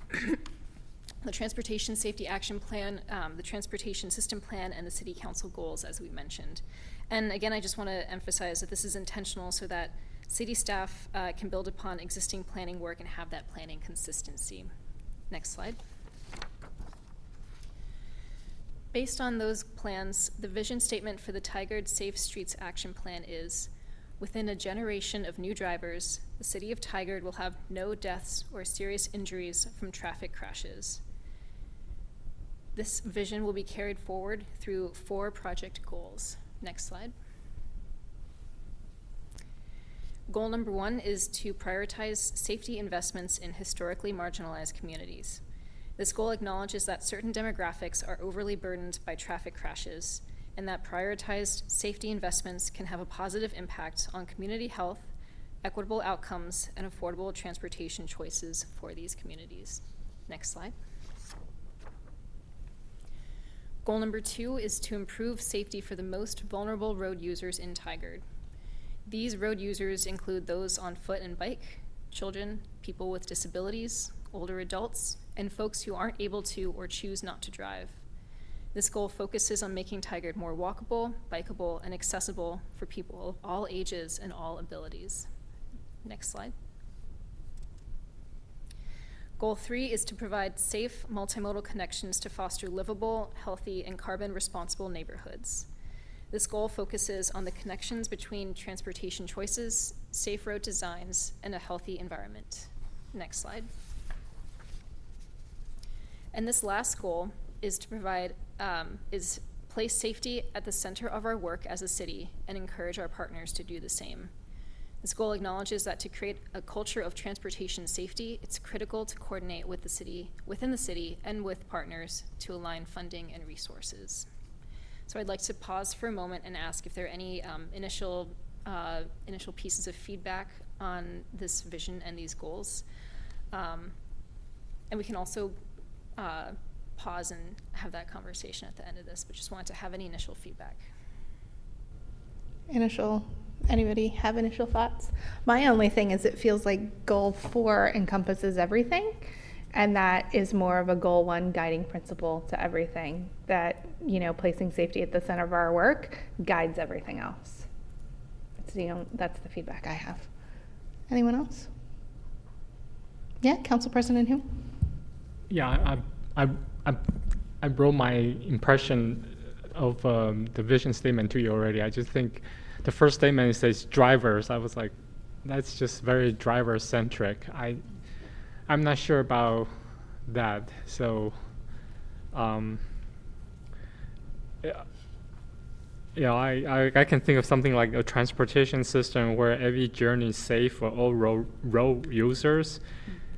Safety Action Plan, the Transportation System Plan, and the City Council goals, as we mentioned. And again, I just want to emphasize that this is intentional so that city staff can build upon existing planning work and have that planning consistency. Next slide. Based on those plans, the vision statement for the Tigard Safe Streets Action Plan is, within a generation of new drivers, the City of Tigard will have no deaths or serious injuries from traffic crashes. This vision will be carried forward through 4 project goals. Next slide. Goal number 1 is to prioritize safety investments in historically marginalized communities. This goal acknowledges that certain demographics are overly burdened by traffic crashes, and that prioritized safety investments can have a positive impact on community health, equitable outcomes, and affordable transportation choices for these communities. Next slide. Goal number 2 is to improve safety for the most vulnerable road users in Tigard. These road users include those on foot and bike, children, people with disabilities, older adults, and folks who aren't able to or choose not to drive. This goal focuses on making Tigard more walkable, bikeable, and accessible for people of all ages and all abilities. Next slide. Goal 3 is to provide safe multimodal connections to foster livable, healthy, and carbon-responsible neighborhoods. This goal focuses on the connections between transportation choices, safe road designs, and a healthy environment. Next slide. And this last goal is to provide, place safety at the center of our work as a city and encourage our partners to do the same. This goal acknowledges that to create a culture of transportation safety, it's critical to coordinate with the city, within the city, and with partners to align funding and resources. So I'd like to pause for a moment and ask if there are any initial pieces of feedback on this vision and these goals. And we can also pause and have that conversation at the end of this, but just wanted to have any initial feedback. Anybody have initial thoughts? My only thing is it feels like goal 4 encompasses everything, and that is more of a goal 1 guiding principle to everything, that, placing safety at the center of our work guides everything else. That's the feedback I have. Anyone else? Yeah, Council President Hu? Yeah, I wrote my impression of the vision statement to you already. I just think the first statement, it says drivers. I was like, that's just very driver-centric. I'm not sure about that. So, I can think of something like a transportation system where every journey is safe for all road users,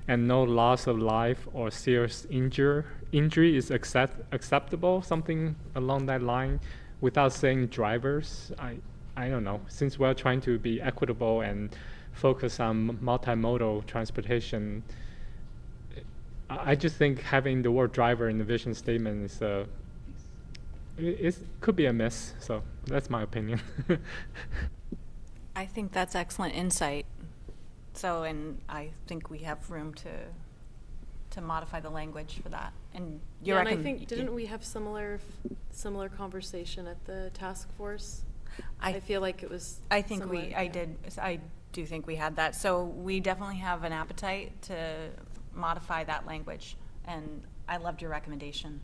and no loss of life or serious injury is acceptable, something along that line, without saying drivers. I don't know. Since we're trying to be equitable and focus on multimodal transportation, I just think having the word driver in the vision statement could be a miss. So that's my opinion. I think that's excellent insight. So, and I think we have room to modify the language for that. And yeah, and I think, didn't we have similar conversation at the task force? I feel like it was I think similar, I do think we had that. So we definitely have an appetite to modify that language. And I loved your recommendation.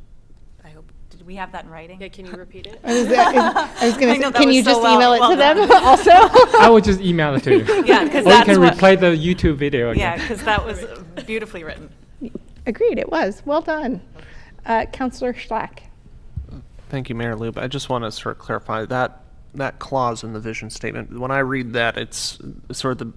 I hope, did we have that in writing? Yeah, can you repeat it? I was going to say, can you just email it to them also? I would just email it to you. Yeah, because or you can replay the YouTube video again. Yeah, because that was beautifully written. Agreed, it was. Well done. Councillor Schlack. Thank you, Mayor Lube. I just want to sort of clarify that clause in the vision statement. When I read that, it's sort of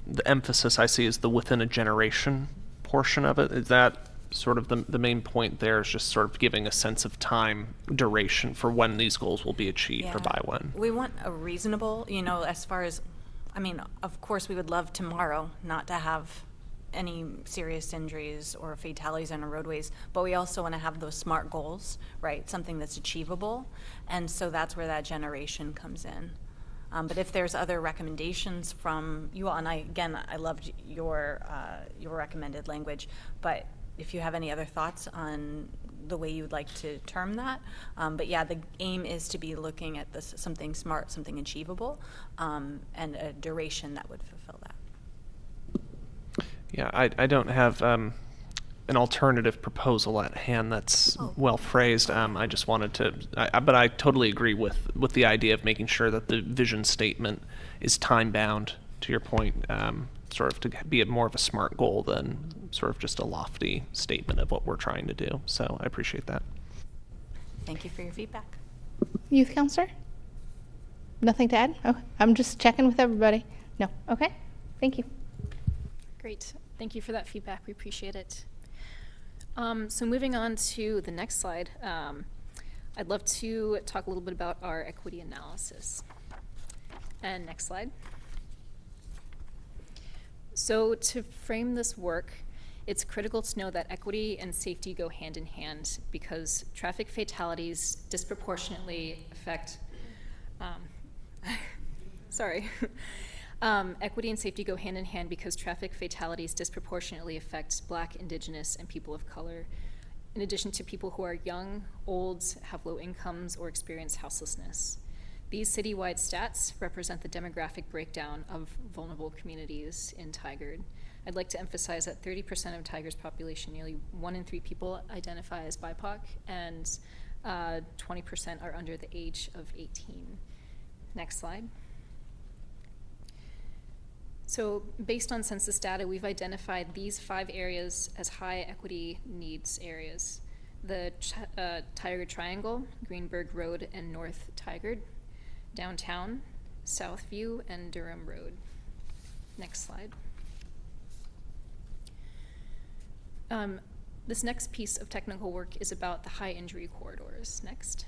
the emphasis I see is the within a generation portion of it. Is that sort of the main point there, is just sort of giving a sense of time duration for when these goals will be achieved or by when? We want a reasonable, as far as, of course we would love tomorrow not to have any serious injuries or fatalities on our roadways, but we also want to have those SMART goals, right? Something that's achievable. And so that's where that generation comes in. But if there's other recommendations from you all, and I loved your recommended language, but if you have any other thoughts on the way you would like to term that. But yeah, the aim is to be looking at this, something SMART, something achievable, and a duration that would fulfill that. Yeah, I don't have an alternative proposal at hand that's well phrased. I just wanted to, but I totally agree with the idea of making sure that the vision statement is time bound, to your point, sort of to be more of a SMART goal than sort of just a lofty statement of what we're trying to do. So I appreciate that. Thank you for your feedback. Youth Counselor? Nothing to add? Oh, I'm just checking with everybody. No. Okay. Thank you. Great. Thank you for that feedback. We appreciate it. So moving on to the next slide, I'd love to talk a little bit about our equity analysis. And next slide. So to frame this work, it's critical to know that equity and safety go hand in hand because traffic fatalities disproportionately affect, equity and safety go hand in hand because traffic fatalities disproportionately affect Black, Indigenous, and people of color, in addition to people who are young, old, have low incomes, or experience houselessness. These citywide stats represent the demographic breakdown of vulnerable communities in Tigard. I'd like to emphasize that 30% of Tigard's population, nearly 1 in 3 people identify as BIPOC, and 20% are under the age of 18. Next slide. So based on census data, we've identified these 5 areas as high equity needs areas. The Tigard Triangle, Greenberg Road and North Tigard, Downtown, Southview, and Durham Road. Next slide. This next piece of technical work is about the high injury corridors. Next.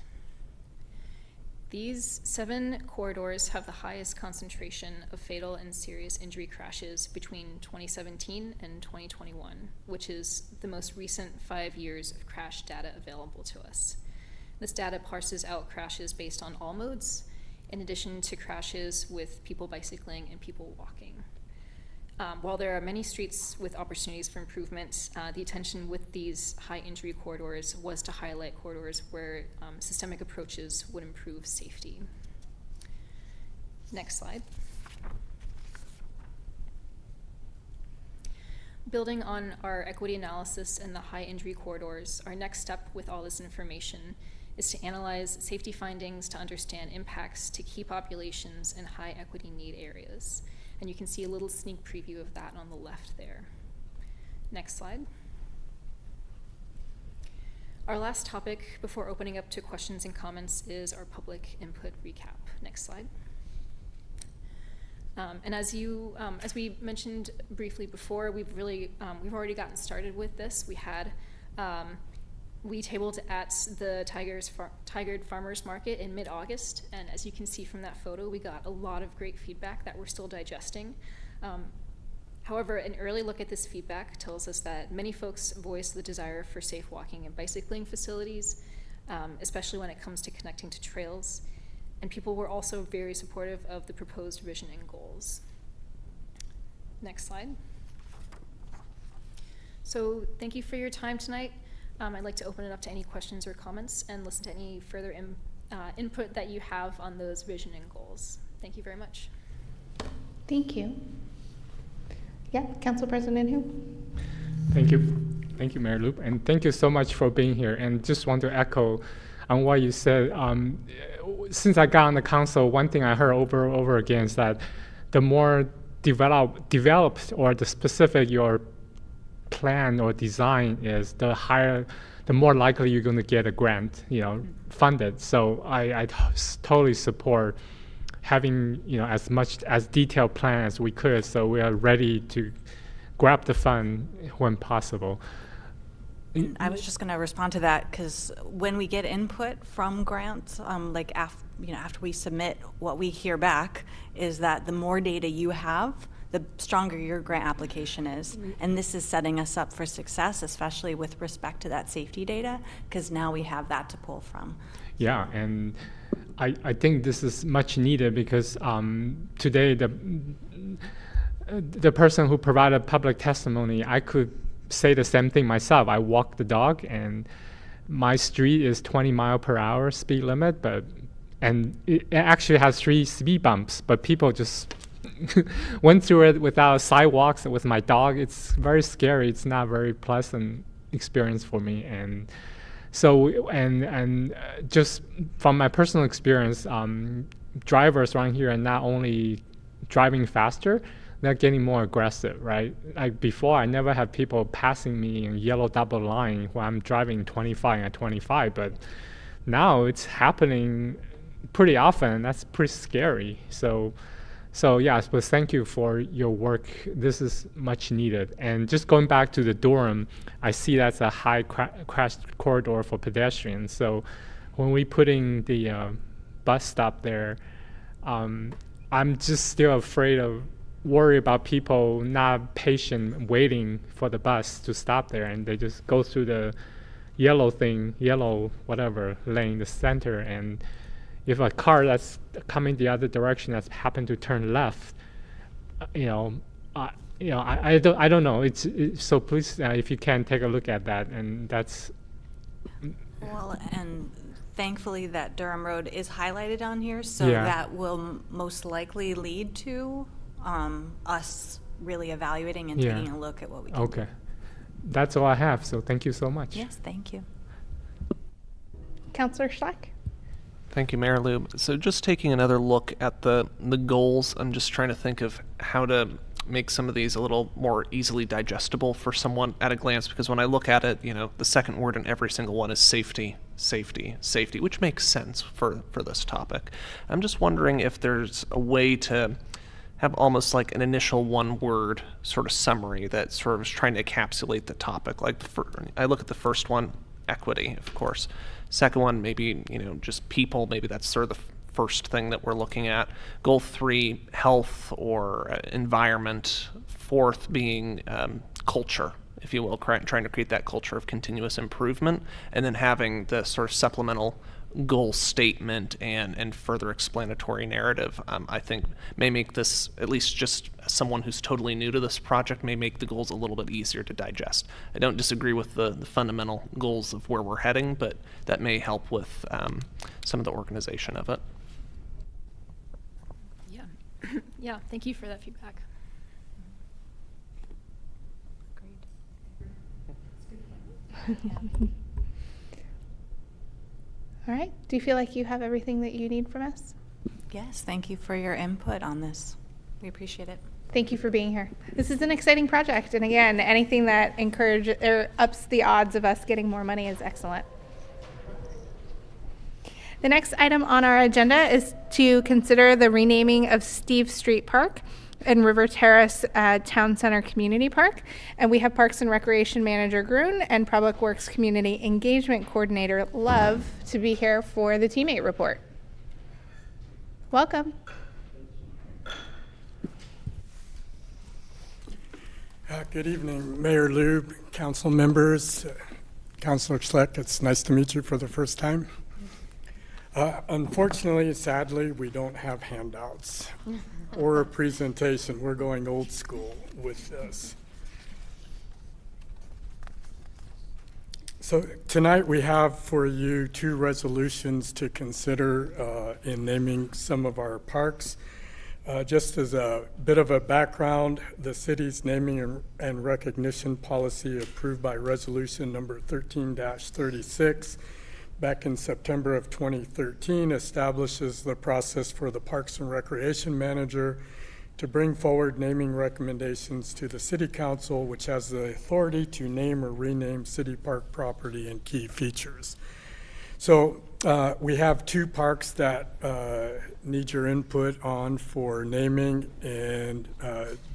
These 7 corridors have the highest concentration of fatal and serious injury crashes between 2017 and 2021, which is the most recent 5 years of crash data available to us. This data parses out crashes based on all modes, in addition to crashes with people bicycling and people walking. While there are many streets with opportunities for improvement, the intention with these high injury corridors was to highlight corridors where systemic approaches would improve safety. Next slide. Building on our equity analysis and the high injury corridors, our next step with all this information is to analyze safety findings to understand impacts to key populations in high equity need areas. And you can see a little sneak preview of that on the left there. Next slide. Our last topic before opening up to questions and comments is our public input recap. Next slide. And as we mentioned briefly before, we've already gotten started with this. We tabled at the Tigard Farmers Market in mid-August, and as you can see from that photo, we got a lot of great feedback that we're still digesting. However, an early look at this feedback tells us that many folks voiced the desire for safe walking and bicycling facilities, especially when it comes to connecting to trails, and people were also very supportive of the proposed vision and goals. Next slide. So thank you for your time tonight. I'd like to open it up to any questions or comments and listen to any further input that you have on those vision and goals. Thank you very much. Thank you. Yeah, Council President Hu. Thank you. Thank you, Mayor Loop, and thank you so much for being here. And just want to echo on what you said. Since I got on the council, one thing I heard over and over again is that the more developed or the specific your plan or design is, the more likely you're going to get a grant, funded. So I totally support having, as much as detailed plan as we could, so we are ready to grab the fund when possible. And I was just going to respond to that, because when we get input from grants, after we submit, what we hear back is that the more data you have, the stronger your grant application is. And this is setting us up for success, especially with respect to that safety data, because now we have that to pull from. Yeah, and I think this is much needed, because today the person who provided public testimony, I could say the same thing myself. I walk the dog, and my street is 20 mile per hour speed limit, and it actually has 3 speed bumps, but people just went through it without sidewalks. With my dog, it's very scary. It's not very pleasant experience for me. And so, and just from my personal experience, drivers around here are not only driving faster, they're getting more aggressive, right? Like before, I never had people passing me in yellow double line when I'm driving 25 at 25, but now it's happening pretty often. That's pretty scary. So yeah, but thank you for your work. This is much needed. And just going back to the Durham, I see that's a high crash corridor for pedestrians. So when we putting the bus stop there, I'm just still worry about people not patient waiting for the bus to stop there, and they just go through the yellow whatever lane, the center, and if a car that's coming the other direction that's happened to turn left, I don't know. So please, if you can, take a look at that. And that's well, and thankfully that Durham Road is highlighted on here, so Yeah. that will most likely lead to us really evaluating and Yeah. taking a look at what we can okay. That's all I have. So thank you so much. Yes, thank you. Councillor Schleck. Thank you, Mayor Lube. So just taking another look at the goals, I'm just trying to think of how to make some of these a little more easily digestible for someone at a glance, because when I look at it, the second word in every single one is safety, safety, safety, which makes sense for this topic. I'm just wondering if there's a way to have almost like an initial one-word sort of summary that sort of is trying to encapsulate the topic. Like I look at the first one, equity, of course. Second one, maybe just people. Maybe that's sort of the first thing that we're looking at. Goal 3, health or environment. 4th being culture, if you will, trying to create that culture of continuous improvement, and then having the sort of supplemental goal statement and further explanatory narrative, I think may make this, at least just someone who's totally new to this project, may make the goals a little bit easier to digest. I don't disagree with the fundamental goals of where we're heading, but that may help with some of the organization of it. Yeah. Yeah, thank you for that feedback. All right. Do you feel like you have everything that you need from us? Yes, thank you for your input on this. We appreciate it. Thank you for being here. This is an exciting project, and again, anything that encourages or ups the odds of us getting more money is excellent. The next item on our agenda is to consider the renaming of Steve Street Park and River Terrace Town Center Community Park. And we have Parks and Recreation Manager Grun and Public Works Community Engagement Coordinator Love to be here for the teammate report. Welcome. Good evening, Mayor Lube, council members, Councilor Schleck. It's nice to meet you for the first time. Unfortunately, sadly, we don't have handouts or a presentation. We're going old school with this. So tonight we have for you 2 resolutions to consider in naming some of our parks. Just as a bit of a background, the city's naming and recognition policy approved by resolution number 13-36 back in September of 2013 establishes the process for the Parks and Recreation Manager to bring forward naming recommendations to the City Council, which has the authority to name or rename city park property and key features. So we have 2 parks that need your input on for naming, and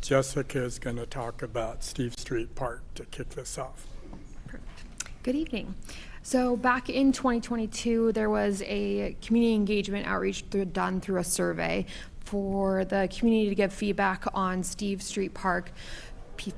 Jessica is going to talk about Steve Street Park to kick this off. Good evening. So back in 2022, there was a community engagement outreach done through a survey for the community to give feedback on Steve Street Park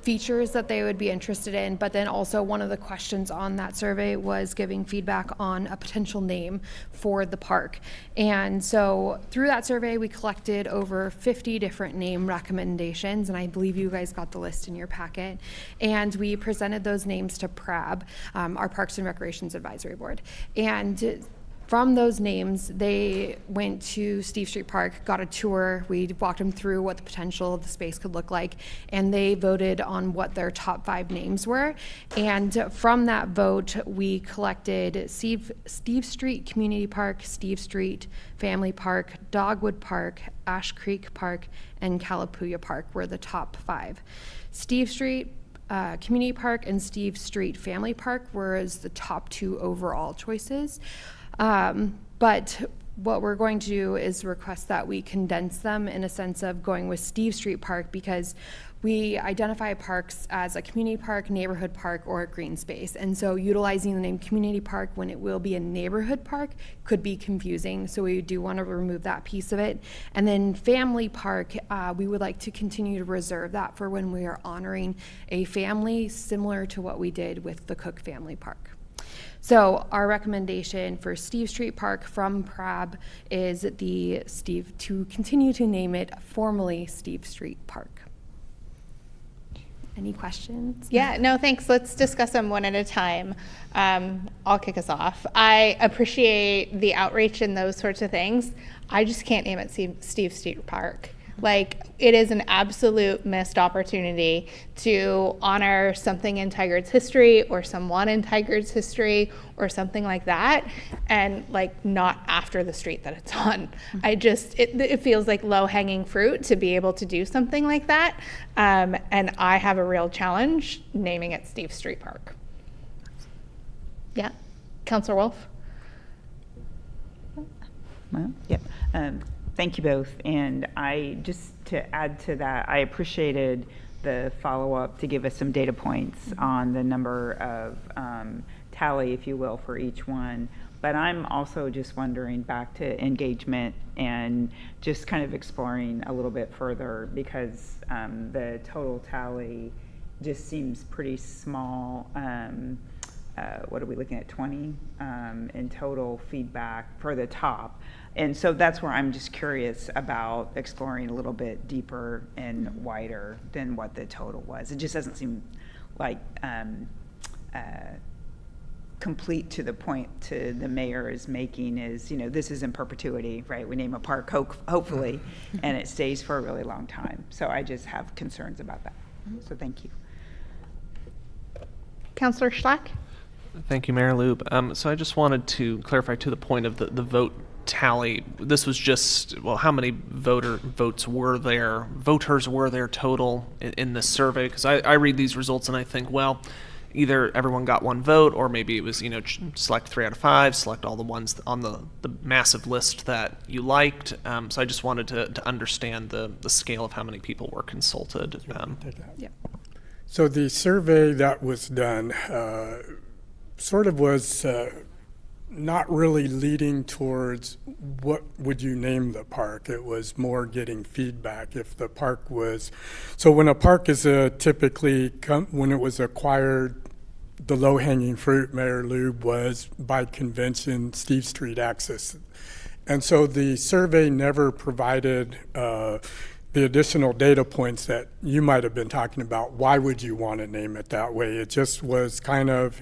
features that they would be interested in, but then also one of the questions on that survey was giving feedback on a potential name for the park. And so through that survey, we collected over 50 different name recommendations, and I believe you guys got the list in your packet. And we presented those names to PRAB, our Parks and Recreations Advisory Board. And from those names, they went to Steve Street Park, got a tour. We walked them through what the potential of the space could look like, and they voted on what their top 5 names were. And from that vote, we collected Steve Street Community Park, Steve Street Family Park, Dogwood Park, Ash Creek Park, and Calapooya Park were the top 5. Steve Street Community Park and Steve Street Family Park were the top 2 overall choices. But what we're going to do is request that we condense them in a sense of going with Steve Street Park, because we identify parks as a community park, neighborhood park, or a green space. And so utilizing the name community park when it will be a neighborhood park could be confusing. So we do want to remove that piece of it. And then family park, we would like to continue to reserve that for when we are honoring a family, similar to what we did with the Cook Family Park. So our recommendation for Steve Street Park from PRAB is to continue to name it formally Steve Street Park. Any questions? Yeah, no, thanks. Let's discuss them one at a time. I'll kick us off. I appreciate the outreach and those sorts of things. I just can't name it Steve Street Park. Like, it is an absolute missed opportunity to honor something in Tigard's history or someone in Tigard's history or something like that, and like not after the street that it's on. It feels like low-hanging fruit to be able to do something like that, and I have a real challenge naming it Steve Street Park. Yeah, Councilor Wolf? Well, yep. Thank you both. And to add to that, I appreciated the follow-up to give us some data points on the number of tally, if you will, for each one. But I'm also just wondering back to engagement and just kind of exploring a little bit further, because the total tally just seems pretty small. What are we looking at, 20 in total feedback for the top? And so that's where I'm just curious about exploring a little bit deeper and wider than what the total was. It just doesn't seem like complete to the point to the mayor is making is, this is in perpetuity, right? We name a park, hopefully, and it stays for a really long time. So I just have concerns about that. So thank you. Councillor Schlack? Thank you, Mayor Lube. So I just wanted to clarify to the point of the vote tally. This was just, well, how many voters were there total in this survey? Because I read these results and I think, well, either everyone got one vote, or maybe it was, select 3 out of 5, select all the ones on the massive list that you liked. So I just wanted to understand the scale of how many people were consulted. Yeah. So the survey that was done sort of was not really leading towards what would you name the park. It was more getting feedback if the park was. So when a park is typically, when it was acquired, the low-hanging fruit, Mayor Lube, was by convention Steve Street access. And so the survey never provided the additional data points that you might have been talking about. Why would you want to name it that way? It just was kind of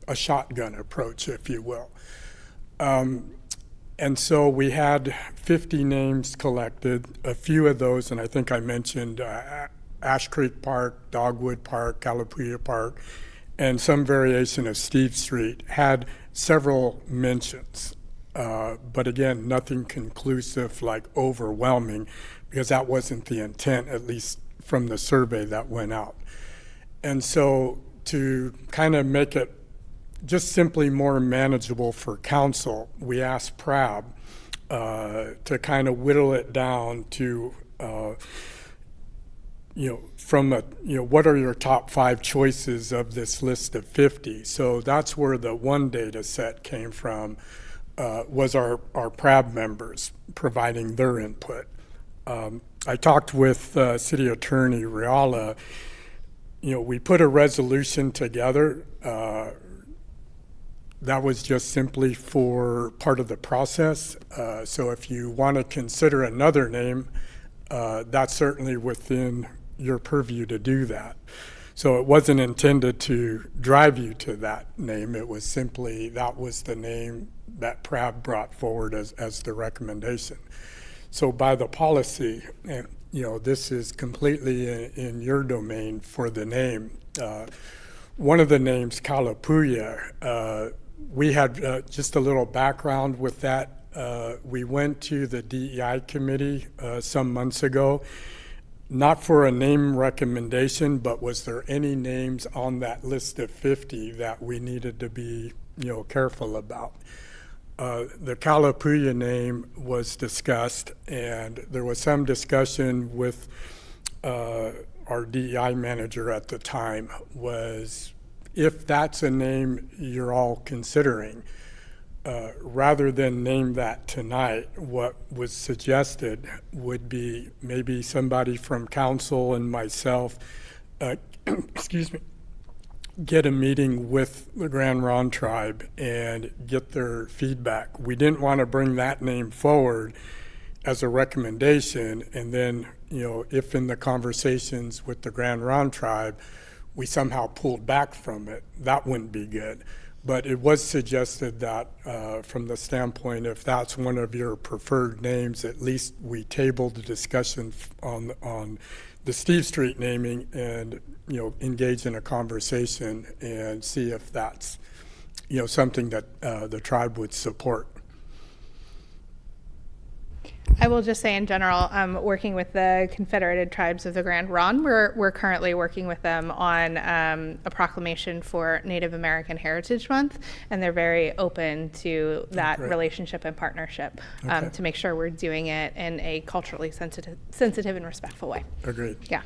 a shotgun approach, if you will. And so we had 50 names collected. A few of those, and I think I mentioned Ash Creek Park, Dogwood Park, Calapooya Park, and some variation of Steve Street, had several mentions. But again, nothing conclusive, like overwhelming, because that wasn't the intent, at least from the survey that went out. And so to kind of make it just simply more manageable for council, we asked PRAB to kind of whittle it down to, what are your top 5 choices of this list of 50? So that's where the one data set came from, was our PRAB members providing their input. I talked with City Attorney Reala. We put a resolution together. That was just simply for part of the process. So if you want to consider another name, that's certainly within your purview to do that. So it wasn't intended to drive you to that name. It was simply, that was the name that PRAB brought forward as the recommendation. So by the policy, this is completely in your domain for the name. One of the names, Calapooya, we had just a little background with that. We went to the DEI committee some months ago, not for a name recommendation, but was there any names on that list of 50 that we needed to be, careful about? The Calapooya name was discussed, and there was some discussion with our DEI manager at the time, was if that's a name you're all considering, rather than name that tonight, what was suggested would be maybe somebody from council and myself, excuse me, get a meeting with the Grand Ronde tribe and get their feedback. We didn't want to bring that name forward as a recommendation, and then, if in the conversations with the Grand Ronde tribe, we somehow pulled back from it, that wouldn't be good. But it was suggested that from the standpoint, if that's one of your preferred names, at least we tabled the discussion on the Steve Street naming and, engage in a conversation and see if that's, something that the tribe would support. I will just say in general, working with the Confederated Tribes of the Grand Ronde, we're currently working with them on a proclamation for Native American Heritage Month, and they're very open to that relationship and partnership to make sure we're doing it in a culturally sensitive and respectful way. Agreed. Yeah.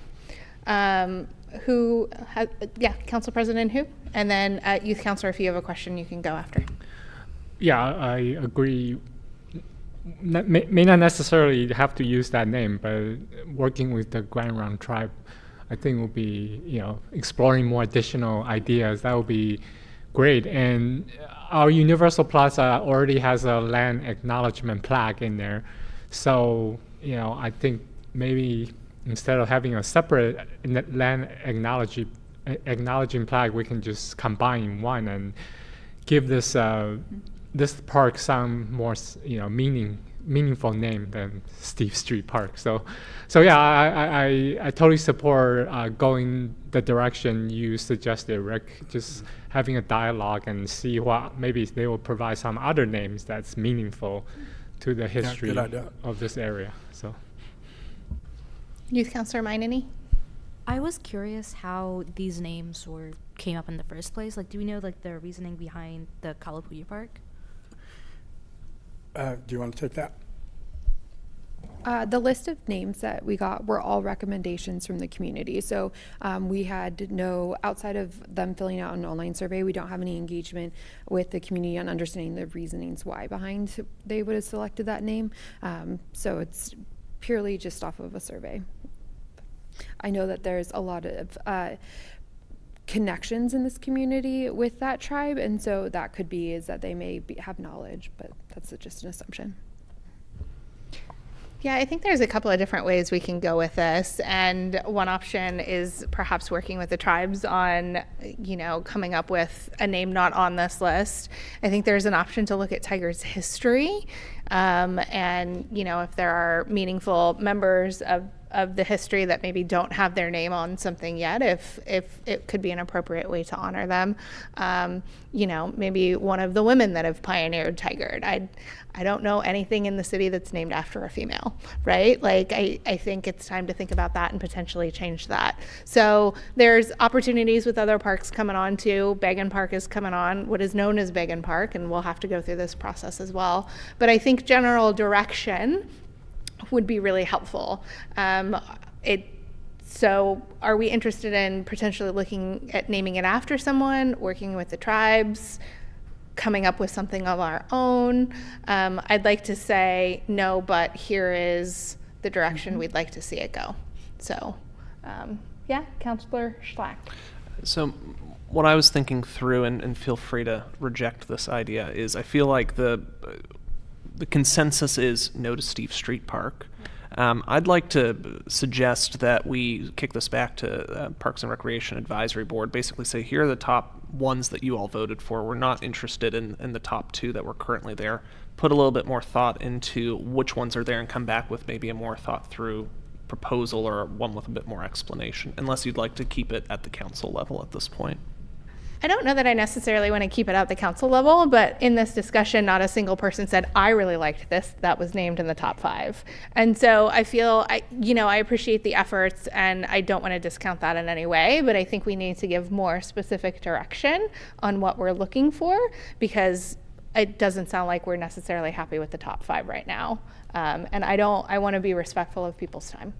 Council President Hu, and then Youth Councilor, if you have a question, you can go after. Yeah, I agree. May not necessarily have to use that name, but working with the Grand Round tribe, I think will be, exploring more additional ideas. That would be great. And our Universal Plaza already has a land acknowledgement plaque in there. So, I think maybe instead of having a separate land acknowledging plaque, we can just combine one and give this this park some more meaningful name than Steve Street Park. So yeah, I totally support going the direction you suggested, Rick. Just having a dialogue and see what maybe they will provide some other names that's meaningful to the history good idea. of this area. So. Youth Councilor Minany? I was curious how these names came up in the first place. Like, do we know the reasoning behind the Kalapuya Park? Do you want to take that? The list of names that we got were all recommendations from the community. So we had outside of them filling out an online survey, we don't have any engagement with the community on understanding the reasonings why behind they would have selected that name. So it's purely just off of a survey. I know that there's a lot of connections in this community with that tribe, and so that could be is that they may have knowledge, but that's just an assumption. Yeah, I think there's a couple of different ways we can go with this. And one option is perhaps working with the tribes on, coming up with a name not on this list. I think there's an option to look at Tigard's history. And, if there are meaningful members of the history that maybe don't have their name on something yet, if it could be an appropriate way to honor them. Maybe one of the women that have pioneered Tigard. I don't know anything in the city that's named after a female, right? I think it's time to think about that and potentially change that. So there's opportunities with other parks coming on too. Began Park is coming on, what is known as Began Park, and we'll have to go through this process as well. But I think general direction would be really helpful. So are we interested in potentially looking at naming it after someone, working with the tribes, coming up with something of our own? I'd like to say no, but here is the direction we'd like to see it go. So, Councilor Schlack. So what I was thinking through, and feel free to reject this idea, is I feel like the consensus is no to Steve Street Park. I'd like to suggest that we kick this back to Parks and Recreation Advisory Board, basically say, here are the top ones that you all voted for. We're not interested in the top two that were currently there. Put a little bit more thought into which ones are there and come back with maybe a more thought through proposal or one with a bit more explanation, unless you'd like to keep it at the council level at this point. I don't know that I necessarily want to keep it at the council level, but in this discussion, not a single person said, I really liked this, that was named in the top 5. And so I feel, I appreciate the efforts and I don't want to discount that in any way, but I think we need to give more specific direction on what we're looking for, because it doesn't sound like we're necessarily happy with the top 5 right now. And I want to be respectful of people's time.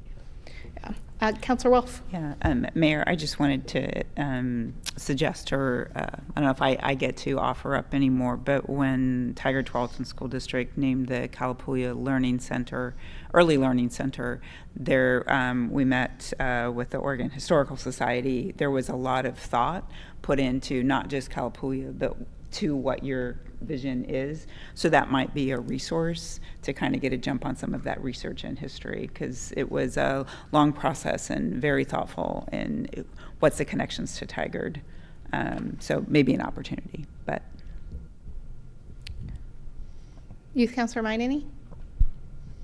Councilor Wolf. Yeah, Mayor, I just wanted to suggest, or I don't know if I get to offer up anymore, but when Tigard Tualatin School District named the Kalapuya Learning Center, Early Learning Center, there we met with the Oregon Historical Society. There was a lot of thought put into not just Kalapuya, but to what your vision is. So that might be a resource to kind of get a jump on some of that research and history, because it was a long process and very thoughtful in what's the connections to Tigard. So maybe an opportunity, but. Youth Councilor Minany?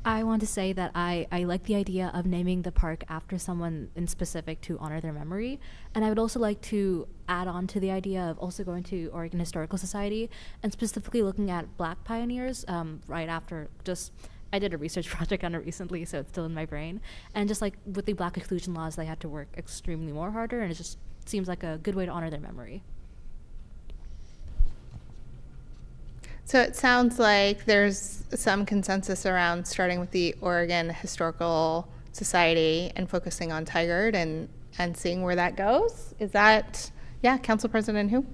I want to say that I like the idea of naming the park after someone in specific to honor their memory. And I would also like to add on to the idea of also going to Oregon Historical Society and specifically looking at Black pioneers right after I did a research project on it recently, so it's still in my brain. And just like with the Black exclusion laws, they had to work extremely more harder, and it just seems like a good way to honor their memory. So it sounds like there's some consensus around starting with the Oregon Historical Society and focusing on Tigard and seeing where that goes. Is that, Council President who?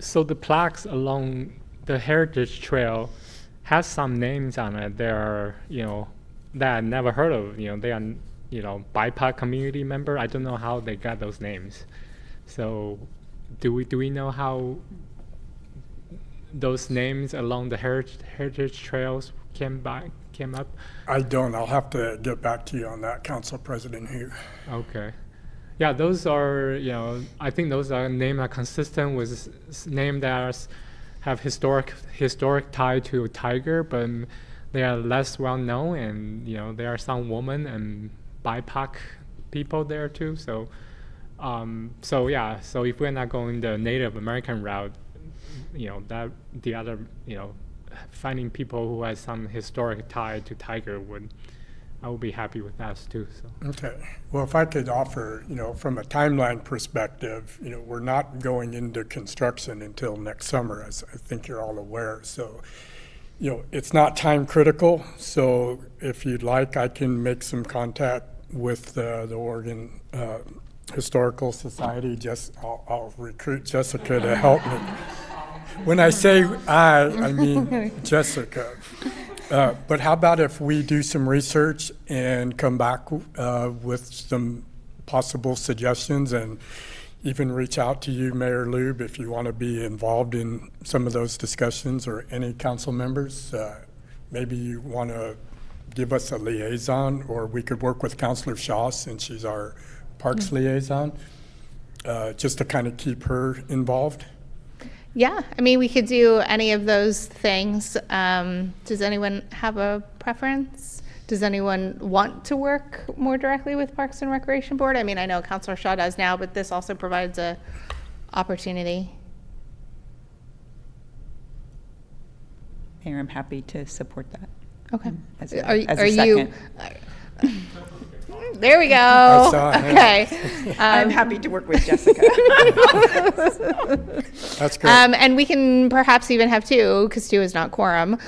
So the plaques along the Heritage Trail has some names on it. There are, that I never heard of. They are, BIPOC community member. I don't know how they got those names. So, do we know how those names along the heritage trails came up? I don't. I'll have to get back to you on that, Council President Hu. Okay. Yeah, those are, I think those are names are consistent with names that have historic tie to tiger, but they are less well known, and there are some women and BIPOC people there too. So, so if we're not going the Native American route, that the other, finding people who has some historic tie to tiger I would be happy with that too. So. Okay. Well, if I could offer, from a timeline perspective, we're not going into construction until next summer, as I think you're all aware. So, it's not time critical. So if you'd like, I can make some contact with the Oregon Historical Society. I'll recruit Jessica to help me. When I say I mean Jessica. But how about if we do some research and come back with some possible suggestions, and even reach out to you, Mayor Lube, if you want to be involved in some of those discussions, or any council members. Maybe you want to give us a liaison, or we could work with Councilor Shaw, since she's our Parks liaison, just to kind of keep her involved. Yeah, I mean, we could do any of those things. Does anyone have a preference? Does anyone want to work more directly with Parks and Recreation Board? I mean, I know Councilor Shaw does now, but this also provides a opportunity. Mayor, I'm happy to support that. Okay. As a Are second. you? There we go. I saw it. Okay. I'm happy to work with Jessica. That's great. And we can perhaps even have two, because two is not quorum.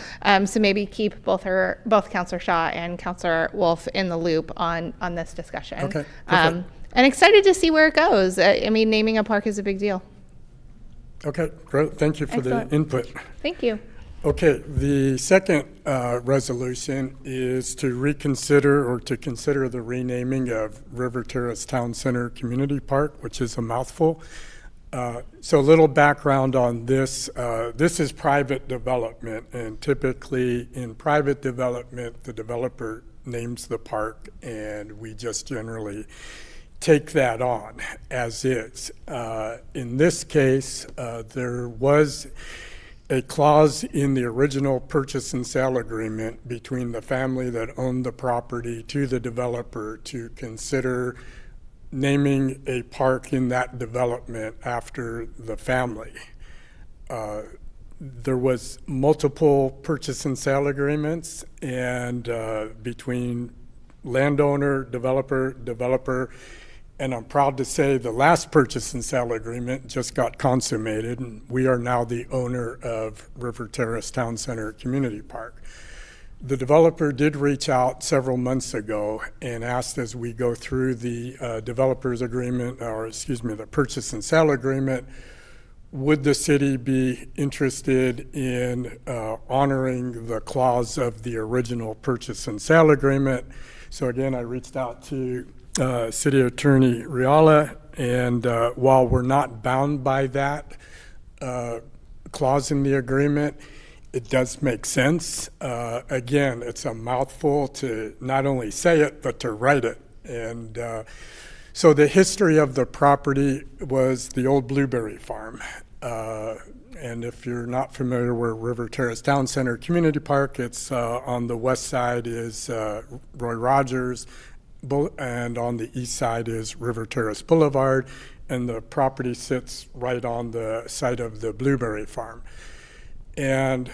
So maybe keep both Councilor Shaw and Councilor Wolf in the loop on this discussion. Okay, And excited to see where it goes. I mean, naming a park is a big deal. Okay, great. Thank you for Excellent. the input. Thank you. Okay, the second resolution is to reconsider or to consider the renaming of River Terrace Town Center Community Park, which is a mouthful. So a little background on this. This is private development, and typically in private development, the developer names the park, and we just generally take that on as is. In this case, there was a clause in the original purchase and sale agreement between the family that owned the property to the developer to consider naming a park in that development after the family. There was multiple purchase and sale agreements, and between landowner, developer, and I'm proud to say the last purchase and sale agreement just got consummated, and we are now the owner of River Terrace Town Center Community Park. The developer did reach out several months ago and asked, as we go through the developer's agreement, or excuse me, the purchase and sale agreement, would the city be interested in honoring the clause of the original purchase and sale agreement? So again, I reached out to City Attorney Riala, and while we're not bound by that clause in the agreement, it does make sense. Again, it's a mouthful to not only say it, but to write it. And so the history of the property was the old Blueberry Farm. And if you're not familiar with River Terrace Town Center Community Park, it's on the west side is Roy Rogers, and on the east side is River Terrace Boulevard, and the property sits right on the site of the Blueberry Farm. And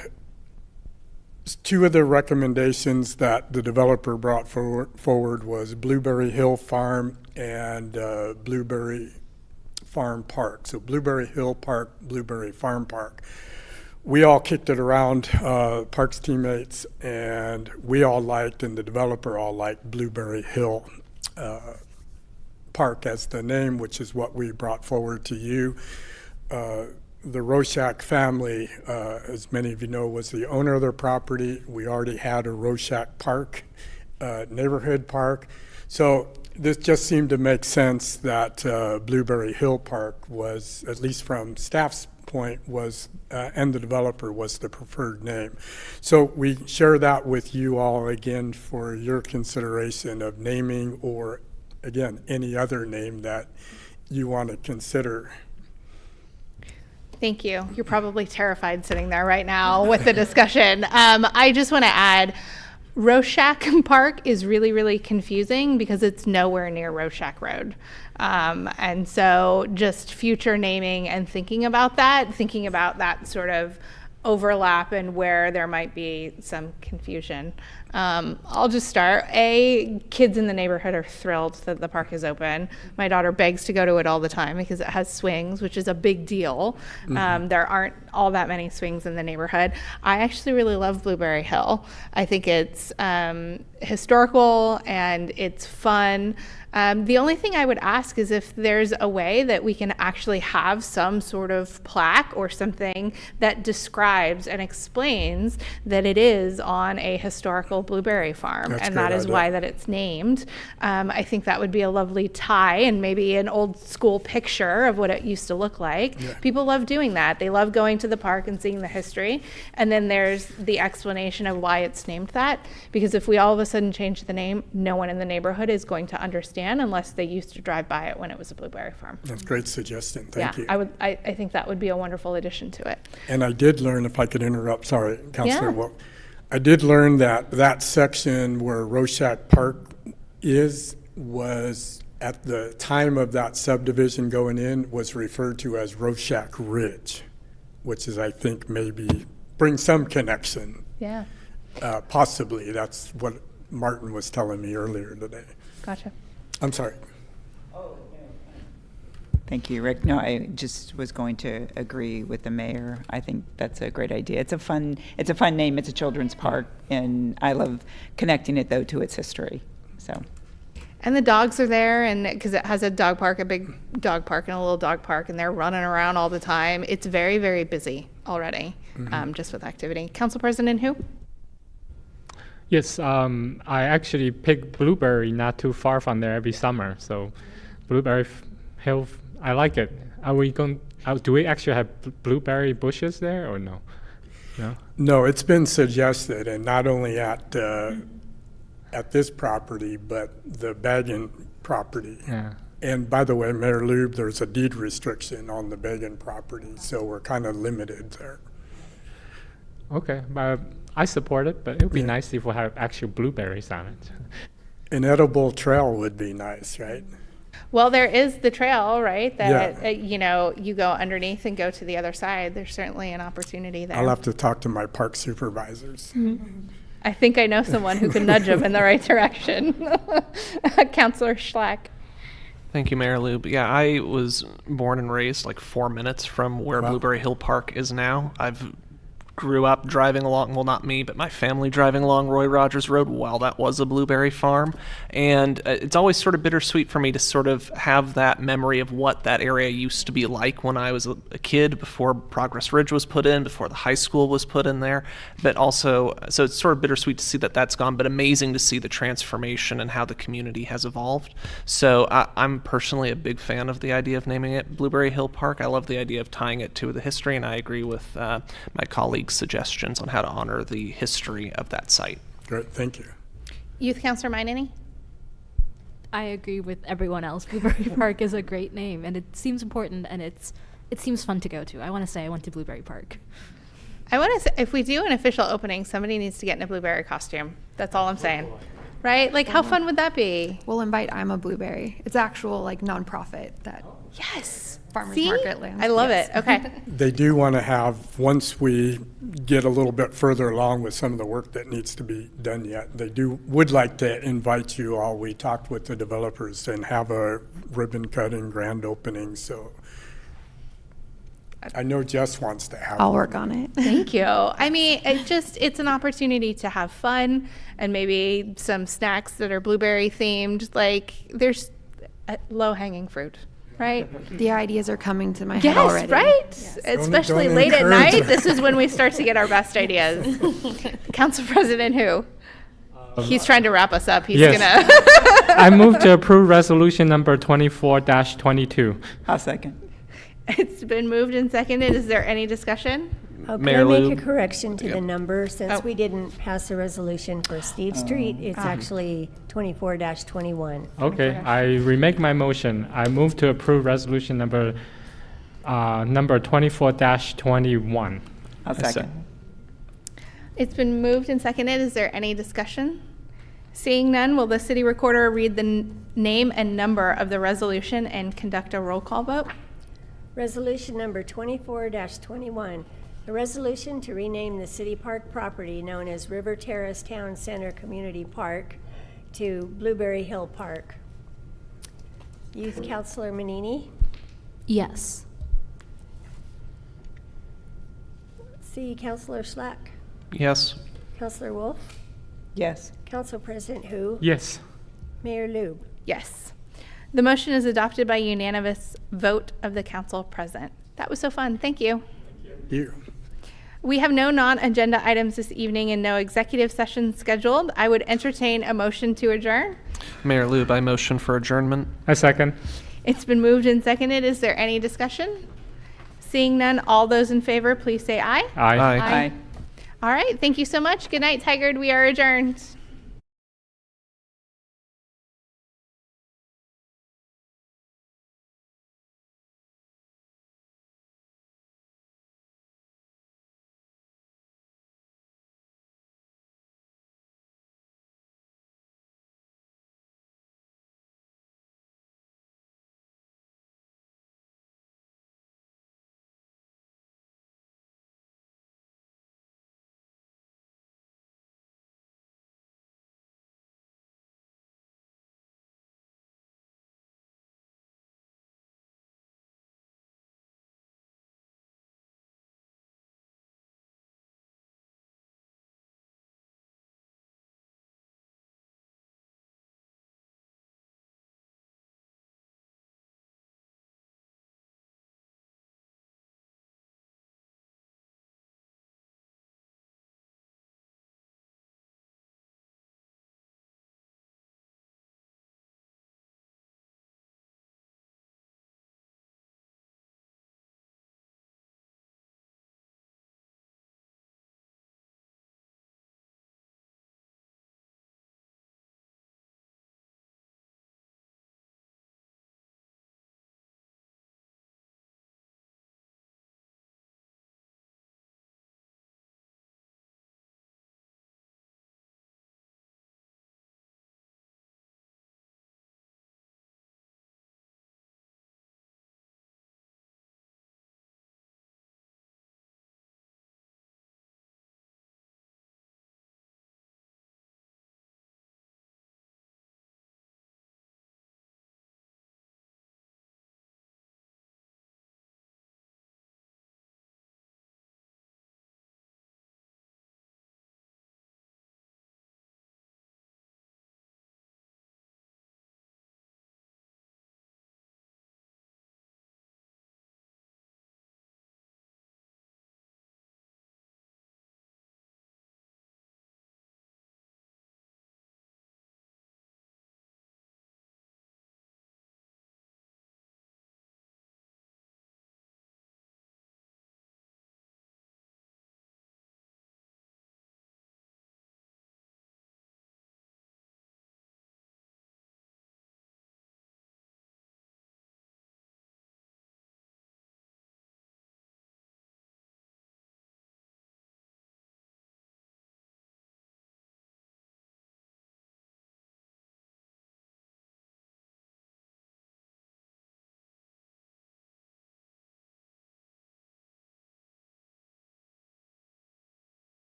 two of the recommendations that the developer brought forward was Blueberry Hill Farm and Blueberry Farm Park. So Blueberry Hill Park, Blueberry Farm Park. We all kicked it around, Parks teammates, and we all liked, and the developer all liked, Blueberry Hill Park as the name, which is what we brought forward to you. the Roshak family, as many of you know, was the owner of their property. We already had a Roshak Park, neighborhood park. So this just seemed to make sense that Blueberry Hill Park was, at least from staff's point, was, and the developer was the preferred name. So we share that with you all again for your consideration of naming, or again, any other name that you want to consider. Thank you. You're probably terrified sitting there right now with the discussion. I just want to add, Roshak Park is really, really confusing because it's nowhere near Roshak Road. And so just future naming and thinking about that sort of overlap and where there might be some confusion. I'll just start. Kids in the neighborhood are thrilled that the park is open. My daughter begs to go to it all the time because it has swings, which is a big deal. There aren't all that many swings in the neighborhood. I actually really love Blueberry Hill. I think it's historical and it's fun. The only thing I would ask is if there's a way that we can actually have some sort of plaque or something that describes and explains that it is on a historical blueberry farm. That's a and that great is idea. why that it's named. I think that would be a lovely tie and maybe an old school picture of what it used to look like. Yeah. People love doing that. They love going to the park and seeing the history. And then there's the explanation of why it's named that. Because if we all of a sudden change the name, no one in the neighborhood is going to understand unless they used to drive by it when it was a blueberry farm. That's a great suggestion. Thank you. I think that would be a wonderful addition to it. And I did learn, if I could interrupt, sorry, Councilor Yeah. Wolf. I did learn that that section where Roshak Park was, at the time of that subdivision going in, was referred to as Roshak Ridge, which is, I think, maybe brings some connection. Yeah, Possibly. That's what Martin was telling me earlier today. gotcha. I'm sorry. Thank you, Rick. No, I just was going to agree with the mayor. I think that's a great idea. It's a fun name. It's a children's park, and I love connecting it though to its history. So, And the dogs are there, and because it has a dog park, a big dog park and a little dog park, and they're running around all the time. It's very, very busy already, just with activity. Council President who? Yes, I actually pick Blueberry not too far from there every summer. So Blueberry Hill, I like it. Are we going? Do we actually have blueberry bushes there or no? No. No, it's been suggested, and not only at this property, but the Bagan property. Yeah. And by the way, Mayor Lube, there's a deed restriction on the Bagan property, so we're kind of limited there. Okay, but I support it. But it would be nice if we have actual blueberries on it. An edible trail would be nice, right? Well, there is the trail, right? That Yeah. you go underneath and go to the other side. There's certainly an opportunity there. I'll have to talk to my park supervisors. I think I know someone who can nudge them in the right direction. Councilor Schlack. Thank you, Mayor Lube. Yeah, I was born and raised like 4 minutes from where Blueberry Hill Park is now. I've grew up driving along, well, not me, but my family driving along Roy Rogers Road while that was a blueberry farm. And it's always sort of bittersweet for me to sort of have that memory of what that area used to be like when I was a kid, before Progress Ridge was put in, before the high school was put in there. But also, so it's sort of bittersweet to see that that's gone, but amazing to see the transformation and how the community has evolved. So I'm personally a big fan of the idea of naming it Blueberry Hill Park. I love the idea of tying it to the history, and I agree with my colleagues' suggestions on how to honor the history of that site. Great, thank you. Youth Councilor Minany? I agree with everyone else. Blueberry Park is a great name, and it seems important, and it seems fun to go to. I want to say I went to Blueberry Park. I want to say, if we do an official opening, somebody needs to get in a blueberry costume. That's all I'm saying. Right? Like, how fun would that be? We'll invite I'm a Blueberry. It's actual like nonprofit that Yes. farmers See? market lands. I love Yes. it. Okay. They do want to have, once we get a little bit further along with some of the work that needs to be done yet, they would like to invite you all. We talked with the developers and have a ribbon cutting grand opening, so I know Jess wants to have I'll one. work on it. Thank you. I mean, it's an opportunity to have fun and maybe some snacks that are blueberry themed. Like, there's low hanging fruit. right? The ideas are coming to my head Yes, already. right? Especially don't late at encourage night. it. This is when we start to get our best ideas. Council President who? He's trying to wrap us up. He's Yes. gonna. I move to approve resolution number 24-22. I'll second. It's been moved and seconded. Is there any discussion? Oh, Mayor can I make Lube? a correction to the number? Since Oh. we didn't pass a resolution for Steve Street, it's actually 24-21. Okay, I remake my motion. I move to approve resolution number 24-21. I'll second. It's been moved and seconded. Is there any discussion? Seeing none, will the city recorder read the name and number of the resolution and conduct a roll call vote? Resolution number 24-21, a resolution to rename the city park property known as River Terrace Town Center Community Park to Blueberry Hill Park. Youth Councilor Manini, Yes. City Councilor Schlack, Yes. Councilor Wolf, Yes. Council President Hu, Yes. Mayor Lube. Yes. The motion is adopted by unanimous vote of the council present. That was so fun. Thank you. You. We have no non-agenda items this evening and no executive sessions scheduled. I would entertain a motion to adjourn. Mayor Lube, I motion for adjournment. I second. It's been moved and seconded. Is there any discussion? Seeing none, all those in favor, please say aye. Aye. All right. Thank you so much. Good night, Tigard. We are adjourned.